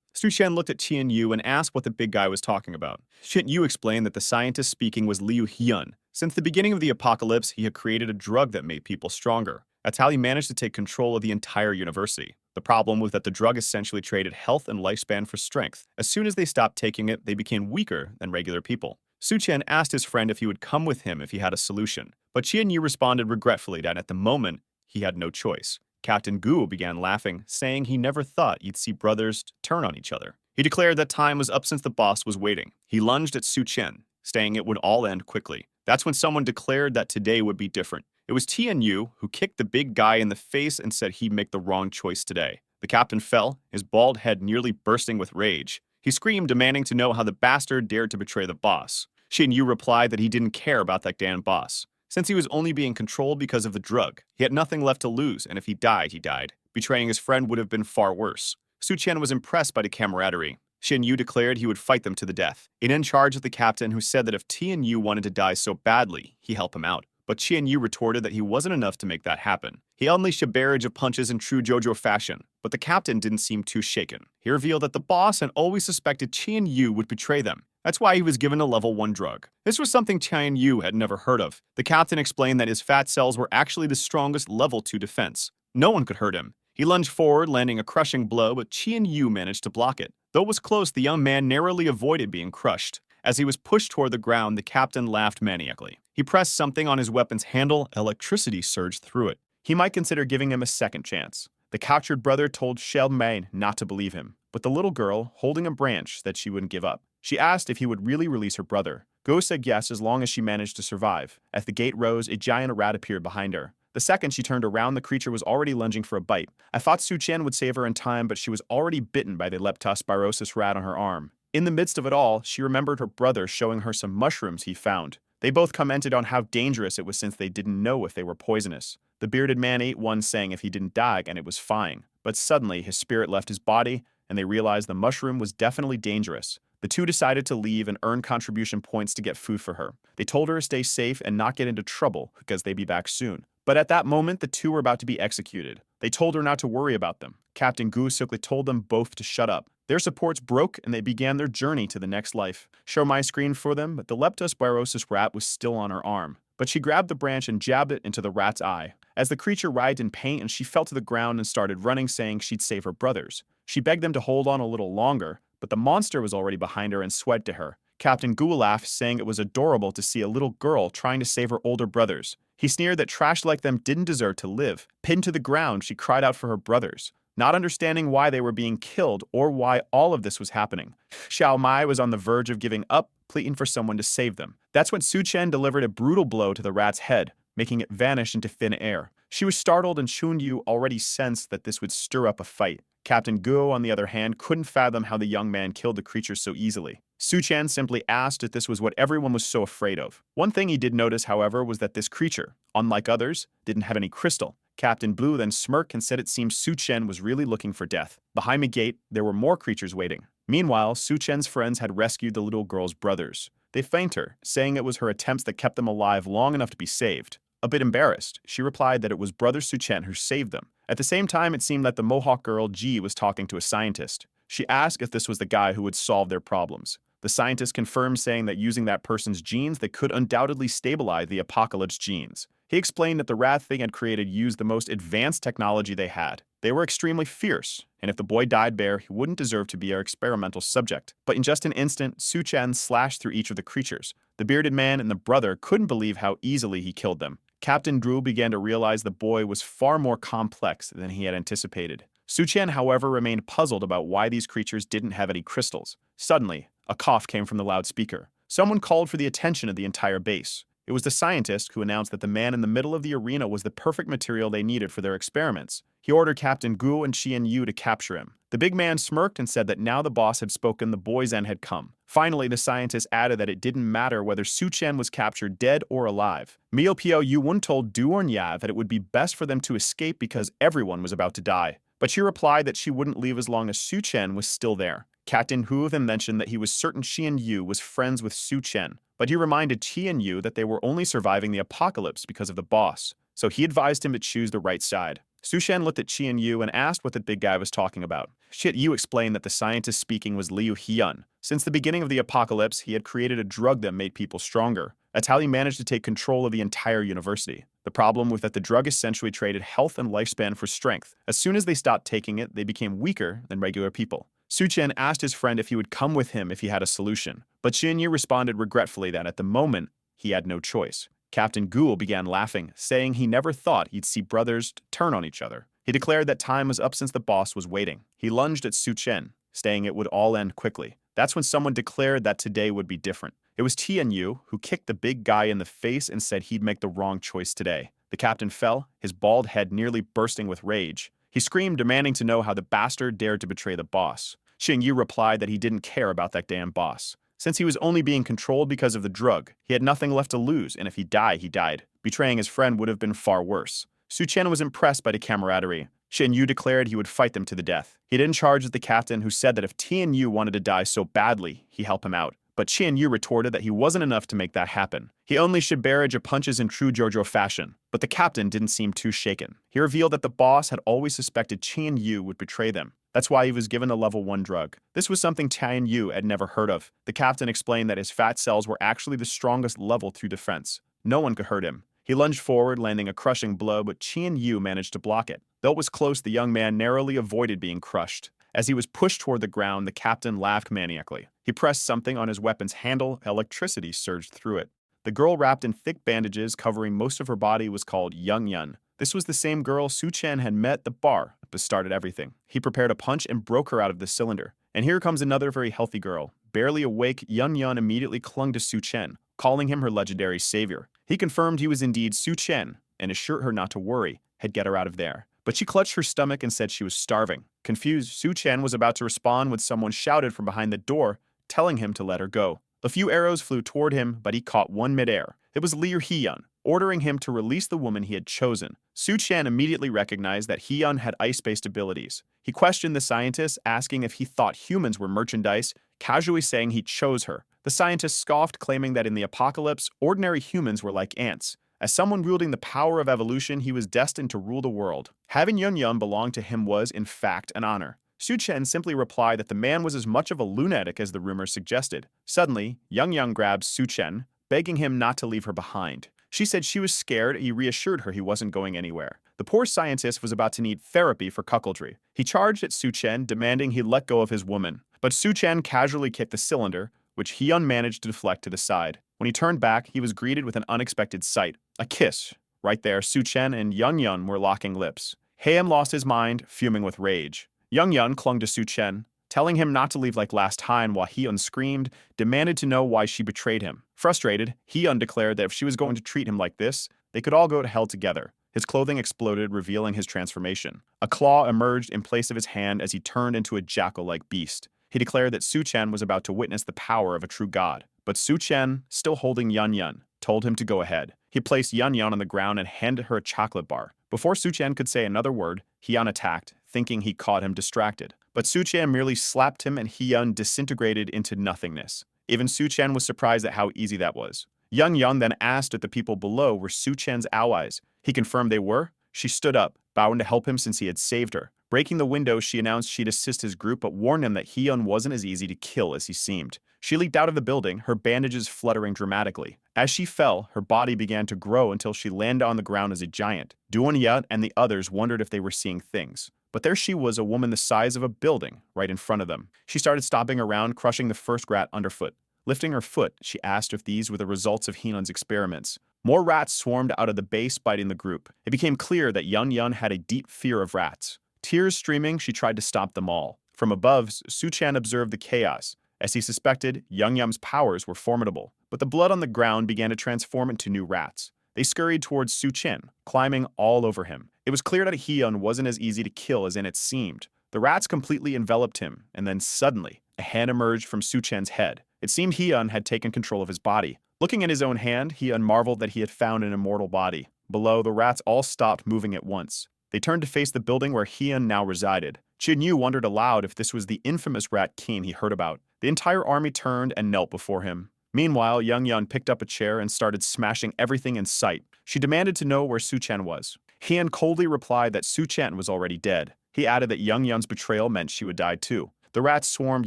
A: Su Chen looked at Qian Yu and asked what the big guy was talking about. Qian Yu explained that the scientist speaking was Liu Hyun. Since the beginning of the apocalypse, he had created a drug that made people stronger. That's how he managed to take control of the entire university. The problem was that the drug essentially traded health and lifespan for strength. As soon as they stopped taking it, they became weaker than regular people. Su Chen asked his friend if he would come with him if he had a solution, but Qian Yu responded regretfully that at the moment, he had no choice. Captain Gu began laughing, saying he never thought you'd see brothers turn on each other. He declared that time was up since the boss was waiting. He lunged at Su Chen, saying it would all end quickly. That's when someone declared that today would be different. It was Tian Yu who kicked the big guy in the face and said he'd make the wrong choice today. The captain fell, his bald head nearly bursting with rage. He screamed, demanding to know how the bastard dared to betray the boss. Tian Yu replied that he didn't care about that damn boss. Since he was only being controlled because of the drug, he had nothing left to lose, and if he died, he died. Betraying his friend would have been far worse. Su Chen was impressed by the camaraderie. Qian Yu declared he would fight them to the death. He then charged at the captain, who said that if Tian Yu wanted to die so badly, he'd help him out. But Qian Yu retorted that he wasn't enough to make that happen. He unleashed a barrage of punches in true JoJo fashion, but the captain didn't seem too shaken. He revealed that the boss had always suspected Qian Yu would betray them. That's why he was given a level 1 drug. This was something Qian Yu had never heard of. The captain explained that his fat cells were actually the strongest level 2 defense. No one could hurt him. He lunged forward, landing a crushing blow, but Qian Yu managed to block it. Though it was close, the young man narrowly avoided being crushed. As he was pushed toward the ground, the captain laughed maniacally. He pressed something on his weapon's handle, electricity surged through it. He might consider giving him a second chance. The captured brother told Xiaomei not to believe him, but the little girl, holding a branch, said she wouldn't give up. She asked if he would really release her brother. Go said yes as long as she managed to survive. As the gate rose, a giant rat appeared behind her. The second she turned around, the creature was already lunging for a bite. I thought Su Chen would save her in time, but she was already bitten by the leptospirosis rat on her arm. In the midst of it all, she remembered her brother showing her some mushrooms he found. They both commented on how dangerous it was since they didn't know if they were poisonous. The bearded man ate one, saying if he didn't die and it was fine. But suddenly, his spirit left his body, and they realized the mushroom was definitely dangerous. The two decided to leave and earn contribution points to get food for her. They told her to stay safe and not get into trouble because they'd be back soon. But at that moment, the two were about to be executed. They told her not to worry about them. Captain Gu quickly told them both to shut up. Their supports broke and they began their journey to the next life. Show my screen for them, but the leptospirosis rat was still on her arm. But she grabbed the branch and jabbed it into the rat's eye. As the creature writhed in pain and she fell to the ground and started running, saying she'd save her brothers. She begged them to hold on a little longer, but the monster was already behind her and swed to her. Captain Gu laughed, saying it was adorable to see a little girl trying to save her older brothers. He sneered that trash like them didn't deserve to live. Pinned to the ground, she cried out for her brothers, not understanding why they were being killed or why all of this was happening. Xiao Mai was on the verge of giving up, pleading for someone to save them. That's when Su Chen delivered a brutal blow to the rat's head, making it vanish into thin air. She was startled, and Chun Yu already sensed that this would stir up a fight. Captain Guo, on the other hand, couldn't fathom how the young man killed the creature so easily. Su Chen simply asked if this was what everyone was so afraid of. One thing he did notice, however, was that this creature, unlike others, didn't have any crystal. Captain Blue then smirked and said it seemed Su Chen was really looking for death. Behind the gate, there were more creatures waiting. Meanwhile, Su Chen's friends had rescued the little girl's brothers. They thanked her, saying it was her attempts that kept them alive long enough to be saved. A bit embarrassed, she replied that it was Brother Su Chen who saved them. At the same time, it seemed that the Mohawk girl Ji was talking to a scientist. She asked if this was the guy who would solve their problems. The scientist confirmed, saying that using that person's genes, they could undoubtedly stabilize the apocalypse genes. He explained that the rat thing had created used the most advanced technology they had. They were extremely fierce, and if the boy died there, he wouldn't deserve to be our experimental subject. But in just an instant, Su Chen slashed through each of the creatures. The bearded man and the brother couldn't believe how easily he killed them. Captain Drew began to realize the boy was far more complex than he had anticipated. Su Chen, however, remained puzzled about why these creatures didn't have any crystals. Suddenly, a cough came from the loudspeaker. Someone called for the attention of the entire base. It was the scientist who announced that the man in the middle of the arena was the perfect material they needed for their experiments. He ordered Captain Gu and Qian Yu to capture him. The big man smirked and said that now the boss had spoken, the boy's end had come. Finally, the scientist added that it didn't matter whether Su Chen was captured dead or alive. Miao Pio Yuwen told Du Ornya that it would be best for them to escape because everyone was about to die. But she replied that she wouldn't leave as long as Su Chen was still there. Captain Hu then mentioned that he was certain Qian Yu was friends with Su Chen, but he reminded Qian Yu that they were only surviving the apocalypse because of the boss, so he advised him to choose the right side. Su Chen looked at Qian Yu and asked what the big guy was talking about. Qian Yu explained that the scientist speaking was Liu Hyun. Since the beginning of the apocalypse, he had created a drug that made people stronger. That's how he managed to take control of the entire university. The problem was that the drug essentially traded health and lifespan for strength. As soon as they stopped taking it, they became weaker than regular people. Su Chen asked his friend if he would come with him if he had a solution, but Qian Yu responded regretfully that at the moment, he had no choice. Captain Ghoul began laughing, saying he never thought he'd see brothers turn on each other. He declared that time was up since the boss was waiting. He lunged at Su Chen, saying it would all end quickly. That's when someone declared that today would be different. It was Tian Yu who kicked the big guy in the face and said he'd make the wrong choice today. The captain fell, his bald head nearly bursting with rage. He screamed, demanding to know how the bastard dared to betray the boss. Xing Yu replied that he didn't care about that damn boss. Since he was only being controlled because of the drug, he had nothing left to lose, and if he died, he died. Betraying his friend would have been far worse. Su Chen was impressed by the camaraderie. Xing Yu declared he would fight them to the death. He then charged the captain, who said that if Tian Yu wanted to die so badly, he'd help him out. But Qian Yu retorted that he wasn't enough to make that happen. He only should barrage of punches in true JoJo fashion. But the captain didn't seem too shaken. He revealed that the boss had always suspected Qian Yu would betray them. That's why he was given a level 1 drug. This was something Tian Yu had never heard of. The captain explained that his fat cells were actually the strongest level through defense. No one could hurt him. He lunged forward, landing a crushing blow, but Qian Yu managed to block it. Though it was close, the young man narrowly avoided being crushed. As he was pushed toward the ground, the captain laughed maniacally. He pressed something on his weapon's handle, electricity surged through it. The girl, wrapped in thick bandages covering most of her body, was called Young Yun. This was the same girl Su Chen had met at the bar, but started everything. He prepared a punch and broke her out of the cylinder. And here comes another very healthy girl. Barely awake, Yun Yun immediately clung to Su Chen, calling him her legendary savior. He confirmed he was indeed Su Chen, and assured her not to worry, he'd get her out of there. But she clutched her stomach and said she was starving. Confused, Su Chen was about to respond when someone shouted from behind the door, telling him to let her go. A few arrows flew toward him, but he caught one midair. It was Liu Hyun, ordering him to release the woman he had chosen. Su Chen immediately recognized that Hyun had ice-based abilities. He questioned the scientist, asking if he thought humans were merchandise, casually saying he chose her. The scientist scoffed, claiming that in the apocalypse, ordinary humans were like ants. As someone wielding the power of evolution, he was destined to rule the world. Having Yun belong to him was, in fact, an honor. Su Chen simply replied that the man was as much of a lunatic as the rumors suggested. Suddenly, Yun grabbed Su Chen, begging him not to leave her behind. She said she was scared, and he reassured her he wasn't going anywhere. The poor scientist was about to need therapy for cuckoldry. He charged at Su Chen, demanding he let go of his woman. But Su Chen casually kicked the cylinder, which Hyun managed to deflect to the side. When he turned back, he was greeted with an unexpected sight. A kiss. Right there, Su Chen and Yun were locking lips. Haeum lost his mind, fuming with rage. Yun clung to Su Chen, telling him not to leave like last time while Hyun screamed, demanded to know why she betrayed him. Frustrated, Hyun declared that if she was going to treat him like this, they could all go to hell together. His clothing exploded, revealing his transformation. A claw emerged in place of his hand as he turned into a jackal-like beast. He declared that Su Chen was about to witness the power of a true god. But Su Chen, still holding Yun, told him to go ahead. He placed Yun on the ground and handed her a chocolate bar. Before Su Chen could say another word, Hyun attacked, thinking he caught him distracted. But Su Chen merely slapped him and Hyun disintegrated into nothingness. Even Su Chen was surprised at how easy that was. Yun then asked if the people below were Su Chen's allies. He confirmed they were. She stood up, bowing to help him since he had saved her. Breaking the window, she announced she'd assist his group but warned him that Hyun wasn't as easy to kill as he seemed. She leaped out of the building, her bandages fluttering dramatically. As she fell, her body began to grow until she landed on the ground as a giant. Duan and the others wondered if they were seeing things. But there she was, a woman the size of a building, right in front of them. She started stomping around, crushing the first rat underfoot. Lifting her foot, she asked if these were the results of Hyun's experiments. More rats swarmed out of the base, biting the group. It became clear that Yun had a deep fear of rats. Tears streaming, she tried to stop them all. From above, Su Chen observed the chaos. As he suspected, Yun's powers were formidable, but the blood on the ground began to transform into new rats. They scurried towards Su Chen, climbing all over him. It was clear that Hyun wasn't as easy to kill as it seemed. The rats completely enveloped him, and then suddenly, a hand emerged from Su Chen's head. It seemed Hyun had taken control of his body. Looking at his own hand, Hyun marveled that he had found an immortal body. Below, the rats all stopped moving at once. They turned to face the building where Hyun now resided. Yu wondered aloud if this was the infamous Rat King he heard about. The entire army turned and knelt before him. Meanwhile, Yun picked up a chair and started smashing everything in sight. She demanded to know where Su Chen was. Hyun coldly replied that Su Chen was already dead. He added that Yun's betrayal meant she would die too. The rats swarmed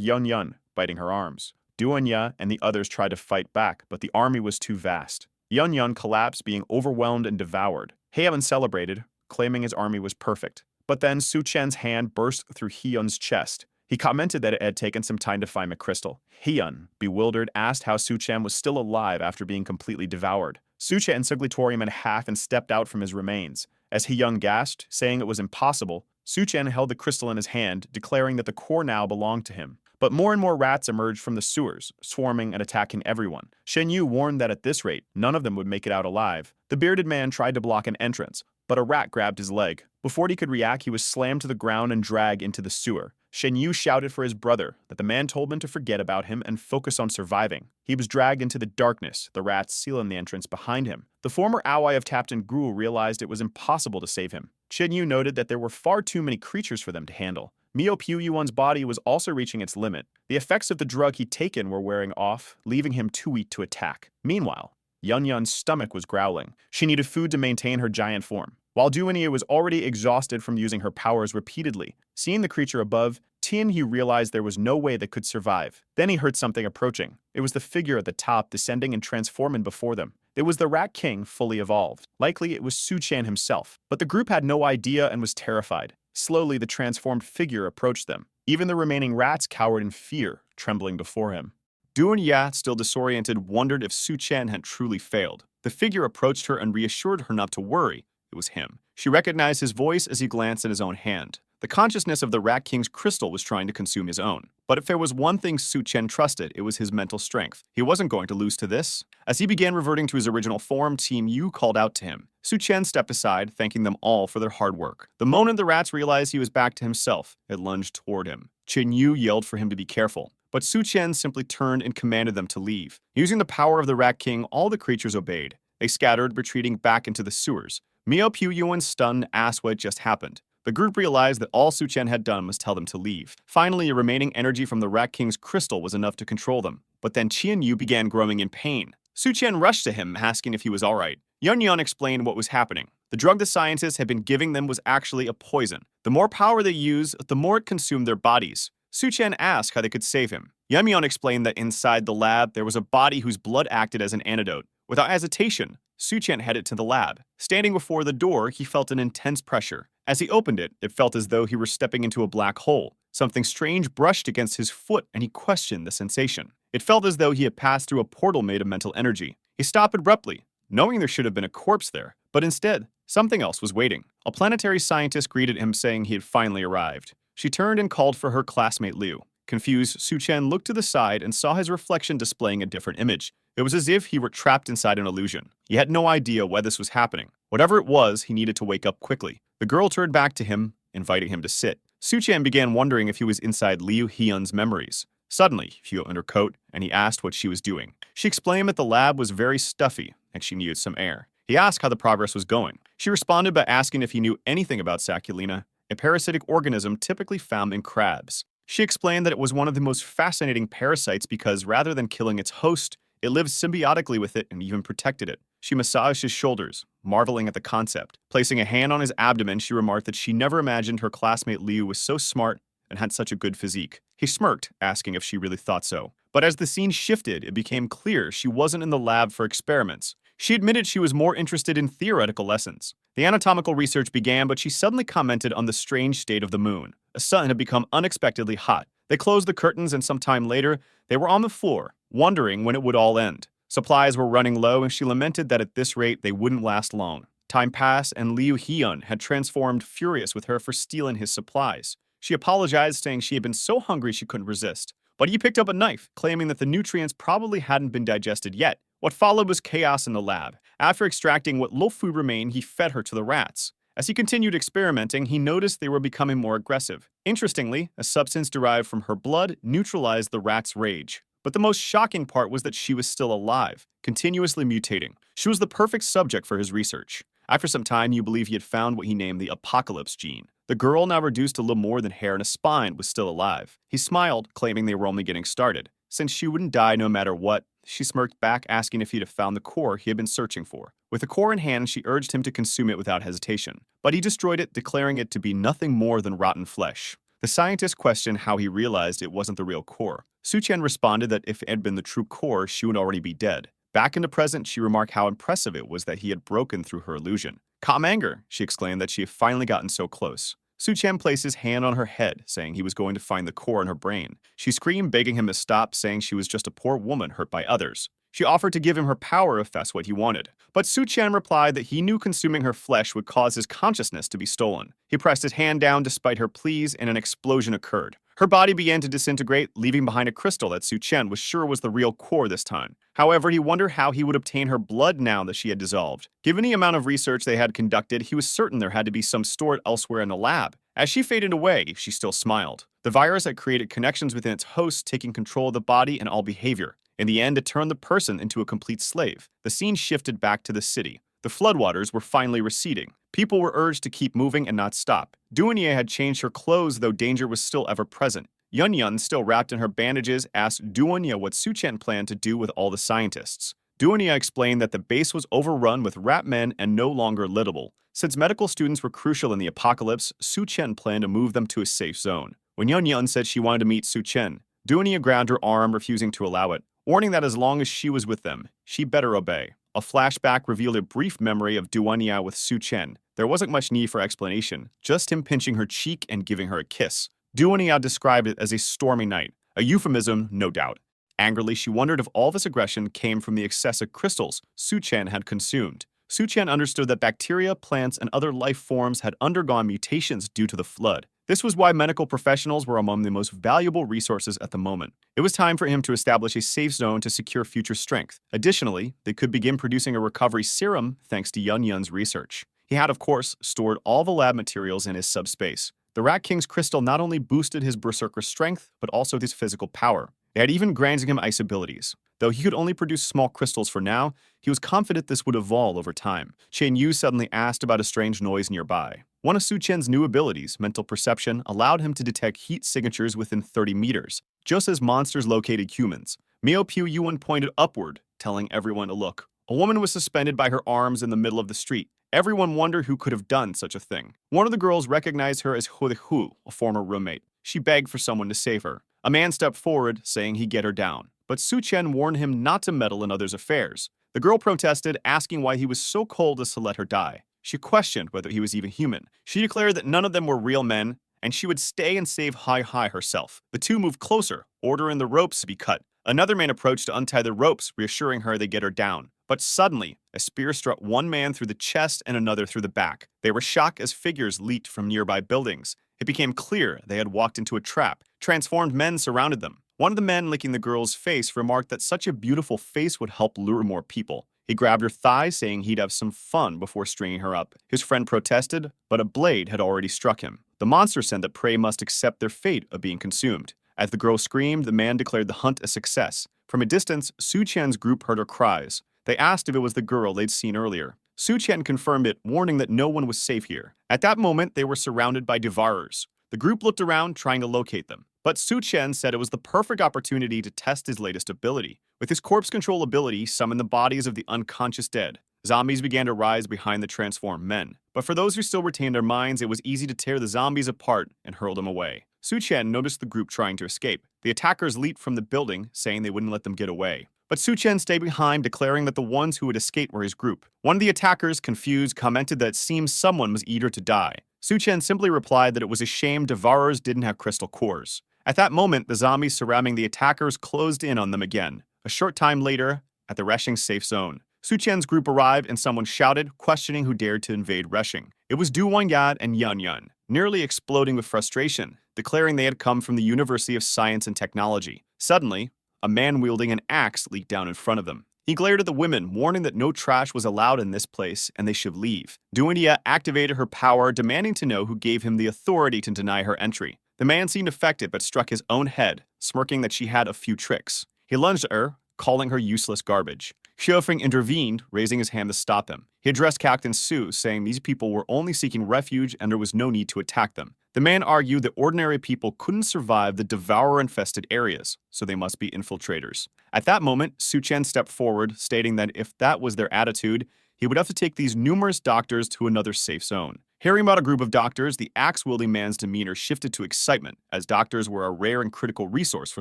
A: Yun, biting her arms. Duanya and the others tried to fight back, but the army was too vast. Yun collapsed, being overwhelmed and devoured. Haeun celebrated, claiming his army was perfect. But then Su Chen's hand burst through Hyun's chest. He commented that it had taken some time to find the crystal. Hyun, bewildered, asked how Su Chen was still alive after being completely devoured. Su Chen suddenly tore him in half and stepped out from his remains. As Hyun gasped, saying it was impossible, Su Chen held the crystal in his hand, declaring that the core now belonged to him. But more and more rats emerged from the sewers, swarming and attacking everyone. Yu warned that at this rate, none of them would make it out alive. The bearded man tried to block an entrance, but a rat grabbed his leg. Before he could react, he was slammed to the ground and dragged into the sewer. Yu shouted for his brother that the man told him to forget about him and focus on surviving. He was dragged into the darkness, the rats sealing the entrance behind him. The former ally of Captain Gruel realized it was impossible to save him. Yu noted that there were far too many creatures for them to handle. Mio Yuan's body was also reaching its limit. The effects of the drug he'd taken were wearing off, leaving him too weak to attack. Meanwhile, Yun's stomach was growling. She needed food to maintain her giant form. While Duanya was already exhausted from using her powers repeatedly, seeing the creature above, he realized there was no way they could survive. Then he heard something approaching. It was the figure at the top descending and transforming before them. It was the Rat King fully evolved. Likely it was Su Chen himself. But the group had no idea and was terrified. Slowly, the transformed figure approached them. Even the remaining rats cowered in fear, trembling before him. Duanya, still disoriented, wondered if Su Chen had truly failed. The figure approached her and reassured her not to worry. It was him. She recognized his voice as he glanced at his own hand. The consciousness of the Rat King's crystal was trying to consume his own. But if there was one thing Su Chen trusted, it was his mental strength. He wasn't going to lose to this. As he began reverting to his original form, Team Yu called out to him. Su Chen stepped aside, thanking them all for their hard work. The moment the rats realized he was back to himself, it lunged toward him. Yu yelled for him to be careful. But Su Chen simply turned and commanded them to leave. Using the power of the Rat King, all the creatures obeyed. They scattered, retreating back into the sewers. Mio Yuan, stunned, asked what just happened. The group realized that all Su Chen had done was tell them to leave. Finally, a remaining energy from the Rat King's crystal was enough to control them. But then Yu began growing in pain. Su-Chen rushed to him, asking if he was alright. Yun explained what was happening. The drug the scientists had been giving them was actually a poison. The more power they used, the more it consumed their bodies. Su-Chen asked how they could save him. Yun explained that inside the lab, there was a body whose blood acted as an antidote. Without hesitation, Su-Chen headed to the lab. Standing before the door, he felt an intense pressure. As he opened it, it felt as though he were stepping into a black hole. Something strange brushed against his foot, and he questioned the sensation. It felt as though he had passed through a portal made of mental energy. He stopped abruptly, knowing there should have been a corpse there, but instead, something else was waiting. A planetary scientist greeted him, saying he had finally arrived. She turned and called for her classmate Liu. Confused, Su-Chen looked to the side and saw his reflection displaying a different image. It was as if he were trapped inside an illusion. He had no idea why this was happening. Whatever it was, he needed to wake up quickly. The girl turned back to him, inviting him to sit. Su-Chen began wondering if he was inside Liu Hyun's memories. Suddenly, he opened her coat, and he asked what she was doing. She explained that the lab was very stuffy, and she needed some air. He asked how the progress was going. She responded by asking if he knew anything about Saculina, a parasitic organism typically found in crabs. She explained that it was one of the most fascinating parasites because rather than killing its host, it lived symbiotically with it and even protected it. She massaged his shoulders, marveling at the concept. Placing a hand on his abdomen, she remarked that she never imagined her classmate Liu was so smart and had such a good physique. He smirked, asking if she really thought so. But as the scene shifted, it became clear she wasn't in the lab for experiments. She admitted she was more interested in theoretical lessons. The anatomical research began, but she suddenly commented on the strange state of the moon. The sun had become unexpectedly hot. They closed the curtains, and sometime later, they were on the floor, wondering when it would all end. Supplies were running low, and she lamented that at this rate, they wouldn't last long. Time passed, and Liu Hyun had transformed, furious with her for stealing his supplies. She apologized, saying she had been so hungry she couldn't resist. But he picked up a knife, claiming that the nutrients probably hadn't been digested yet. What followed was chaos in the lab. After extracting what little food remained, he fed her to the rats. As he continued experimenting, he noticed they were becoming more aggressive. Interestingly, a substance derived from her blood neutralized the rats' rage. But the most shocking part was that she was still alive, continuously mutating. She was the perfect subject for his research. After some time, you believe he had found what he named the apocalypse gene. The girl, now reduced to little more than hair and a spine, was still alive. He smiled, claiming they were only getting started. Since she wouldn't die no matter what, she smirked back, asking if he'd have found the core he had been searching for. With the core in hand, she urged him to consume it without hesitation. But he destroyed it, declaring it to be nothing more than rotten flesh. The scientist questioned how he realized it wasn't the real core. Su-Chen responded that if it had been the true core, she would already be dead. Back in the present, she remarked how impressive it was that he had broken through her illusion. Calm anger, she exclaimed that she had finally gotten so close. Su-Chen placed his hand on her head, saying he was going to find the core in her brain. She screamed, begging him to stop, saying she was just a poor woman hurt by others. She offered to give him her power if that's what he wanted. But Su-Chen replied that he knew consuming her flesh would cause his consciousness to be stolen. He pressed his hand down despite her pleas, and an explosion occurred. Her body began to disintegrate, leaving behind a crystal that Su-Chen was sure was the real core this time. However, he wondered how he would obtain her blood now that she had dissolved. Given the amount of research they had conducted, he was certain there had to be some stored elsewhere in the lab. As she faded away, she still smiled. The virus had created connections within its host, taking control of the body and all behavior. In the end, it turned the person into a complete slave. The scene shifted back to the city. The floodwaters were finally receding. People were urged to keep moving and not stop. Duanye had changed her clothes, though danger was still ever present. Yun, still wrapped in her bandages, asked Duanye what Su-Chen planned to do with all the scientists. Duanye explained that the base was overrun with rat men and no longer livable. Since medical students were crucial in the apocalypse, Su-Chen planned to move them to a safe zone. When Yun said she wanted to meet Su-Chen, Duanye grabbed her arm, refusing to allow it, warning that as long as she was with them, she better obey. A flashback revealed a brief memory of Duanye with Su-Chen. There wasn't much need for explanation, just him pinching her cheek and giving her a kiss. Duanye described it as a stormy night, a euphemism, no doubt. Angrily, she wondered if all this aggression came from the excessive crystals Su-Chen had consumed. Su-Chen understood that bacteria, plants, and other life forms had undergone mutations due to the flood. This was why medical professionals were among the most valuable resources at the moment. It was time for him to establish a safe zone to secure future strength. Additionally, they could begin producing a recovery serum thanks to Yun's research. He had, of course, stored all the lab materials in his subspace. The Rat King's crystal not only boosted his berserker strength, but also his physical power. It had even granted him ice abilities. Though he could only produce small crystals for now, he was confident this would evolve over time. Chen Yu suddenly asked about a strange noise nearby. One of Su-Chen's new abilities, mental perception, allowed him to detect heat signatures within 30 meters, just as monsters located humans. Miao Piu Yuan pointed upward, telling everyone to look. A woman was suspended by her arms in the middle of the street. Everyone wondered who could have done such a thing. One of the girls recognized her as Hu, a former roommate. She begged for someone to save her. A man stepped forward, saying he'd get her down. But Su Chen warned him not to meddle in others' affairs. The girl protested, asking why he was so cold as to let her die. She questioned whether he was even human. She declared that none of them were real men, and she would stay and save Hai herself. The two moved closer, ordering the ropes to be cut. Another man approached to untie the ropes, reassuring her they'd get her down. But suddenly, a spear struck one man through the chest and another through the back. They were shocked as figures leaped from nearby buildings. It became clear they had walked into a trap. Transformed men surrounded them. One of the men licking the girl's face remarked that such a beautiful face would help lure more people. He grabbed her thigh, saying he'd have some fun before stringing her up. His friend protested, but a blade had already struck him. The monster said that prey must accept their fate of being consumed. As the girl screamed, the man declared the hunt a success. From a distance, Su Chen's group heard her cries. They asked if it was the girl they'd seen earlier. Su Chen confirmed it, warning that no one was safe here. At that moment, they were surrounded by devourers. The group looked around, trying to locate them. But Su Chen said it was the perfect opportunity to test his latest ability. With his corpse control ability, he summoned the bodies of the unconscious dead. Zombies began to rise behind the transformed men. But for those who still retained their minds, it was easy to tear the zombies apart and hurl them away. Su Chen noticed the group trying to escape. The attackers leaped from the building, saying they wouldn't let them get away. But Su Chen stayed behind, declaring that the ones who had escaped were his group. One of the attackers, confused, commented that it seemed someone was eager to die. Su Chen simply replied that it was a shame devourers didn't have crystal cores. At that moment, the zombies surrounding the attackers closed in on them again. A short time later, at the Reshing safe zone, Su Chen's group arrived and someone shouted, questioning who dared to invade Reshing. It was Du Wanyad and Yun, nearly exploding with frustration, declaring they had come from the University of Science and Technology. Suddenly, a man wielding an axe leaped down in front of them. He glared at the women, warning that no trash was allowed in this place and they should leave. Duania activated her power, demanding to know who gave him the authority to deny her entry. The man seemed affected but struck his own head, smirking that she had a few tricks. He lunged at her, calling her useless garbage. Xiaofeng intervened, raising his hand to stop him. He addressed Captain Su, saying these people were only seeking refuge and there was no need to attack them. The man argued that ordinary people couldn't survive the devourer-infested areas, so they must be infiltrators. At that moment, Su Chen stepped forward, stating that if that was their attitude, he would have to take these numerous doctors to another safe zone. Hearing about a group of doctors, the axe-wielding man's demeanor shifted to excitement, as doctors were a rare and critical resource for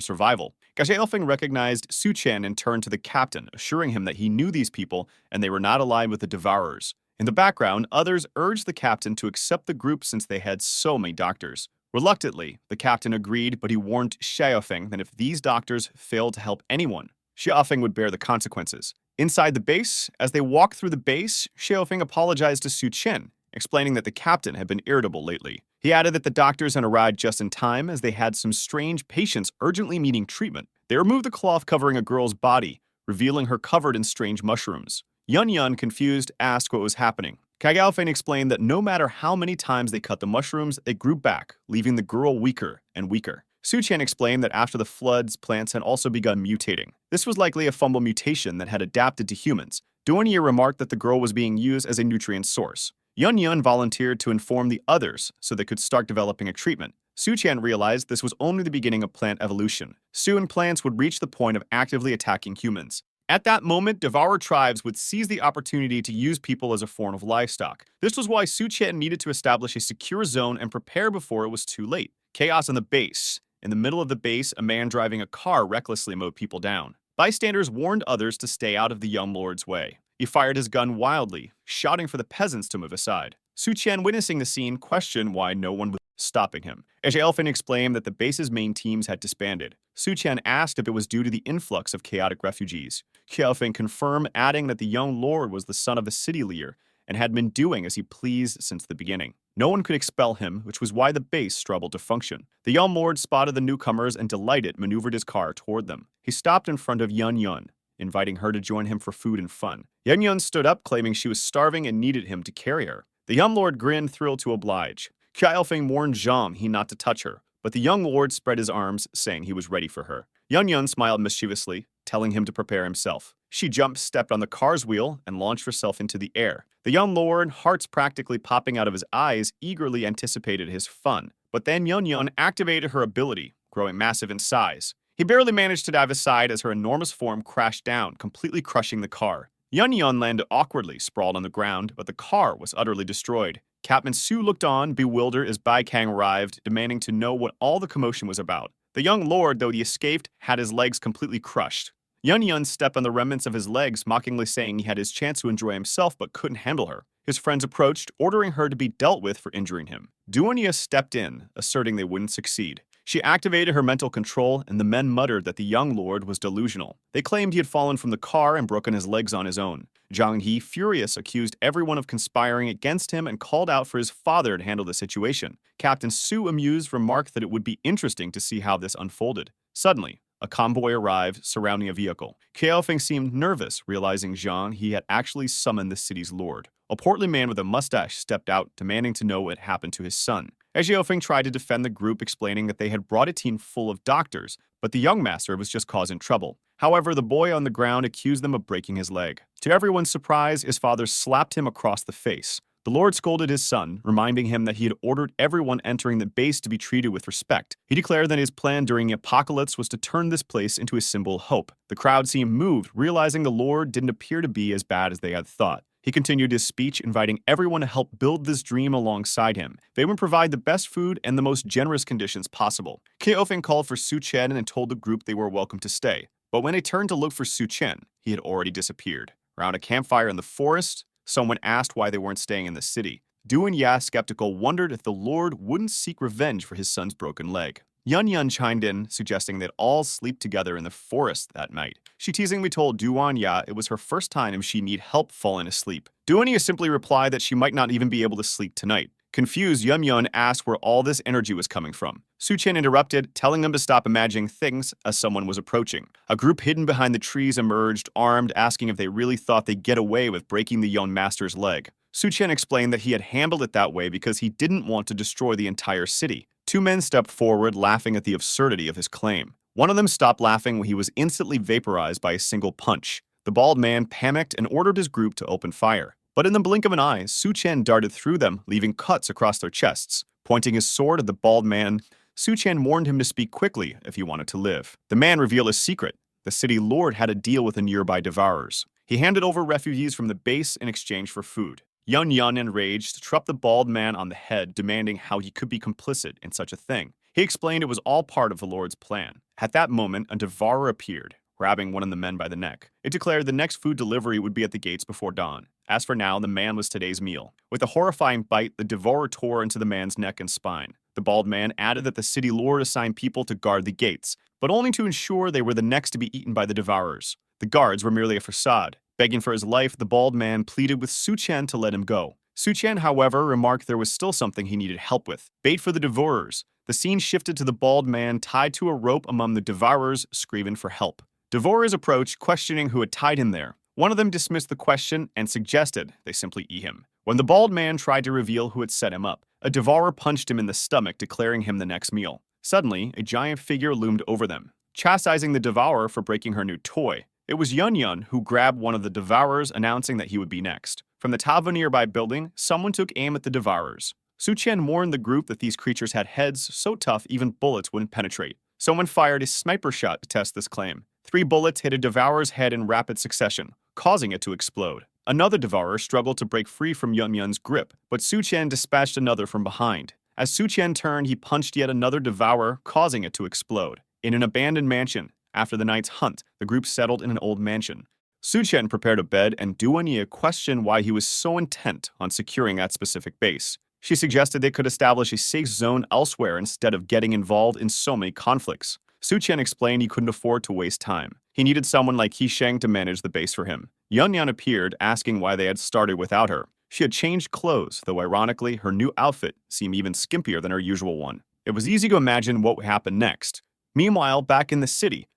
A: survival. Xiaofeng recognized Su Chen and turned to the captain, assuring him that he knew these people and they were not aligned with the devourers. In the background, others urged the captain to accept the group since they had so many doctors. Reluctantly, the captain agreed, but he warned Xiaofeng that if these doctors failed to help anyone, Xiaofeng would bear the consequences. Inside the base, as they walked through the base, Xiaofeng apologized to Su Chen, explaining that the captain had been irritable lately. He added that the doctors had arrived just in time as they had some strange patients urgently needing treatment. They removed the cloth covering a girl's body, revealing her covered in strange mushrooms. Yun, confused, asked what was happening. Xiaofeng explained that no matter how many times they cut the mushrooms, they grew back, leaving the girl weaker and weaker. Su Chen explained that after the floods, plants had also begun mutating. This was likely a fungal mutation that had adapted to humans. Duanier remarked that the girl was being used as a nutrient source. Yun volunteered to inform the others so they could start developing a treatment. Su Chen realized this was only the beginning of plant evolution. Soon, plants would reach the point of actively attacking humans. At that moment, devourer tribes would seize the opportunity to use people as a form of livestock. This was why Su Chen needed to establish a secure zone and prepare before it was too late. Chaos on the base. In the middle of the base, a man driving a car recklessly mowed people down. Bystanders warned others to stay out of the young lord's way. He fired his gun wildly, shouting for the peasants to move aside. Su Chen, witnessing the scene, questioned why no one was stopping him. Xiaofeng explained that the base's main teams had disbanded. Su Chen asked if it was due to the influx of chaotic refugees. Xiaofeng confirmed, adding that the young lord was the son of the city leader and had been doing as he pleased since the beginning. No one could expel him, which was why the base struggled to function. The young lord spotted the newcomers and, delighted, maneuvered his car toward them. He stopped in front of Yun, inviting her to join him for food and fun. Yun stood up, claiming she was starving and needed him to carry her. The young lord grinned, thrilled to oblige. Xiaofeng warned Zhang he not to touch her, but the young lord spread his arms, saying he was ready for her. Yun smiled mischievously, telling him to prepare himself. She jumped, stepped on the car's wheel, and launched herself into the air. The young lord, hearts practically popping out of his eyes, eagerly anticipated his fun. But then Yun activated her ability, growing massive in size. He barely managed to dive aside as her enormous form crashed down, completely crushing the car. Yun landed awkwardly, sprawled on the ground, but the car was utterly destroyed. Captain Su looked on, bewildered, as Bai Kang arrived, demanding to know what all the commotion was about. The young lord, though he escaped, had his legs completely crushed. Yun stepped on the remnants of his legs, mockingly saying he had his chance to enjoy himself but couldn't handle her. His friends approached, ordering her to be dealt with for injuring him. Duanya stepped in, asserting they wouldn't succeed. She activated her mental control, and the men muttered that the young lord was delusional. They claimed he had fallen from the car and broken his legs on his own. Zhang He, furious, accused everyone of conspiring against him and called out for his father to handle the situation. Captain Su, amused, remarked that it would be interesting to see how this unfolded. Suddenly, a convoy arrived, surrounding a vehicle. Keofeng seemed nervous, realizing Zhang He had actually summoned the city's lord. A portly man with a mustache stepped out, demanding to know what had happened to his son. Keofeng tried to defend the group, explaining that they had brought a team full of doctors, but the young master was just causing trouble. However, the boy on the ground accused them of breaking his leg. To everyone's surprise, his father slapped him across the face. The lord scolded his son, reminding him that he had ordered everyone entering the base to be treated with respect. He declared that his plan during the apocalypse was to turn this place into a symbol of hope. The crowd seemed moved, realizing the lord didn't appear to be as bad as they had thought. He continued his speech, inviting everyone to help build this dream alongside him. They would provide the best food and the most generous conditions possible. Keofeng called for Su Chen and told the group they were welcome to stay. But when they turned to look for Su Chen, he had already disappeared. Around a campfire in the forest, someone asked why they weren't staying in the city. Du and Ya, skeptical, wondered if the lord wouldn't seek revenge for his son's broken leg. Yun chimed in, suggesting they'd all sleep together in the forest that night. She teasingly told Duanya it was her first time if she need help falling asleep. Duanya simply replied that she might not even be able to sleep tonight. Confused, Yun asked where all this energy was coming from. Su Chen interrupted, telling them to stop imagining things as someone was approaching. A group hidden behind the trees emerged, armed, asking if they really thought they'd get away with breaking the young master's leg. Su Chen explained that he had handled it that way because he didn't want to destroy the entire city. Two men stepped forward, laughing at the absurdity of his claim. One of them stopped laughing when he was instantly vaporized by a single punch. The bald man panicked and ordered his group to open fire. But in the blink of an eye, Su Chen darted through them, leaving cuts across their chests. Pointing his sword at the bald man, Su Chen warned him to speak quickly if he wanted to live. The man revealed his secret. The city lord had a deal with the nearby devourers. He handed over refugees from the base in exchange for food. Yun, enraged, struck the bald man on the head, demanding how he could be complicit in such a thing. He explained it was all part of the lord's plan. At that moment, a devourer appeared, grabbing one of the men by the neck. It declared the next food delivery would be at the gates before dawn. As for now, the man was today's meal. With a horrifying bite, the devourer tore into the man's neck and spine. The bald man added that the city lord assigned people to guard the gates, but only to ensure they were the next to be eaten by the devourers. The guards were merely a facade. Begging for his life, the bald man pleaded with Su Chen to let him go. Su Chen, however, remarked there was still something he needed help with. Bait for the devourers. The scene shifted to the bald man tied to a rope among the devourers, screaming for help. Devourers approached, questioning who had tied him there. One of them dismissed the question and suggested they simply eat him. When the bald man tried to reveal who had set him up, a devourer punched him in the stomach, declaring him the next meal. Suddenly, a giant figure loomed over them, chastising the devourer for breaking her new toy. It was Yun who grabbed one of the devourers, announcing that he would be next. From the top of a nearby building, someone took aim at the devourers. Su Chen warned the group that these creatures had heads so tough even bullets wouldn't penetrate. Someone fired a sniper shot to test this claim. 3 bullets hit a devourer's head in rapid succession, causing it to explode. Another devourer struggled to break free from Yun's grip, but Su Chen dispatched another from behind. As Su Chen turned, he punched yet another devourer, causing it to explode. In an abandoned mansion, after the night's hunt, the group settled in an old mansion. Su Chen prepared a bed, and Duanya questioned why he was so intent on securing that specific base. She suggested they could establish a safe zone elsewhere instead of getting involved in so many conflicts. Su Chen explained he couldn't afford to waste time. He needed someone like Sheng to manage the base for him. Yun appeared, asking why they had started without her. She had changed clothes, though ironically, her new outfit seemed even skimpier than her usual one. It was easy to imagine what would happen next. Meanwhile, back in the city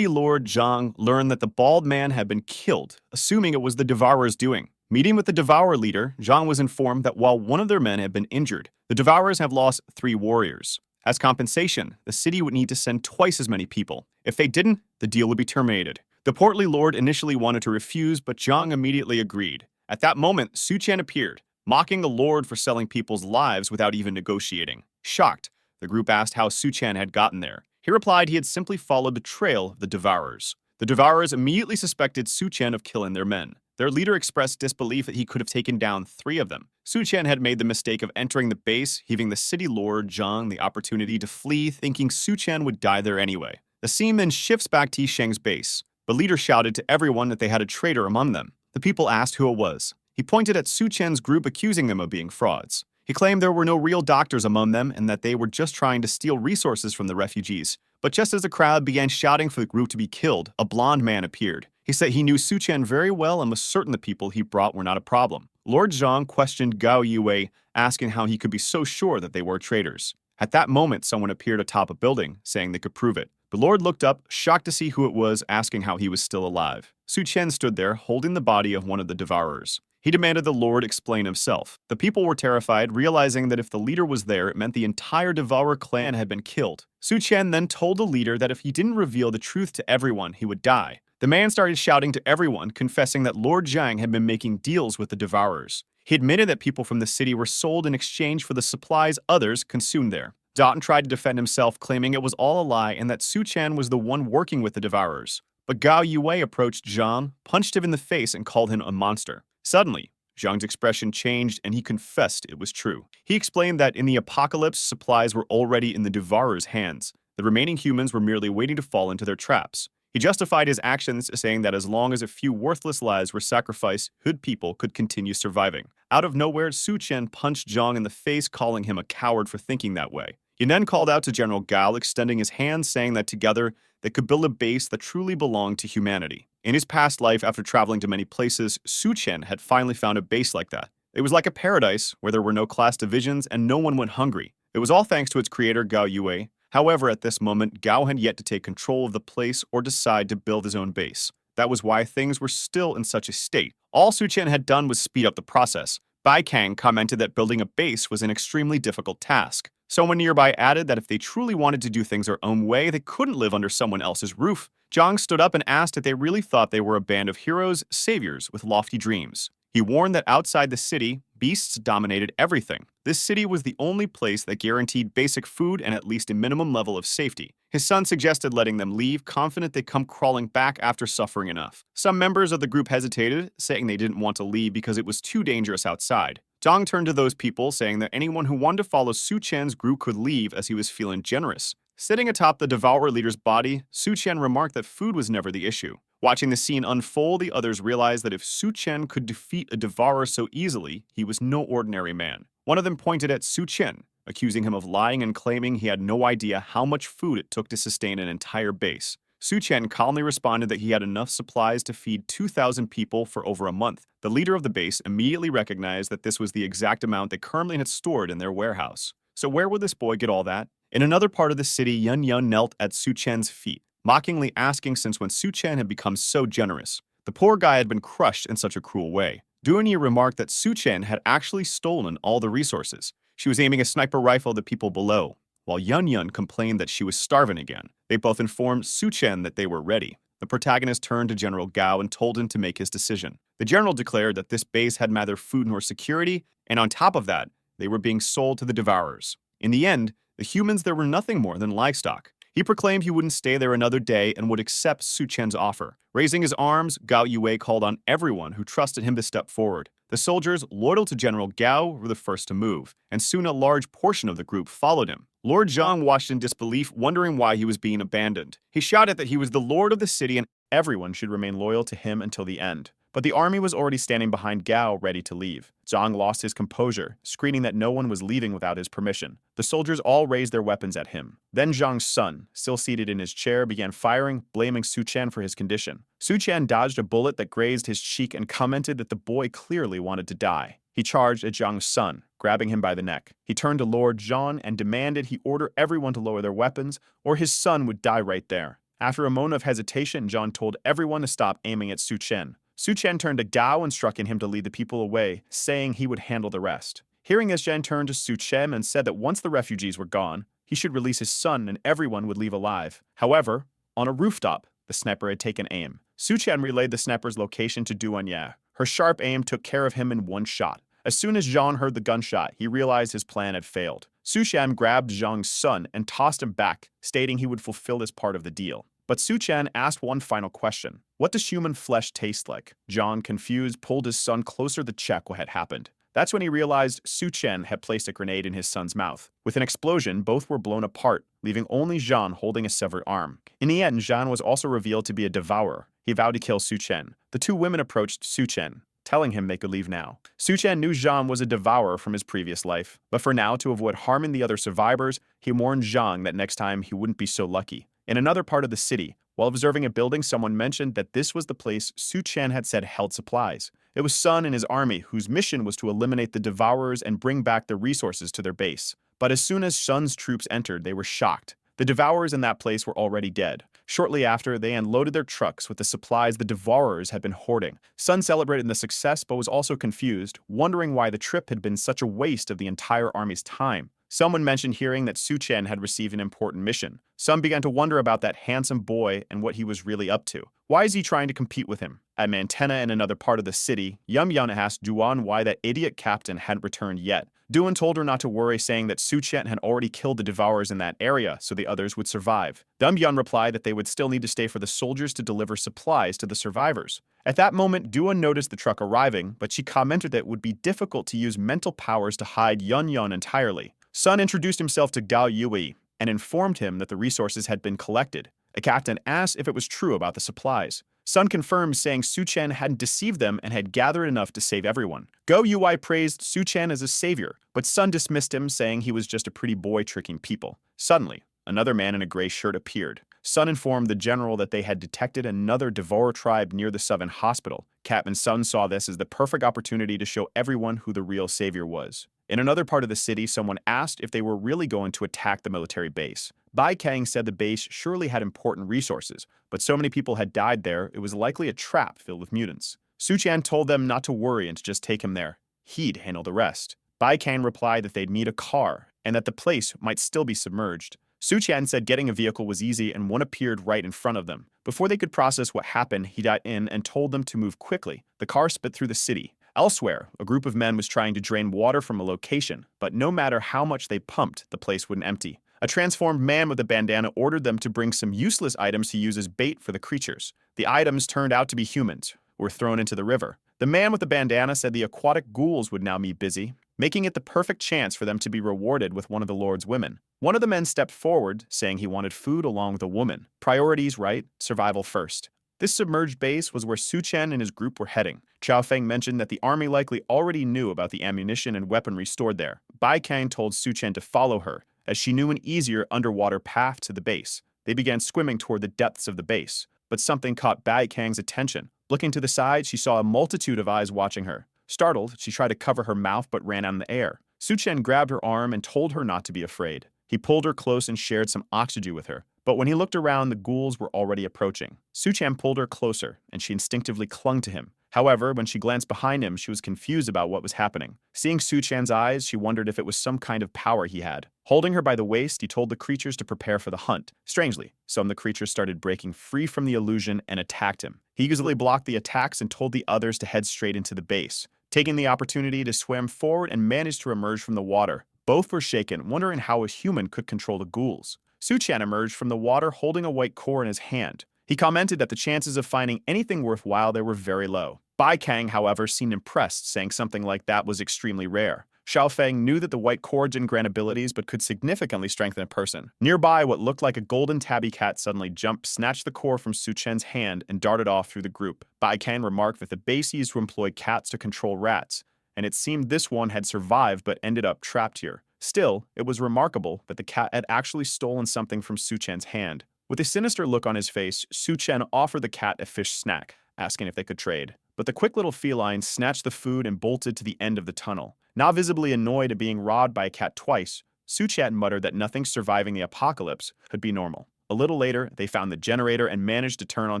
A: lord Zhang learned that the bald man had been killed, assuming it was the devourer's doing. Meeting with the devourer leader, Zhang was informed that while one of their men had been injured, the devourers have lost 3 warriors. As compensation, the city would need to send twice as many people. If they didn't, the deal would be terminated. The portly lord initially wanted to refuse, but Zhang immediately agreed. At that moment, Su Chen appeared, mocking the lord for selling people's lives without even negotiating. Shocked, the group asked how Su Chen had gotten there. He He replied he had simply followed the trail of the Devourers. The Devourers immediately suspected Su Chen of killing their men. Their leader expressed disbelief that he could have taken down 3 of them. Su Chen had made the mistake of entering the base, giving the city lord Zhang the opportunity to flee, thinking Su Chen would die there anyway. The scene then shifts back to Sheng's base. The leader shouted to everyone that they had a traitor among them. The people asked who it was. He pointed at Su Chen's group, accusing them of being frauds. He claimed there were no real doctors among them and that they were just trying to steal resources from the refugees. But just as the crowd began shouting for the group to be killed, a blond man appeared. He said he knew Su Chen very well and was certain the people he brought were not a problem. Lord Zhang questioned Gao Yue, asking how he could be so sure that they were traitors. At that moment, someone appeared atop a building, saying they could prove it. The Lord looked up, shocked to see who it was, asking how he was still alive. Su Chen stood there, holding the body of one of the Devourers. He demanded the Lord explain himself. The people were terrified, realizing that if the leader was there, it meant the entire Devourer clan had been killed. Su Chen then told the leader that if he didn't reveal the truth to everyone, he would die. The man started shouting to everyone, confessing that Lord Zhang had been making deals with the Devourers. He admitted that people from the city were sold in exchange for the supplies others consumed there. Dotton tried to defend himself, claiming it was all a lie and that Su Chen was the one working with the Devourers. But Gao Yue approached Zhang, punched him in the face, and called him a monster. Suddenly, Zhang's expression changed and he confessed it was true. He explained that in the apocalypse, supplies were already in the Devourers' hands. The remaining humans were merely waiting to fall into their traps. He justified his actions, saying that as long as a few worthless lives were sacrificed, Hood people could continue surviving. Out of nowhere, Su Chen punched Zhang in the face, calling him a coward for thinking that way. He then called out to General Gao, extending his hand, saying that together they could build a base that truly belonged to humanity. In his past life, after traveling to many places, Su Chen had finally found a base like that. It was like a paradise where there were no class divisions and no one went hungry. It was all thanks to its creator, Gao Yue. However, at this moment, Gao had yet to take control of the place or decide to build his own base. That was why things were still in such a state. All Su Chen had done was speed up the process. Bai Kang commented that building a base was an extremely difficult task. Someone nearby added that if they truly wanted to do things their own way, they couldn't live under someone else's roof. Zhang stood up and asked if they really thought they were a band of heroes, saviors with lofty dreams. He warned that outside the city, beasts dominated everything. This city was the only place that guaranteed basic food and at least a minimum level of safety. His son suggested letting them leave, confident they'd come crawling back after suffering enough. Some members of the group hesitated, saying they didn't want to leave because it was too dangerous outside. Zhang turned to those people, saying that anyone who wanted to follow Su Chen's group could leave as he was feeling generous. Sitting atop the Devourer leader's body, Su Chen remarked that food was never the issue. Watching the scene unfold, the others realized that if Su Chen could defeat a Devourer so easily, he was no ordinary man. One of them pointed at Su Chen, accusing him of lying and claiming he had no idea how much food it took to sustain an entire base. Su Chen calmly responded that he had enough supplies to feed 2,000 people for over a month. The leader of the base immediately recognized that this was the exact amount they currently had stored in their warehouse. So where would this boy get all that? In another part of the city, Yun Yun knelt at Su Chen's feet, mockingly asking since when Su Chen had become so generous. The poor guy had been crushed in such a cruel way. Duanyi remarked that Su Chen had actually stolen all the resources. She was aiming a sniper rifle at the people below, while Yun Yun complained that she was starving again. They both informed Su Chen that they were ready. The protagonist turned to General Gao and told him to make his decision. The general declared that this base had neither food nor security, and on top of that, they were being sold to the Devourers. In the end, the humans there were nothing more than livestock. He proclaimed he wouldn't stay there another day and would accept Su Chen's offer. Raising his arms, Gao Yue called on everyone who trusted him to step forward. The soldiers, loyal to General Gao, were the first to move, and soon a large portion of the group followed him. Lord Zhang watched in disbelief, wondering why he was being abandoned. He shouted that he was the lord of the city and everyone should remain loyal to him until the end. But the army was already standing behind Gao, ready to leave. Zhang lost his composure, screaming that no one was leaving without his permission. The soldiers all raised their weapons at him. Then Zhang's son, still seated in his chair, began firing, blaming Su Chen for his condition. Su Chen dodged a bullet that grazed his cheek and commented that the boy clearly wanted to die. He charged at Zhang's son, grabbing him by the neck. He turned to Lord Zhang and demanded he order everyone to lower their weapons, or his son would die right there. After a moment of hesitation, Zhang told everyone to stop aiming at Su Chen. Su Chen turned to Gao, instructing him to lead the people away, saying he would handle the rest. Hearing this, Zhang turned to Su Chen and said that once the refugees were gone, he should release his son and everyone would leave alive. However, on a rooftop, the sniper had taken aim. Su Chen relayed the sniper's location to Duanyi. Her sharp aim took care of him in one shot. As soon as Zhang heard the gunshot, he realized his plan had failed. Suchan grabbed Zhang's son and tossed him back, stating he would fulfill his part of the deal. But Suchan asked one final question. What does human flesh taste like? Zhang, confused, pulled his son closer to check what had happened. That's when he realized Suchan had placed a grenade in his son's mouth. With an explosion, both were blown apart, leaving only Zhang holding a severed arm. In the end, Zhang was also revealed to be a devourer. He vowed to kill Suchan. The two women approached Suchan, telling him they could leave now. Suchan knew Zhang was a devourer from his previous life, but for now, to avoid harming the other survivors, he warned Zhang that next time he wouldn't be so lucky. In another part of the city, while observing a building, someone mentioned that this was the place Suchan had said held supplies. It was Sun and his army, whose mission was to eliminate the devourers and bring back the resources to their base. But as soon as Sun's troops entered, they were shocked. The devourers in that place were already dead. Shortly after, they unloaded their trucks with the supplies the devourers had been hoarding. Sun celebrated the success but was also confused, wondering why the trip had been such a waste of the entire army's time. Someone mentioned hearing that Suchan had received an important mission. Sun began to wonder about that handsome boy and what he was really up to. Why is he trying to compete with him? At Mantena in another part of the city, Yum Yun asked Duan why that idiot captain hadn't returned yet. Duan told her not to worry, saying that Suchan had already killed the devourers in that area, so the others would survive. Yum Yun replied that they would still need to stay for the soldiers to deliver supplies to the survivors. At that moment, Duan noticed the truck arriving, but she commented that it would be difficult to use mental powers to hide Yun Yun entirely. Sun introduced himself to Gao Yui and informed him that the resources had been collected. A captain asked if it was true about the supplies. Sun confirmed, saying Suchan hadn't deceived them and had gathered enough to save everyone. Go Yui praised Suchan as a savior, but Sun dismissed him, saying he was just a pretty boy tricking people. Suddenly, another man in a gray shirt appeared. Sun informed the general that they had detected another devourer tribe near the Southern Hospital. Captain Sun saw this as the perfect opportunity to show everyone who the real savior was. In another part of the city, someone asked if they were really going to attack the military base. Bai Kang said the base surely had important resources, but so many people had died there, it was likely a trap filled with mutants. Suchan told them not to worry and to just take him there. He'd handle the rest. Bai Kang replied that they'd need a car, and that the place might still be submerged. Suchan said getting a vehicle was easy, and one appeared right in front of them. Before they could process what happened, he got in and told them to move quickly. The car sped through the city. Elsewhere, a group of men was trying to drain water from a location, but no matter how much they pumped, the place wouldn't empty. A transformed man with a bandana ordered them to bring some useless items to use as bait for the creatures. The items turned out to be humans, who were thrown into the river. The man with the bandana said the aquatic ghouls would now be busy, making it the perfect chance for them to be rewarded with one of the Lord's women. One of the men stepped forward, saying he wanted food along with a woman. Priorities right, survival first. This submerged base was where Suchan and his group were heading. Chao Feng mentioned that the army likely already knew about the ammunition and weaponry stored there. Bai Kang told Suchan to follow her, as she knew an easier underwater path to the base. They began swimming toward the depths of the base, but something caught Bai Kang's attention. Looking to the side, she saw a multitude of eyes watching her. Startled, she tried to cover her mouth but ran out in the air. Suchan grabbed her arm and told her not to be afraid. He pulled her close and shared some oxygen with her. But when he looked around, the ghouls were already approaching. Suchan pulled her closer, and she instinctively clung to him. However, when she glanced behind him, she was confused about what was happening. Seeing Suchan's eyes, she wondered if it was some kind of power he had. Holding her by the waist, he told the creatures to prepare for the hunt. Strangely, some of the creatures started breaking free from the illusion and attacked him. He easily blocked the attacks and told the others to head straight into the base. Taking the opportunity to swim forward and managed to emerge from the water. Both were shaken, wondering how a human could control the ghouls. Suchan emerged from the water holding a white core in his hand. He commented that the chances of finding anything worthwhile there were very low. Bai Kang, however, seemed impressed, saying something like that was extremely rare. Chao Feng knew that the white core didn't grant abilities but could significantly strengthen a person. Nearby, what looked like a golden tabby cat suddenly jumped, snatched the core from Suchan's hand, and darted off through the group. Bai Kang remarked that the base used to employ cats to control rats, and it seemed this one had survived but ended up trapped here. Still, it was remarkable that the cat had actually stolen something from Suchan's hand. With a sinister look on his face, Suchan offered the cat a fish snack, asking if they could trade. But the quick little feline snatched the food and bolted to the end of the tunnel. Now visibly annoyed at being robbed by a cat twice, Suchan muttered that nothing surviving the apocalypse could be normal. A little later, they found the generator and managed to turn on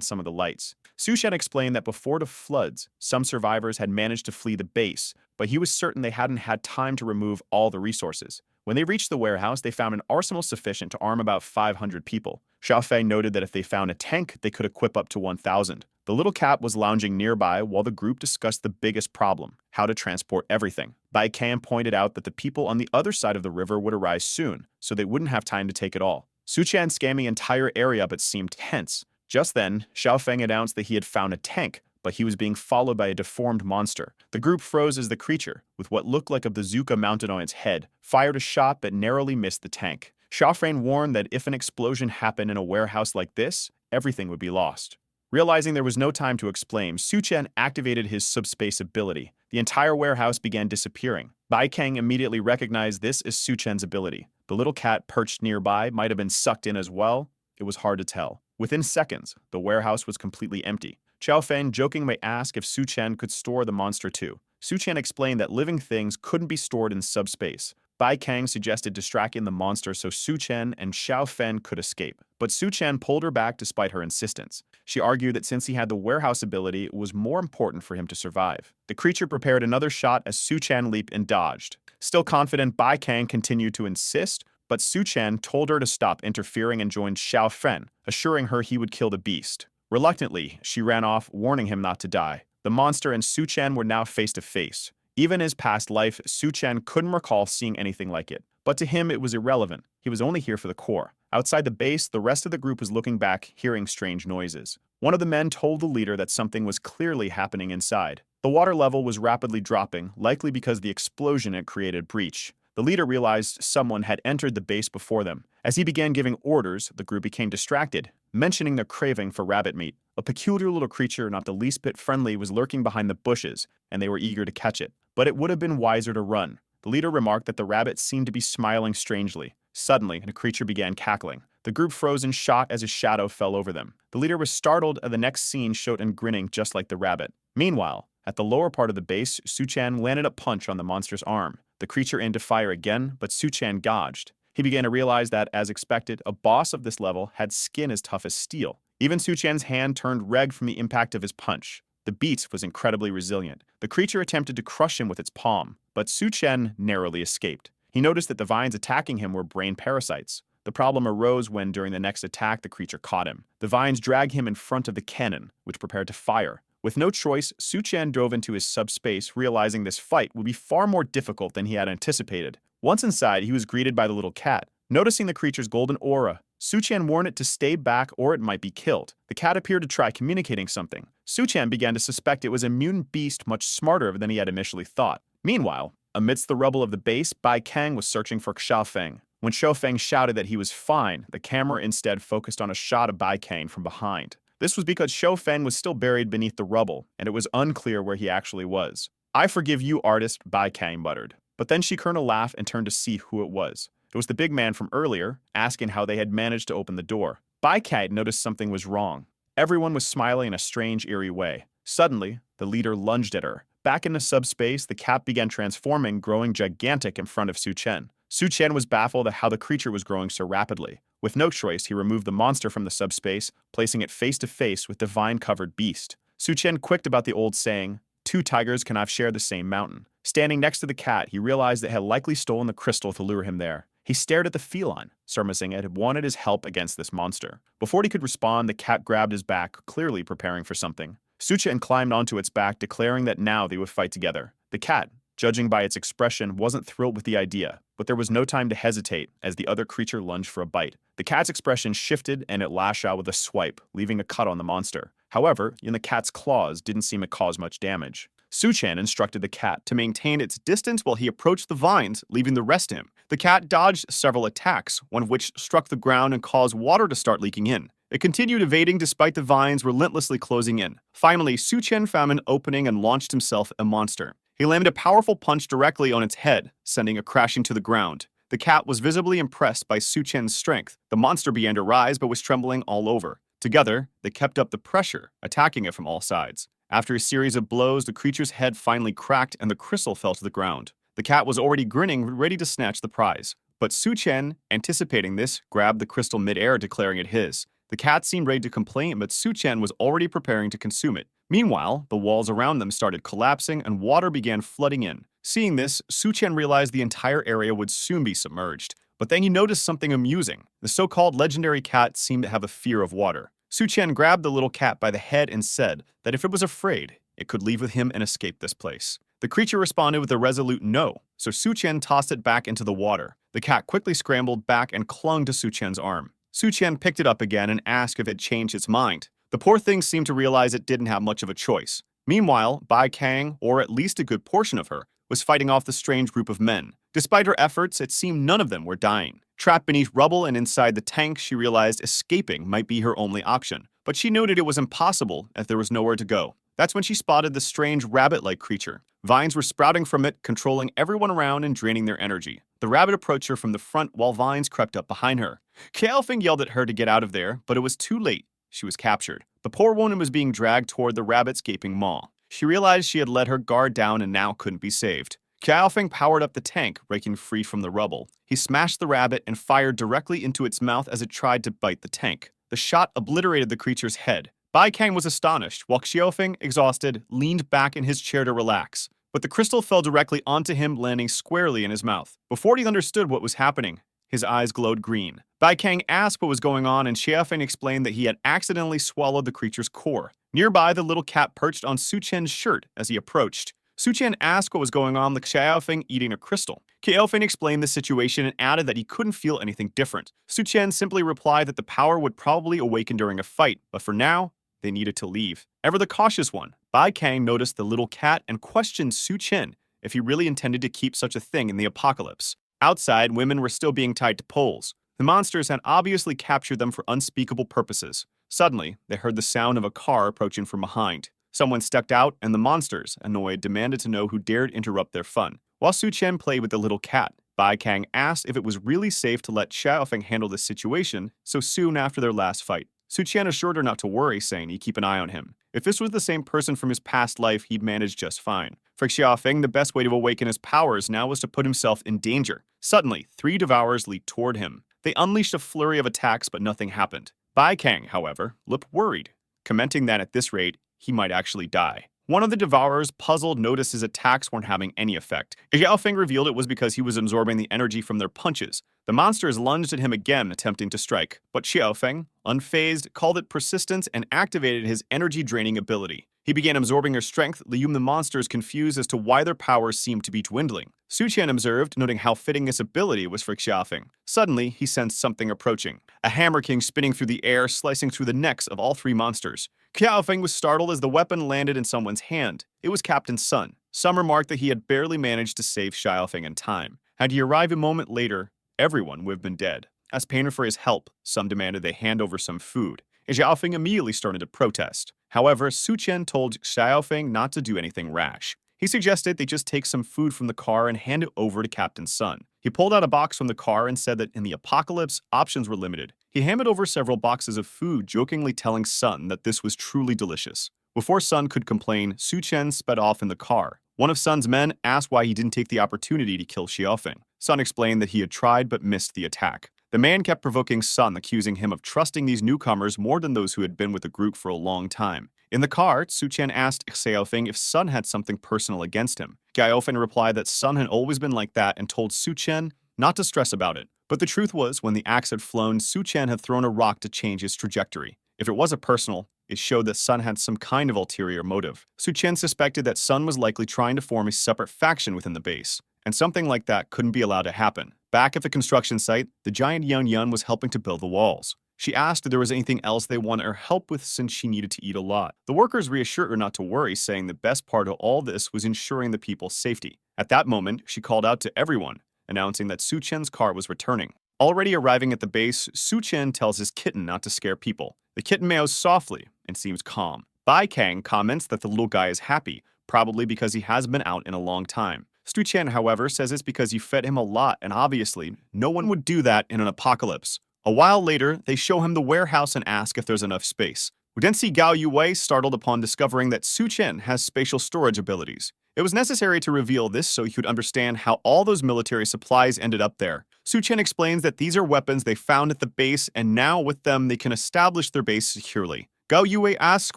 A: some of the lights. Suchan explained that before the floods, some survivors had managed to flee the base, but he was certain they hadn't had time to remove all the resources. When they reached the warehouse, they found an arsenal sufficient to arm about 500 people. Xiaofei noted that if they found a tank, they could equip up to 1,000. The little cat was lounging nearby while the group discussed the biggest problem, how to transport everything. Bai Kan pointed out that the people on the other side of the river would arrive soon, so they wouldn't have time to take it all. Suqian scanned the entire area but seemed tense. Just then, Xiaofeng announced that he had found a tank, but he was being followed by a deformed monster. The group froze as the creature, with what looked like a bazooka mounted on its head, fired a shot but narrowly missed the tank. Xiaofeng warned that if an explosion happened in a warehouse like this, everything would be lost. Realizing there was no time to explain, Suqian activated his subspace ability. The entire warehouse began disappearing. Bai Kang immediately recognized this as Suqian's ability. The little cat perched nearby might have been sucked in as well. It was hard to tell. Within seconds, the warehouse was completely empty. Xiao Feng jokingly asked if Suqian could store the monster too. Suqian explained that living things couldn't be stored in subspace. Bai Kang suggested distracting the monster so Suqian and Xiao Fen could escape, but Suqian pulled her back despite her insistence. She argued that since he had the warehouse ability, it was more important for him to survive. The creature prepared another shot as Suqian leaped and dodged. Still confident, Bai Kang continued to insist, but Suqian told her to stop interfering and joined Xiao Fen, assuring her he would kill the beast. Reluctantly, she ran off, warning him not to die. The monster and Suqian were now face to face. Even in his past life, Suqian couldn't recall seeing anything like it. But to him, it was irrelevant. He was only here for the core. Outside the base, the rest of the group was looking back, hearing strange noises. One of the men told the leader that something was clearly happening inside. The water level was rapidly dropping, likely because the explosion had created breach. The leader realized someone had entered the base before them. As he began giving orders, the group became distracted, mentioning their craving for rabbit meat. A peculiar little creature not the least bit friendly was lurking behind the bushes, and they were eager to catch it. But it would have been wiser to run. The leader remarked that the rabbit seemed to be smiling strangely. Suddenly, the creature began cackling. The group froze in shock as a shadow fell over them. The leader was startled, and the next scene showed him grinning just like the rabbit. Meanwhile, at the lower part of the base, Suqian landed a punch on the monster's arm. The creature aimed to fire again, but Suqian dodged. He began to realize that, as expected, a boss of this level had skin as tough as steel. Even Suqian's hand turned red from the impact of his punch. The beast was incredibly resilient. The creature attempted to crush him with its palm, but Suqian narrowly escaped. He noticed that the vines attacking him were brain parasites. The problem arose when, during the next attack, the creature caught him. The vines dragged him in front of the cannon, which prepared to fire. With no choice, Suqian dove into his subspace, realizing this fight would be far more difficult than he had anticipated. Once inside, he was greeted by the little cat. Noticing the creature's golden aura, Suqian warned it to stay back or it might be killed. The cat appeared to try communicating something. Suqian began to suspect it was a mutant beast much smarter than he had initially thought. Meanwhile, amidst the rubble of the base, Bai Kang was searching for Xiaofeng. When Xiaofeng shouted that he was fine, the camera instead focused on a shot of Bai Kang from behind. This was because Xiaofeng was still buried beneath the rubble, and it was unclear where he actually was. "I forgive you, artist," Bai Kang muttered. But then she turned a laugh and turned to see who it was. It was the big man from earlier, asking how they had managed to open the door. Bai Kang noticed something was wrong. Everyone was smiling in a strange, eerie way. Suddenly, the leader lunged at her. Back into subspace, the cat began transforming, growing gigantic in front of Suqian. Suqian was baffled at how the creature was growing so rapidly. With no choice, he removed the monster from the subspace, placing it face to face with the vine-covered beast. Suqian quipped about the old saying, "Two tigers cannot share the same mountain." Standing next to the cat, he realized it had likely stolen the crystal to lure him there. He stared at the feline, surmising it had wanted his help against this monster. Before he could respond, the cat grabbed his back, clearly preparing for something. Suqian climbed onto its back, declaring that now they would fight together. The cat, judging by its expression, wasn't thrilled with the idea, but there was no time to hesitate as the other creature lunged for a bite. The cat's expression shifted and it lashed out with a swipe, leaving a cut on the monster. However, in the cat's claws didn't seem to cause much damage. Suqian instructed the cat to maintain its distance while he approached the vines, leaving the rest to him. The cat dodged several attacks, one of which struck the ground and caused water to start leaking in. It continued evading despite the vines relentlessly closing in. Finally, Suqian found an opening and launched himself a monster. He landed a powerful punch directly on its head, sending it crashing to the ground. The cat was visibly impressed by Suqian's strength. The monster began to rise but was trembling all over. Together, they kept up the pressure, attacking it from all sides. After a series of blows, the creature's head finally cracked and the crystal fell to the ground. The cat was already grinning, ready to snatch the prize. But Suqian, anticipating this, grabbed the crystal mid-air, declaring it his. The cat seemed ready to complain, but Suqian was already preparing to consume it. Meanwhile, the walls around them started collapsing and water began flooding in. Seeing this, Suqian realized the entire area would soon be submerged. But then he noticed something amusing. The so-called legendary cat seemed to have a fear of water. Su-chen grabbed the little cat by the head and said that if it was afraid, it could leave with him and escape this place. The creature responded with a resolute no, so Su-chen tossed it back into the water. The cat quickly scrambled back and clung to Su-chen's arm. Su-chen picked it up again and asked if it changed its mind. The poor thing seemed to realize it didn't have much of a choice. Meanwhile, Bai Kang, or at least a good portion of her, was fighting off the strange group of men. Despite her efforts, it seemed none of them were dying. Trapped beneath rubble and inside the tank, she realized escaping might be her only option. But she noted it was impossible as there was nowhere to go. That's when she spotted the strange rabbit-like creature. Vines were sprouting from it, controlling everyone around and draining their energy. The rabbit approached her from the front while vines crept up behind her. Kaelfing yelled at her to get out of there, but it was too late. She was captured. The poor woman was being dragged toward the rabbit's gaping maw. She realized she had let her guard down and now couldn't be saved. Kaelfing powered up the tank, breaking free from the rubble. He smashed the rabbit and fired directly into its mouth as it tried to bite the tank. The shot obliterated the creature's head. Bai Kang was astonished, while Xiaofeng, exhausted, leaned back in his chair to relax. But the crystal fell directly onto him, landing squarely in his mouth. Before he understood what was happening, his eyes glowed green. Bai Kang asked what was going on, and Xiaofeng explained that he had accidentally swallowed the creature's core. Nearby, the little cat perched on Su-chen's shirt as he approached. Su-chen asked what was going on with Xiaofeng eating a crystal. Kaelfeng explained the situation and added that he couldn't feel anything different. Su-chen simply replied that the power would probably awaken during a fight, but for now, they needed to leave. Ever the cautious one, Bai Kang noticed the little cat and questioned Su-chen if he really intended to keep such a thing in the apocalypse. Outside, women were still being tied to poles. The monsters had obviously captured them for unspeakable purposes. Suddenly, they heard the sound of a car approaching from behind. Someone stepped out, and the monsters, annoyed, demanded to know who dared interrupt their fun. While Su-chen played with the little cat, Bai Kang asked if it was really safe to let Xiaofeng handle this situation so soon after their last fight. Su-chen assured her not to worry, saying he'd keep an eye on him. If this was the same person from his past life, he'd manage just fine. For Xiaofeng, the best way to awaken his powers now was to put himself in danger. Suddenly, 3 devourers leaped toward him. They unleashed a flurry of attacks, but nothing happened. Bai Kang, however, looked worried, commenting that at this rate, he might actually die. One of the devourers, puzzled, noticed his attacks weren't having any effect. Xiaofeng revealed it was because he was absorbing the energy from their punches. The monsters lunged at him again, attempting to strike. But Xiaofeng, unfazed, called it persistence and activated his energy-draining ability. He began absorbing their strength, leaving the monsters confused as to why their powers seemed to be dwindling. Su-chen observed, noting how fitting this ability was for Xiaofeng. Suddenly, he sensed something approaching. A hammer king spinning through the air, slicing through the necks of all 3 monsters. Xiaofeng was startled as the weapon landed in someone's hand. It was Captain Sun. Some remarked that he had barely managed to save Xiaofeng in time. Had he arrived a moment later, everyone would have been dead. As payment for his help, some demanded they hand over some food. Xiaofeng immediately started to protest. However, Su-chen told Xiaofeng not to do anything rash. He suggested they just take some food from the car and hand it over to Captain Sun. He pulled out a box from the car and said that in the apocalypse, options were limited. He handed over several boxes of food, jokingly telling Sun that this was truly delicious. Before Sun could complain, Su-chen sped off in the car. One of Sun's men asked why he didn't take the opportunity to kill Xiaofeng. Sun explained that he had tried but missed the attack. The man kept provoking Sun, accusing him of trusting these newcomers more than those who had been with the group for a long time. In the car, Su-chen asked Xiaofeng if Sun had something personal against him. Xiaofeng replied that Sun had always been like that and told Su-chen not to stress about it. But the truth was, when the axe had flown, Su-chen had thrown a rock to change its trajectory. If it was a personal, it showed that Sun had some kind of ulterior motive. Su-chen suspected that Sun was likely trying to form a separate faction within the base, and something like that couldn't be allowed to happen. Back at the construction site, the giant Yun was helping to build the walls. She asked if there was anything else they wanted her help with since she needed to eat a lot. The workers reassured her not to worry, saying the best part of all this was ensuring the people's safety. At that moment, she called out to everyone, announcing that Su-chen's car was returning. Already arriving at the base, Su-chen tells his kitten not to scare people. The kitten meows softly and seems calm. Bai Kang comments that the little guy is happy, probably because he has been out in a long time. Su-chen, however, says it's because you fed him a lot, and obviously, no one would do that in an apocalypse. A while later, they show him the warehouse and ask if there's enough space. We then see Gao Yuwei startled upon discovering that Su-chen has spatial storage abilities. It was necessary to reveal this so he could understand how all those military supplies ended up there. Su-chen explains that these are weapons they found at the base, and now with them they can establish their base securely. Gao Yuwei asks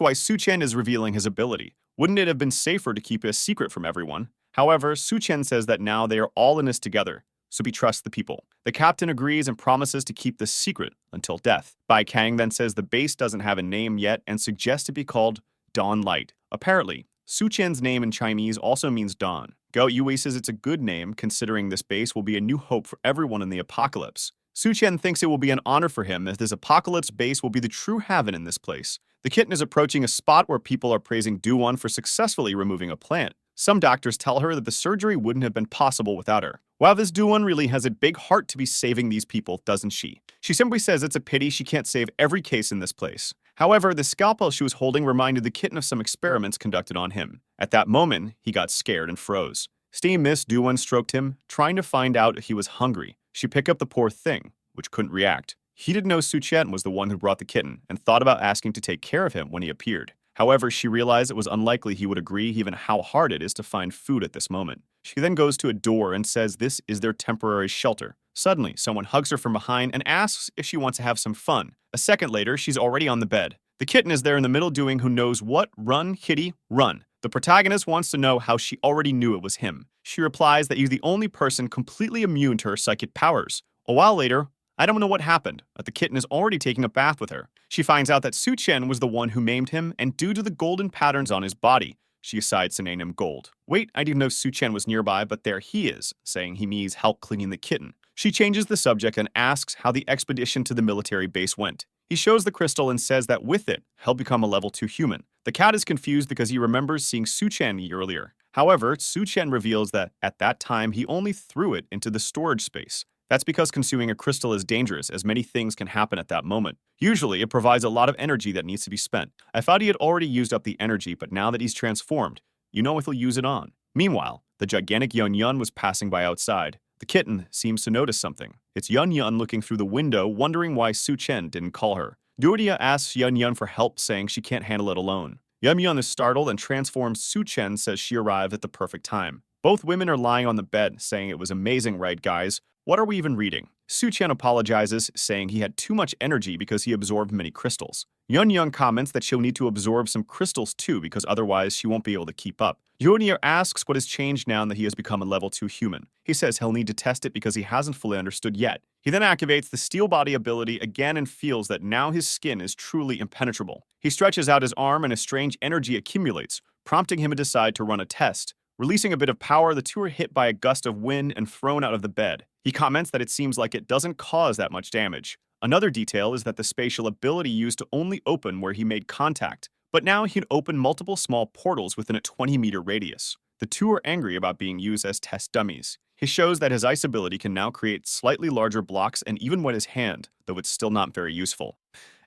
A: why Su-chen is revealing his ability. Wouldn't it have been safer to keep it a secret from everyone? However, Su-chen says that now they are all in this together, so betrusts the people. The captain agrees and promises to keep this secret until death. Bai Kang then says the base doesn't have a name yet and suggests it be called Dawn Light. Apparently, Su Qian's name in Chinese also means dawn. Gao Yue says it's a good name considering this base will be a new hope for everyone in the apocalypse. Su Qian thinks it will be an honor for him if this apocalypse base will be the true heaven in this place. The kitten is approaching a spot where people are praising Do-won for successfully removing a plant. Some doctors tell her that the surgery wouldn't have been possible without her. Wow, this Do-won really has a big heart to be saving these people, doesn't she? She simply says it's a pity she can't save every case in this place. However, the scalpel she was holding reminded the kitten of some experiments conducted on him. At that moment, he got scared and froze. Steam Miss Do-won stroked him, trying to find out if he was hungry. She picked up the poor thing, which couldn't react. He didn't know Su Qian was the one who brought the kitten and thought about asking to take care of him when he appeared. However, she realized it was unlikely he would agree given how hard it is to find food at this moment. She then goes to a door and says this is their temporary shelter. Suddenly, someone hugs her from behind and asks if she wants to have some fun. A second later, she's already on the bed. The kitten is there in the middle doing who knows what. Run, kitty, run. The protagonist wants to know how she already knew it was him. She replies that he's the only person completely immune to her psychic powers. A while later, I don't know what happened, but the kitten is already taking a bath with her. She finds out that Su Qian was the one who maimed him, and due to the golden patterns on his body, she decides to name him Gold. Wait, I didn't know Su Qian was nearby, but there he is, saying he needs help cleaning the kitten. She changes the subject and asks how the expedition to the military base went. He shows the crystal and says that with it, he'll become a level 2 human. The cat is confused because he remembers seeing Su Qian earlier. However, Su Qian reveals that at that time he only threw it into the storage space. That's because consuming a crystal is dangerous, as many things can happen at that moment. Usually, it provides a lot of energy that needs to be spent. I thought he had already used up the energy, but now that he's transformed, you know if he'll use it on. Meanwhile, the gigantic Yun Yun was passing by outside. The kitten seems to notice something. It's Yun Yun looking through the window, wondering why Su Qian didn't call her. Duodia asks Yun Yun for help, saying she can't handle it alone. Yun Yun is startled and transforms. Su Qian says she arrived at the perfect time. Both women are lying on the bed, saying it was amazing, right, guys? What are we even reading? Su Qian apologizes, saying he had too much energy because he absorbed many crystals. Yun Yun comments that she'll need to absorb some crystals too because otherwise she won't be able to keep up. Yonir asks what has changed now that he has become a level 2 human. He says he'll need to test it because he hasn't fully understood yet. He then activates the steel body ability again and feels that now his skin is truly impenetrable. He stretches out his arm and a strange energy accumulates, prompting him to decide to run a test. Releasing a bit of power, the two are hit by a gust of wind and thrown out of the bed. He comments that it seems like it doesn't cause that much damage. Another detail is that the spatial ability used to only open where he made contact, but now he can open multiple small portals within a 20-meter radius. The two are angry about being used as test dummies. He shows that his ice ability can now create slightly larger blocks and even wet his hand, though it's still not very useful.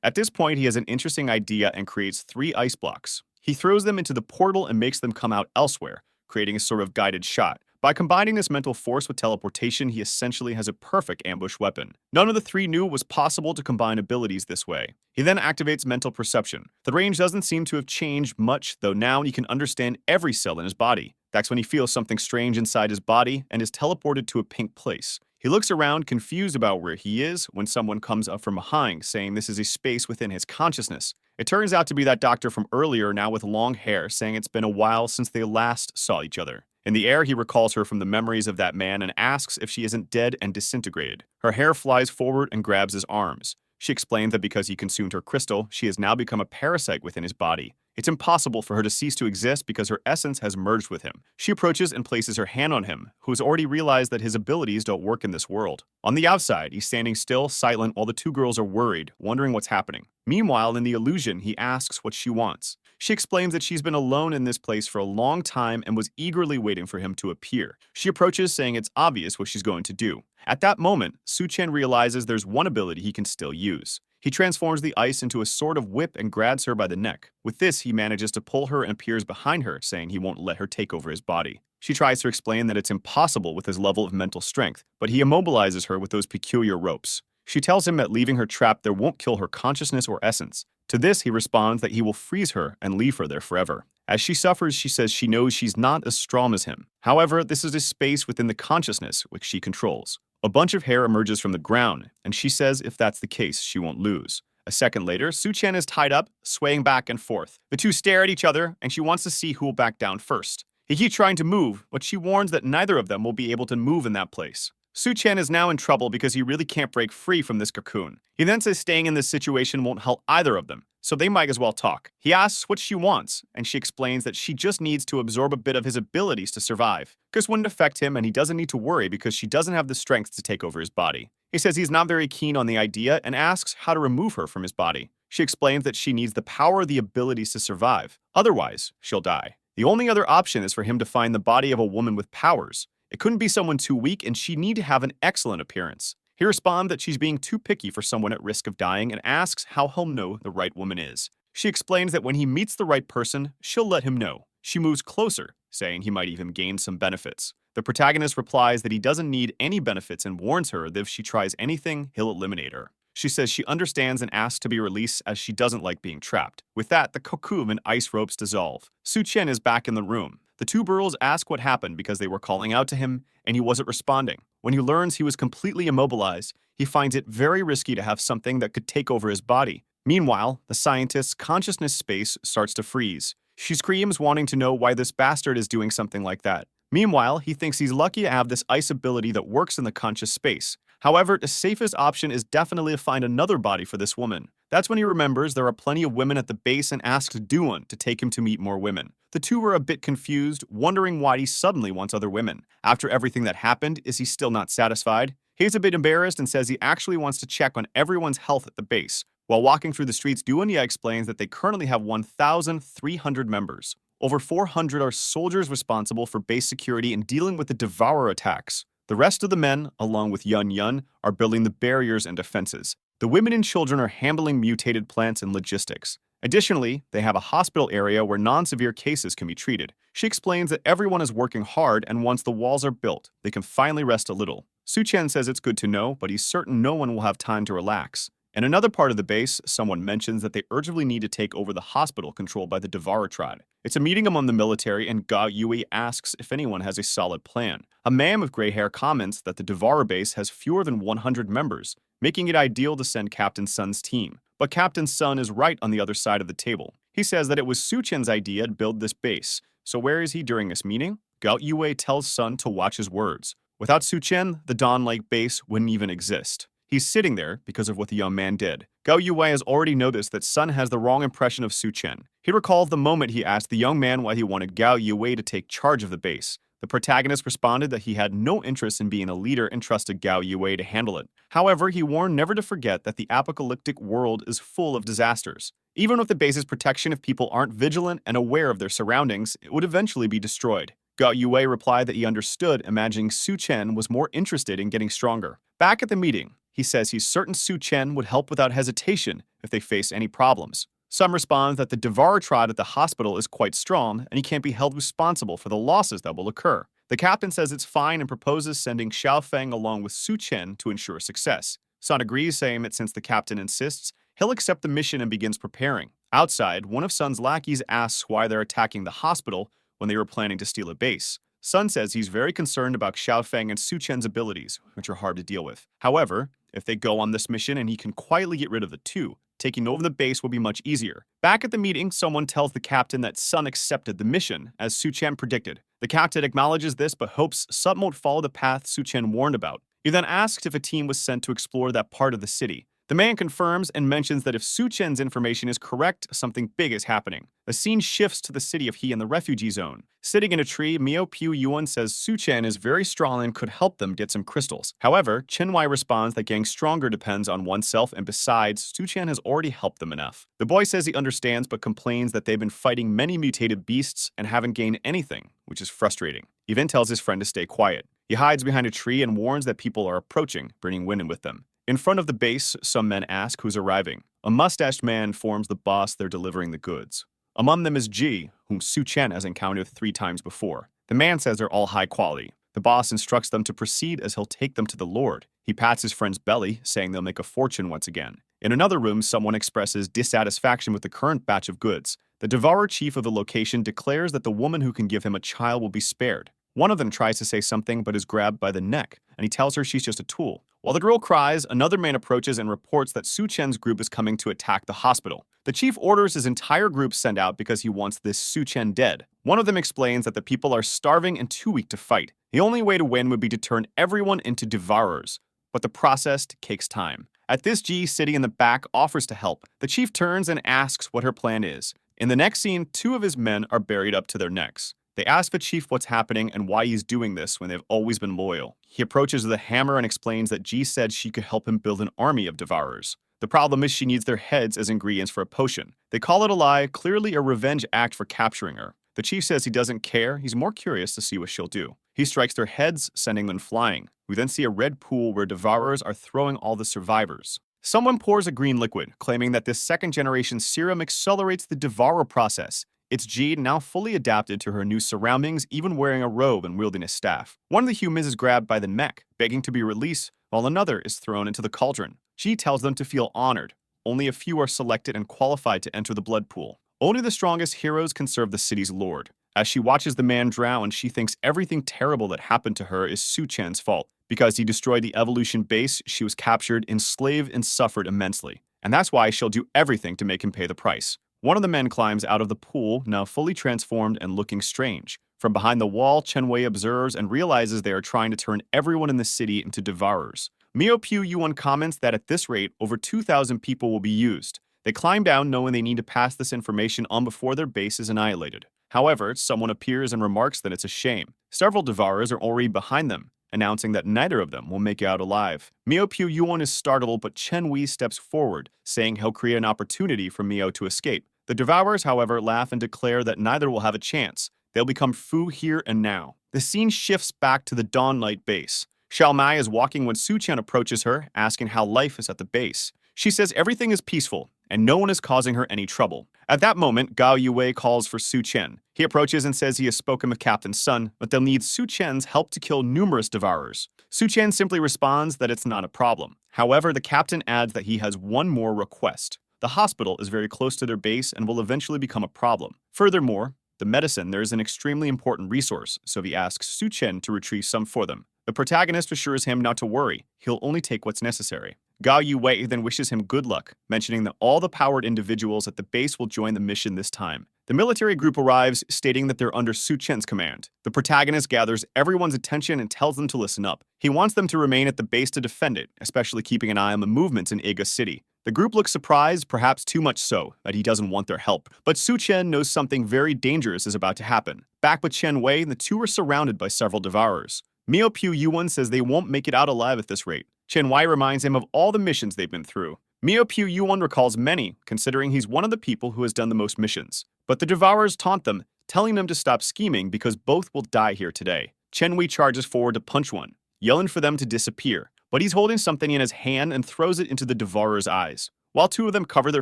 A: At this point, he has an interesting idea and creates 3 ice blocks. He throws them into the portal and makes them come out elsewhere, creating a sort of guided shot. By combining this mental force with teleportation, he essentially has a perfect ambush weapon. None of the 3 knew it was possible to combine abilities this way. He then activates mental perception. The range doesn't seem to have changed much, though now he can understand every cell in his body. That's when he feels something strange inside his body and is teleported to a pink place. He looks around, confused about where he is, when someone comes up from behind, saying this is a space within his consciousness. It turns out to be that doctor from earlier, now with long hair, saying it's been a while since they last saw each other. In the air, he recalls her from the memories of that man and asks if she isn't dead and disintegrated. Her hair flies forward and grabs his arms. She explains that because he consumed her crystal, she has now become a parasite within his body. It's impossible for her to cease to exist because her essence has merged with him. She approaches and places her hand on him, who has already realized that his abilities don't work in this world. On the outside, he's standing still, silent, while the 2 girls are worried, wondering what's happening. Meanwhile, in the illusion, he asks what she wants. She explains that she's been alone in this place for a long time and was eagerly waiting for him to appear. She approaches, saying it's obvious what she's going to do. At that moment, Su Qian realizes there's one ability he can still use. He transforms the ice into a sort of whip and grabs her by the neck. With this, he manages to pull her and appears behind her, saying he won't let her take over his body. She tries to explain that it's impossible with his level of mental strength, but he immobilizes her with those peculiar ropes. She tells him that leaving her trapped there won't kill her consciousness or essence. To this, he responds that he will freeze her and leave her there forever. As she suffers, she says she knows she's not as strong as him. However, this is a space within the consciousness which she controls. A bunch of hair emerges from the ground, and she says if that's the case, she won't lose. A second later, Su Qian is tied up, swaying back and forth. The two stare at each other, and she wants to see who will back down first. He keeps trying to move, but she warns that neither of them will be able to move in that place. Su-Chen is now in trouble because he really can't break free from this cocoon. He then says staying in this situation won't help either of them, so they might as well talk. He asks what she wants, and she explains that she just needs to absorb a bit of his abilities to survive. This wouldn't affect him, and he doesn't need to worry because she doesn't have the strength to take over his body. He says he's not very keen on the idea and asks how to remove her from his body. She explains that she needs the power or the abilities to survive. Otherwise, she'll die. The only other option is for him to find the body of a woman with powers. It couldn't be someone too weak, and she'd need to have an excellent appearance. He responds that she's being too picky for someone at risk of dying and asks how he'll know the right woman is. She explains that when he meets the right person, she'll let him know. She moves closer, saying he might even gain some benefits. The protagonist replies that he doesn't need any benefits and warns her that if she tries anything, he'll eliminate her. She says she understands and asks to be released as she doesn't like being trapped. With that, the cocoon and ice ropes dissolve. Su-Chen is back in the room. The two girls ask what happened because they were calling out to him and he wasn't responding. When he learns he was completely immobilized, he finds it very risky to have something that could take over his body. Meanwhile, the scientist's consciousness space starts to freeze. She screams, wanting to know why this bastard is doing something like that. Meanwhile, he thinks he's lucky to have this ice ability that works in the conscious space. However, the safest option is definitely to find another body for this woman. That's when he remembers there are plenty of women at the base and asks Duan to take him to meet more women. The two are a bit confused, wondering why he suddenly wants other women. After everything that happened, is he still not satisfied? He's a bit embarrassed and says he actually wants to check on everyone's health at the base. While walking through the streets, Duan explains that they currently have 1,300 members. Over 400 are soldiers responsible for base security and dealing with the Devourer attacks. The rest of the men, along with Yun, are building the barriers and defenses. The women and children are handling mutated plants and logistics. Additionally, they have a hospital area where non-severe cases can be treated. She explains that everyone is working hard, and once the walls are built, they can finally rest a little. Su-Chen says it's good to know, but he's certain no one will have time to relax. In another part of the base, someone mentions that they urgently need to take over the hospital controlled by the Devourer tribe. It's a meeting among the military, and Gao Yui asks if anyone has a solid plan. A man with gray hair comments that the Devourer base has fewer than 100 members, making it ideal to send Captain Sun's team. But Captain Sun is right on the other side of the table. He says that it was Su-Chen's idea to build this base. So where is he during this meeting? Gao Yui tells Sun to watch his words. Without Su-Chen, the Dawn Lake base wouldn't even exist. He's sitting there because of what the young man did. Gao Yui has already noticed that Sun has the wrong impression of Su-Chen. He recalls the moment he asked the young man why he wanted Gao Yui to take charge of the base. The protagonist responded that he had no interest in being a leader and trusted Gao Yui to handle it. However, he warned never to forget that the apocalyptic world is full of disasters. Even with the base's protection, if people aren't vigilant and aware of their surroundings, it would eventually be destroyed. Gao Yui replied that he understood, imagining Su-Chen was more interested in getting stronger. Back at the meeting, he says he's certain Su-Chen would help without hesitation if they face any problems. Some respond that the Devourer tribe at the hospital is quite strong, and he can't be held responsible for the losses that will occur. The captain says it's fine and proposes sending Xiaofeng along with Su-Chen to ensure success. Sun agrees, saying that since the captain insists, he'll accept the mission and begins preparing. Outside, one of Sun's lackeys asks why they're attacking the hospital when they were planning to steal a base. Sun says he's very concerned about Xiaofeng and Su-Chen's abilities, which are hard to deal with. However, if they go on this mission and he can quietly get rid of the two, taking over the base will be much easier. Back at the meeting, someone tells the captain that Sun accepted the mission, as Su-Chen predicted. The captain acknowledges this but hopes Sun won't follow the path Su-Chen warned about. He then asks if a team was sent to explore that part of the city. The man confirms and mentions that if Su-Chen's information is correct, something big is happening. The scene shifts to the city of He in the refugee zone. Sitting in a tree, Miao Piu Yuan says Su-Chen is very strong and could help them get some crystals. However, Chen Wai responds that getting stronger depends on oneself, and besides, Su-Chen has already helped them enough. The boy says he understands but complains that they've been fighting many mutated beasts and haven't gained anything, which is frustrating. He then tells his friend to stay quiet. He hides behind a tree and warns that people are approaching, bringing women with them. In front of the base, some men ask who's arriving. A mustached man informs the boss they're delivering the goods. Among them is Ji, whom Su-Chen has encountered 3 times before. The man says they're all high quality. The boss instructs them to proceed as he'll take them to the Lord. He pats his friend's belly, saying they'll make a fortune once again. In another room, someone expresses dissatisfaction with the current batch of goods. The Devourer chief of the location declares that the woman who can give him a child will be spared. One of them tries to say something but is grabbed by the neck, and he tells her she's just a tool. While the girl cries, another man approaches and reports that Su-Chen's group is coming to attack the hospital. The chief orders his entire group sent out because he wants this Su-Chen dead. One of them explains that the people are starving and too weak to fight. The only way to win would be to turn everyone into devourers, but the process takes time. At this, G, sitting in the back, offers to help. The chief turns and asks what her plan is. In the next scene, two of his men are buried up to their necks. They ask the chief what's happening and why he's doing this when they've always been loyal. He approaches with a hammer and explains that G said she could help him build an army of devourers. The problem is she needs their heads as ingredients for a potion. They call it a lie, clearly a revenge act for capturing her. The chief says he doesn't care, he's more curious to see what she'll do. He strikes their heads, sending them flying. We then see a red pool where devourers are throwing all the survivors. Someone pours a green liquid, claiming that this second-generation serum accelerates the devourer process. It's G, now fully adapted to her new surroundings, even wearing a robe and wielding a staff. One of the humans is grabbed by the mech, begging to be released, while another is thrown into the cauldron. G tells them to feel honored. Only a few are selected and qualified to enter the blood pool. Only the strongest heroes can serve the city's lord. As she watches the man drown, she thinks everything terrible that happened to her is Su-chan's fault. Because he destroyed the evolution base, she was captured, enslaved, and suffered immensely. And that's why she'll do everything to make him pay the price. One of the men climbs out of the pool, now fully transformed and looking strange. From behind the wall, Chen-wei observes and realizes they are trying to turn everyone in the city into devourers. Mio-Pyu Yuan comments that at this rate, over 2,000 people will be used. They climb down knowing they need to pass this information on before their base is annihilated. However, someone appears and remarks that it's a shame. Several devourers are already behind them, announcing that neither of them will make it out alive. Mio-Pyu Yuan is startled, but Chen-wei steps forward, saying he'll create an opportunity for Mio to escape. The devourers, however, laugh and declare that neither will have a chance. They'll become Fu here and now. The scene shifts back to the Dawnlight base. Xiaomai is walking when Su-chan approaches her, asking how life is at the base. She says everything is peaceful, and no one is causing her any trouble. At that moment, Gao Yue calls for Su-chen. He approaches and says he has spoken with Captain Sun, but they'll need Su-chen's help to kill numerous devourers. Su-chen simply responds that it's not a problem. However, the captain adds that he has one more request. The hospital is very close to their base and will eventually become a problem. Furthermore, the medicine there is an extremely important resource, so he asks Su-chen to retrieve some for them. The protagonist assures him not to worry, he'll only take what's necessary. Gao Yue then wishes him good luck, mentioning that all the powered individuals at the base will join the mission this time. The military group arrives, stating that they're under Su-chen's command. The protagonist gathers everyone's attention and tells them to listen up. He wants them to remain at the base to defend it, especially keeping an eye on the movements in Iga City. The group looks surprised, perhaps too much so, that he doesn't want their help. But Su-chen knows something very dangerous is about to happen. Back with Chen-wei, the two are surrounded by several devourers. Mio-Pyu Yuan says they won't make it out alive at this rate. Chen-wei reminds him of all the missions they've been through. Mio-Pyu Yuan recalls many, considering he's one of the people who has done the most missions. But the devourers taunt them, telling them to stop scheming because both will die here today. Chen-wei charges forward to punch one, yelling for them to disappear. But he's holding something in his hand and throws it into the devourer's eyes. While two of them cover their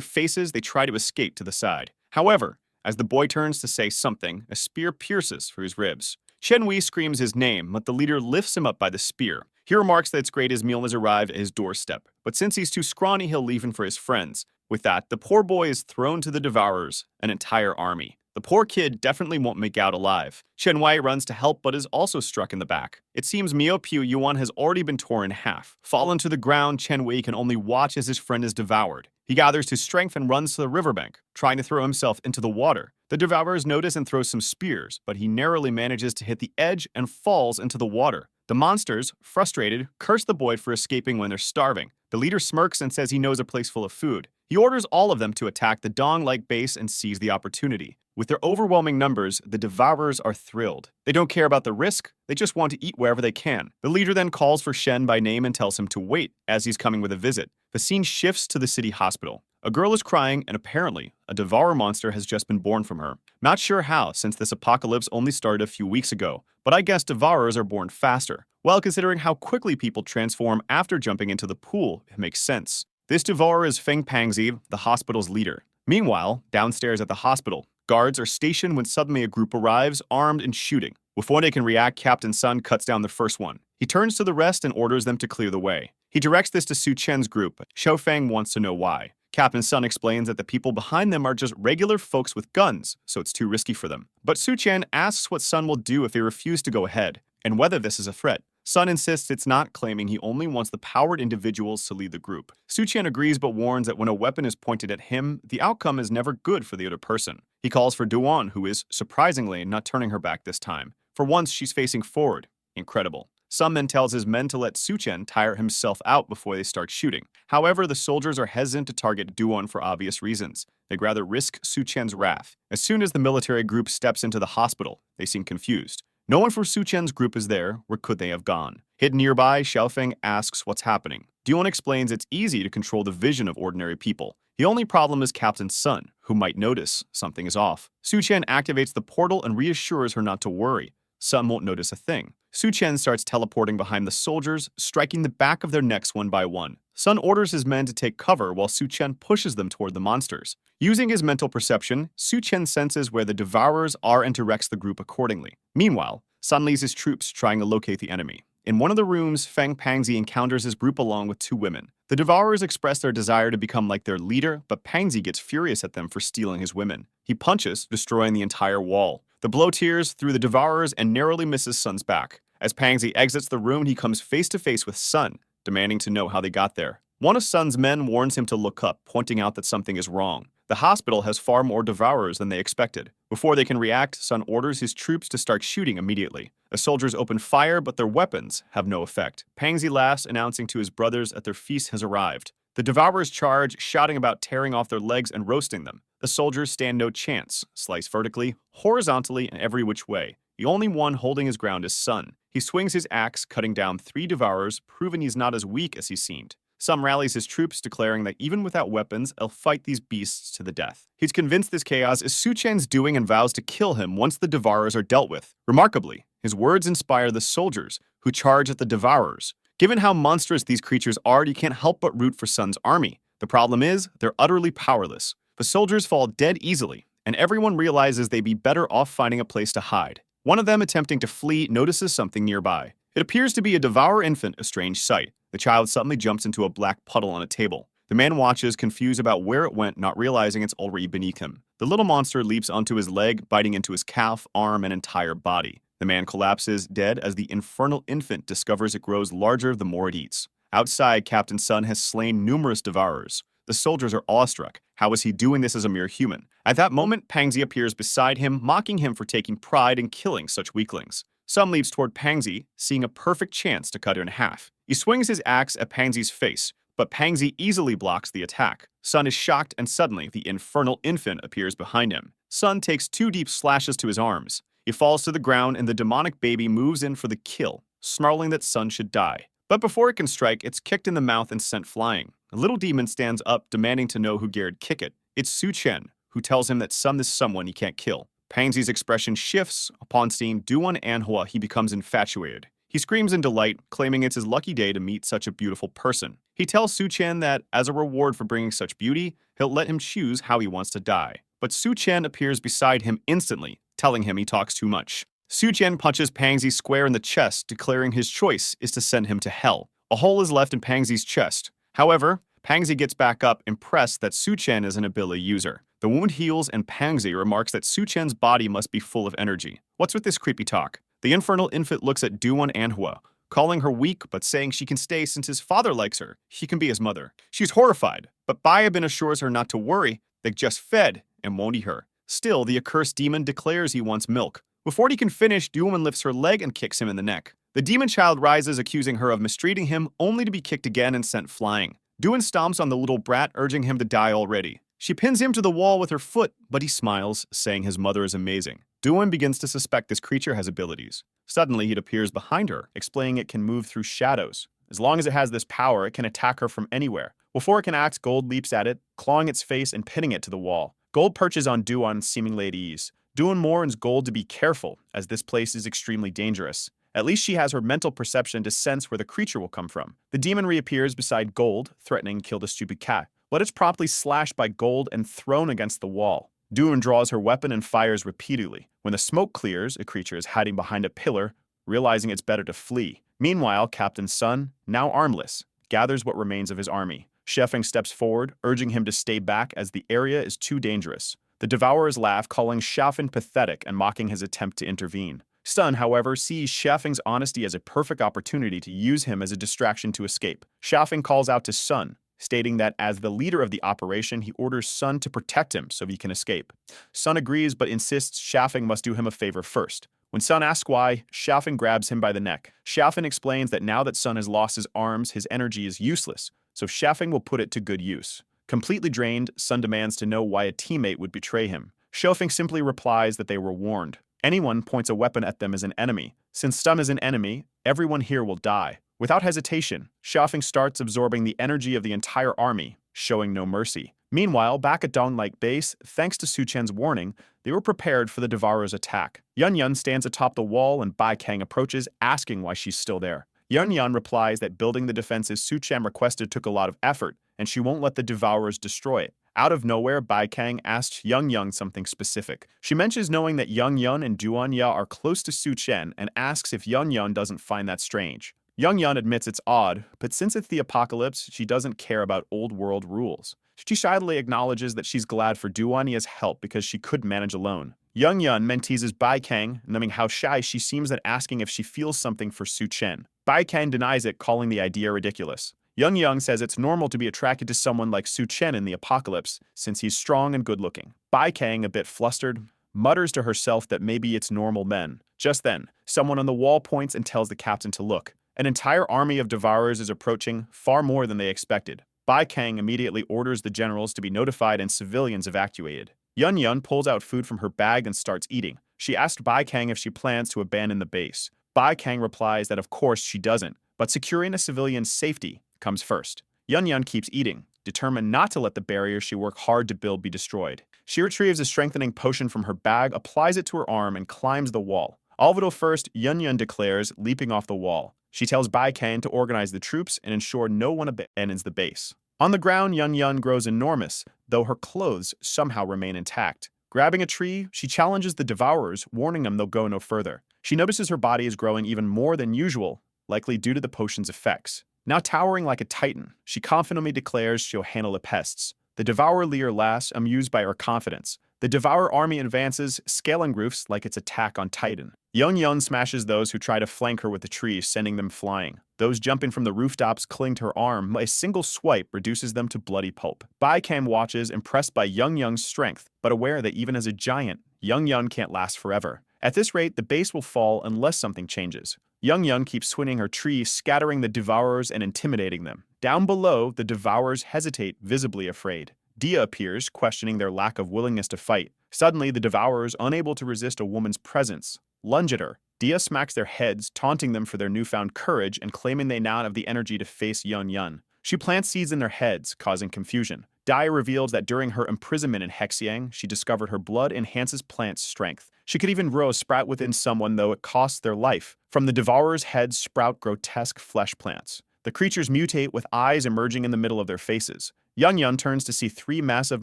A: faces, they try to escape to the side. However, as the boy turns to say something, a spear pierces through his ribs. Chen-wei screams his name, but the leader lifts him up by the spear. He remarks that it's great his meal has arrived at his doorstep, but since he's too scrawny, he'll leave him for his friends. With that, the poor boy is thrown to the devourers, an entire army. The poor kid definitely won't make out alive. Chen-wei runs to help but is also struck in the back. It seems Mio-Pyu Yuan has already been torn in half. Fallen to the ground, Chen-wei can only watch as his friend is devoured. He gathers his strength and runs to the riverbank, trying to throw himself into the water. The devourers notice and throw some spears, but he narrowly manages to hit the edge and falls into the water. The monsters, frustrated, curse the boy for escaping when they're starving. The leader smirks and says he knows a place full of food. He orders all of them to attack the Dong-like base and seize the opportunity. With their overwhelming numbers, the devourers are thrilled. They don't care about the risk, they just want to eat wherever they can. The leader then calls for Shen by name and tells him to wait, as he's coming with a visit. The scene shifts to the city hospital. A girl is crying, and apparently, a devourer monster has just been born from her. Not sure how, since this apocalypse only started a few weeks ago, but I guess devourers are born faster. Well, considering how quickly people transform after jumping into the pool, it makes sense. This devourer is Feng Pangzi, the hospital's leader. Meanwhile, downstairs at the hospital, guards are stationed when suddenly a group arrives, armed and shooting. Before they can react, Captain Sun cuts down the first one. He turns to the rest and orders them to clear the way. He directs this to Su-chen's group. Xiao Feng wants to know why. Captain Sun explains that the people behind them are just regular folks with guns, so it's too risky for them. But Su-chen asks what Sun will do if they refuse to go ahead, and whether this is a threat. Sun insists it's not, claiming he only wants the powered individuals to lead the group. Su-chen agrees but warns that when a weapon is pointed at him, the outcome is never good for the other person. He calls for Duan, who is, surprisingly, not turning her back this time. For once, she's facing forward. Incredible. Sun then tells his men to let Suchen tire himself out before they start shooting. However, the soldiers are hesitant to target Duwon for obvious reasons. They'd rather risk Suchen's wrath. As soon as the military group steps into the hospital, they seem confused. No one from Suchen's group is there. Where could they have gone? Hidden nearby, Xiaofeng asks what's happening. Duwon explains it's easy to control the vision of ordinary people. The only problem is Captain Sun, who might notice something is off. Suchen activates the portal and reassures her not to worry. Sun won't notice a thing. Suchen starts teleporting behind the soldiers, striking the back of their necks one by one. Sun orders his men to take cover while Suchen pushes them toward the monsters. Using his mental perception, Suchen senses where the Devourers are and directs the group accordingly. Meanwhile, Sun leads his troops trying to locate the enemy. In one of the rooms, Feng Pangzi encounters his group along with 2 women. The Devourers express their desire to become like their leader, but Pangzi gets furious at them for stealing his women. He punches, destroying the entire wall. The blow tears through the Devourers and narrowly misses Sun's back. As Pangzi exits the room, he comes face to face with Sun, demanding to know how they got there. One of Sun's men warns him to look up, pointing out that something is wrong. The hospital has far more Devourers than they expected. Before they can react, Sun orders his troops to start shooting immediately. The soldiers open fire, but their weapons have no effect. Pangzi laughs, announcing to his brothers that their feast has arrived. The Devourers charge, shouting about tearing off their legs and roasting them. The soldiers stand no chance, slice vertically, horizontally, and every which way. The only one holding his ground is Sun. He swings his axe, cutting down 3 Devourers, proving he's not as weak as he seemed. Sun rallies his troops, declaring that even without weapons, they'll fight these beasts to the death. He's convinced this chaos is Suchen's doing and vows to kill him once the Devourers are dealt with. Remarkably, his words inspire the soldiers, who charge at the Devourers. Given how monstrous these creatures are, you can't help but root for Sun's army. The problem is, they're utterly powerless. The soldiers fall dead easily, and everyone realizes they'd be better off finding a place to hide. One of them, attempting to flee, notices something nearby. It appears to be a Devourer infant, a strange sight. The child suddenly jumps into a black puddle on a table. The man watches, confused about where it went, not realizing it's already beneath him. The little monster leaps onto his leg, biting into his calf, arm, and entire body. The man collapses, dead, as the infernal infant discovers it grows larger the more it eats. Outside, Captain Sun has slain numerous Devourers. The soldiers are awestruck. How is he doing this as a mere human? At that moment, Pangzi appears beside him, mocking him for taking pride in killing such weaklings. Sun leaps toward Pangzi, seeing a perfect chance to cut her in half. He swings his axe at Pangzi's face, but Pangzi easily blocks the attack. Sun is shocked, and suddenly, the infernal infant appears behind him. Sun takes 2 deep slashes to his arms. He falls to the ground, and the demonic baby moves in for the kill, snarling that Sun should die. But before it can strike, it's kicked in the mouth and sent flying. A little demon stands up, demanding to know who dared kick it. It's Suchen, who tells him that Sun is someone he can't kill. Pangzi's expression shifts. Upon seeing Duwon Anhua, he becomes infatuated. He screams in delight, claiming it's his lucky day to meet such a beautiful person. He tells Suchen that, as a reward for bringing such beauty, he'll let him choose how he wants to die. But Suchen appears beside him instantly, telling him he talks too much. Suchen punches Pangzi square in the chest, declaring his choice is to send him to hell. A hole is left in Pangzi's chest. However, Pangzi gets back up, impressed that Suchen is an ability user. The wound heals, and Pangzi remarks that Suchen's body must be full of energy. What's with this creepy talk? The infernal infant looks at Duwon Anhua, calling her weak but saying she can stay since his father likes her. She can be his mother. She's horrified, but Bayabin assures her not to worry. They just fed and won't eat her. Still, the accursed demon declares he wants milk. Before he can finish, Duwon lifts her leg and kicks him in the neck. The demon child rises, accusing her of mistreating him, only to be kicked again and sent flying. Duwon stomps on the little brat, urging him to die already. She pins him to the wall with her foot, but he smiles, saying his mother is amazing. Duwon begins to suspect this creature has abilities. Suddenly, it appears behind her, explaining it can move through shadows. As long as it has this power, it can attack her from anywhere. Before it can act, Gold leaps at it, clawing its face and pinning it to the wall. Gold perches on Duwon, seemingly at ease. Duwon warns Gold to be careful, as this place is extremely dangerous. At least she has her mental perception to sense where the creature will come from. The demon reappears beside Gold, threatening to kill the stupid cat, but it's promptly slashed by Gold and thrown against the wall. Duwon draws her weapon and fires repeatedly. When the smoke clears, a creature is hiding behind a pillar, realizing it's better to flee. Meanwhile, Captain Sun, now armless, gathers what remains of his army. Xiaofeng steps forward, urging him to stay back as the area is too dangerous. The Devourers laugh, calling Xiaofeng pathetic and mocking his attempt to intervene. Sun, however, sees Xiaofeng's honesty as a perfect opportunity to use him as a distraction to escape. Xiaofeng calls out to Sun, stating that as the leader of the operation, he orders Sun to protect him so he can escape. Sun agrees but insists Xiaofeng must do him a favor first. When Sun asks why, Xiaofeng grabs him by the neck. Xiaofeng explains that now that Sun has lost his arms, his energy is useless, so Xiaofeng will put it to good use. Completely drained, Sun demands to know why a teammate would betray him. Xiaofeng simply replies that they were warned. Anyone points a weapon at them as an enemy. Since Sun is an enemy, everyone here will die. Without hesitation, Xiaofeng starts absorbing the energy of the entire army, showing no mercy. Meanwhile, back at Dawn-like base, thanks to Su Chen's warning, they were prepared for the Devourer's attack. Yun Yun stands atop the wall and Bai Kang approaches, asking why she's still there. Yun Yun replies that building the defenses Su Chen requested took a lot of effort, and she won't let the Devourers destroy it. Out of nowhere, Bai Kang asks Young Young something specific. She mentions knowing that Young Yun and Duan Ya are close to Su Chen and asks if Young Yun doesn't find that strange. Young Yun admits it's odd, but since it's the apocalypse, she doesn't care about old world rules. She shyly acknowledges that she's glad for Duan Ya's help because she couldn't manage alone. Young Yun teases Bai Kang, knowing how shy she seems at asking if she feels something for Su Chen. Bai Kang denies it, calling the idea ridiculous. Young Young says it's normal to be attracted to someone like Su Chen in the apocalypse, since he's strong and good-looking. Bai Kang, a bit flustered, mutters to herself that maybe it's normal men. Just then, someone on the wall points and tells the captain to look. An entire army of Devourers is approaching, far more than they expected. Bai Kang immediately orders the generals to be notified and civilians evacuated. Yun Yun pulls out food from her bag and starts eating. She asked Bai Kang if she plans to abandon the base. Bai Kang replies that of course she doesn't, but securing a civilian's safety comes first. Yun Yun keeps eating, determined not to let the barrier she worked hard to build be destroyed. She retrieves a strengthening potion from her bag, applies it to her arm, and climbs the wall. Alvaro first, Yun Yun declares, leaping off the wall. She tells Bai Kang to organize the troops and ensure no one abandons the base. On the ground, Yun Yun grows enormous, though her clothes somehow remain intact. Grabbing a tree, she challenges the Devourers, warning them they'll go no further. She notices her body is growing even more than usual, likely due to the potion's effects. Now towering like a titan, she confidently declares she'll handle the pests. The Devourer leader laughs, amused by her confidence. The Devourer army advances, scaling roofs like its attack on Titan. Yun Yun smashes those who try to flank her with the trees, sending them flying. Those jumping from the rooftops cling to her arm. A single swipe reduces them to bloody pulp. Bai Kang watches, impressed by Yun Yun's strength, but aware that even as a giant, Yun Yun can't last forever. At this rate, the base will fall unless something changes. Yun Yun keeps swinging her tree, scattering the Devourers and intimidating them. Down below, the Devourers hesitate, visibly afraid. Dia appears, questioning their lack of willingness to fight. Suddenly, the Devourers, unable to resist a woman's presence, lunge at her. Dia smacks their heads, taunting them for their newfound courage and claiming they now have the energy to face Yun Yun. She plants seeds in their heads, causing confusion. Dia reveals that during her imprisonment in Hexiang, she discovered her blood enhances plants' strength. She could even grow a sprout within someone, though it costs their life. From the Devourer's heads sprout grotesque flesh plants. The creatures mutate, with eyes emerging in the middle of their faces. Yun Yun turns to see three massive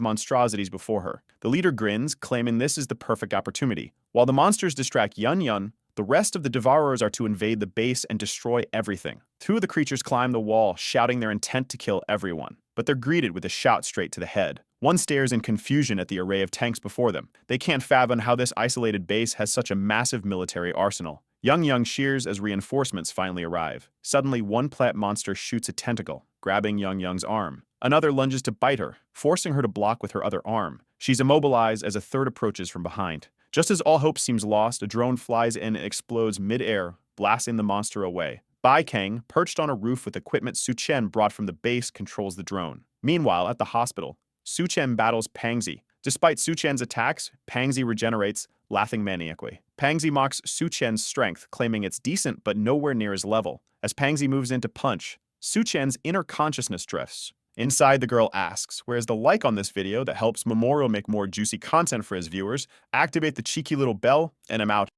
A: monstrosities before her. The leader grins, claiming this is the perfect opportunity. While the monsters distract Yun Yun, the rest of the Devourers are to invade the base and destroy everything. Two of the creatures climb the wall, shouting their intent to kill everyone. But they're greeted with a shot straight to the head. One stares in confusion at the array of tanks before them. They can't fathom how this isolated base has such a massive military arsenal. Young Young cheers as reinforcements finally arrive. Suddenly, one plant monster shoots a tentacle, grabbing Young Young's arm. Another lunges to bite her, forcing her to block with her other arm. She's immobilized as a third approaches from behind. Just as all hope seems lost, a drone flies in and explodes mid-air, blasting the monster away. Bai Kang, perched on a roof with equipment Su Chen brought from the base, controls the drone. Meanwhile, at the hospital, Su Chen battles Pangzi. Despite Su Chen's attacks, Pangzi regenerates, laughing maniacally. Pangzi mocks Su Chen's strength, claiming it's decent but nowhere near his level. As Pangzi moves in to punch, Su Chen's inner consciousness drifts. Inside, the girl asks, where's the like on this video that helps Mamoru make more juicy content for his viewers? Activate the cheeky little bell, and I'm out.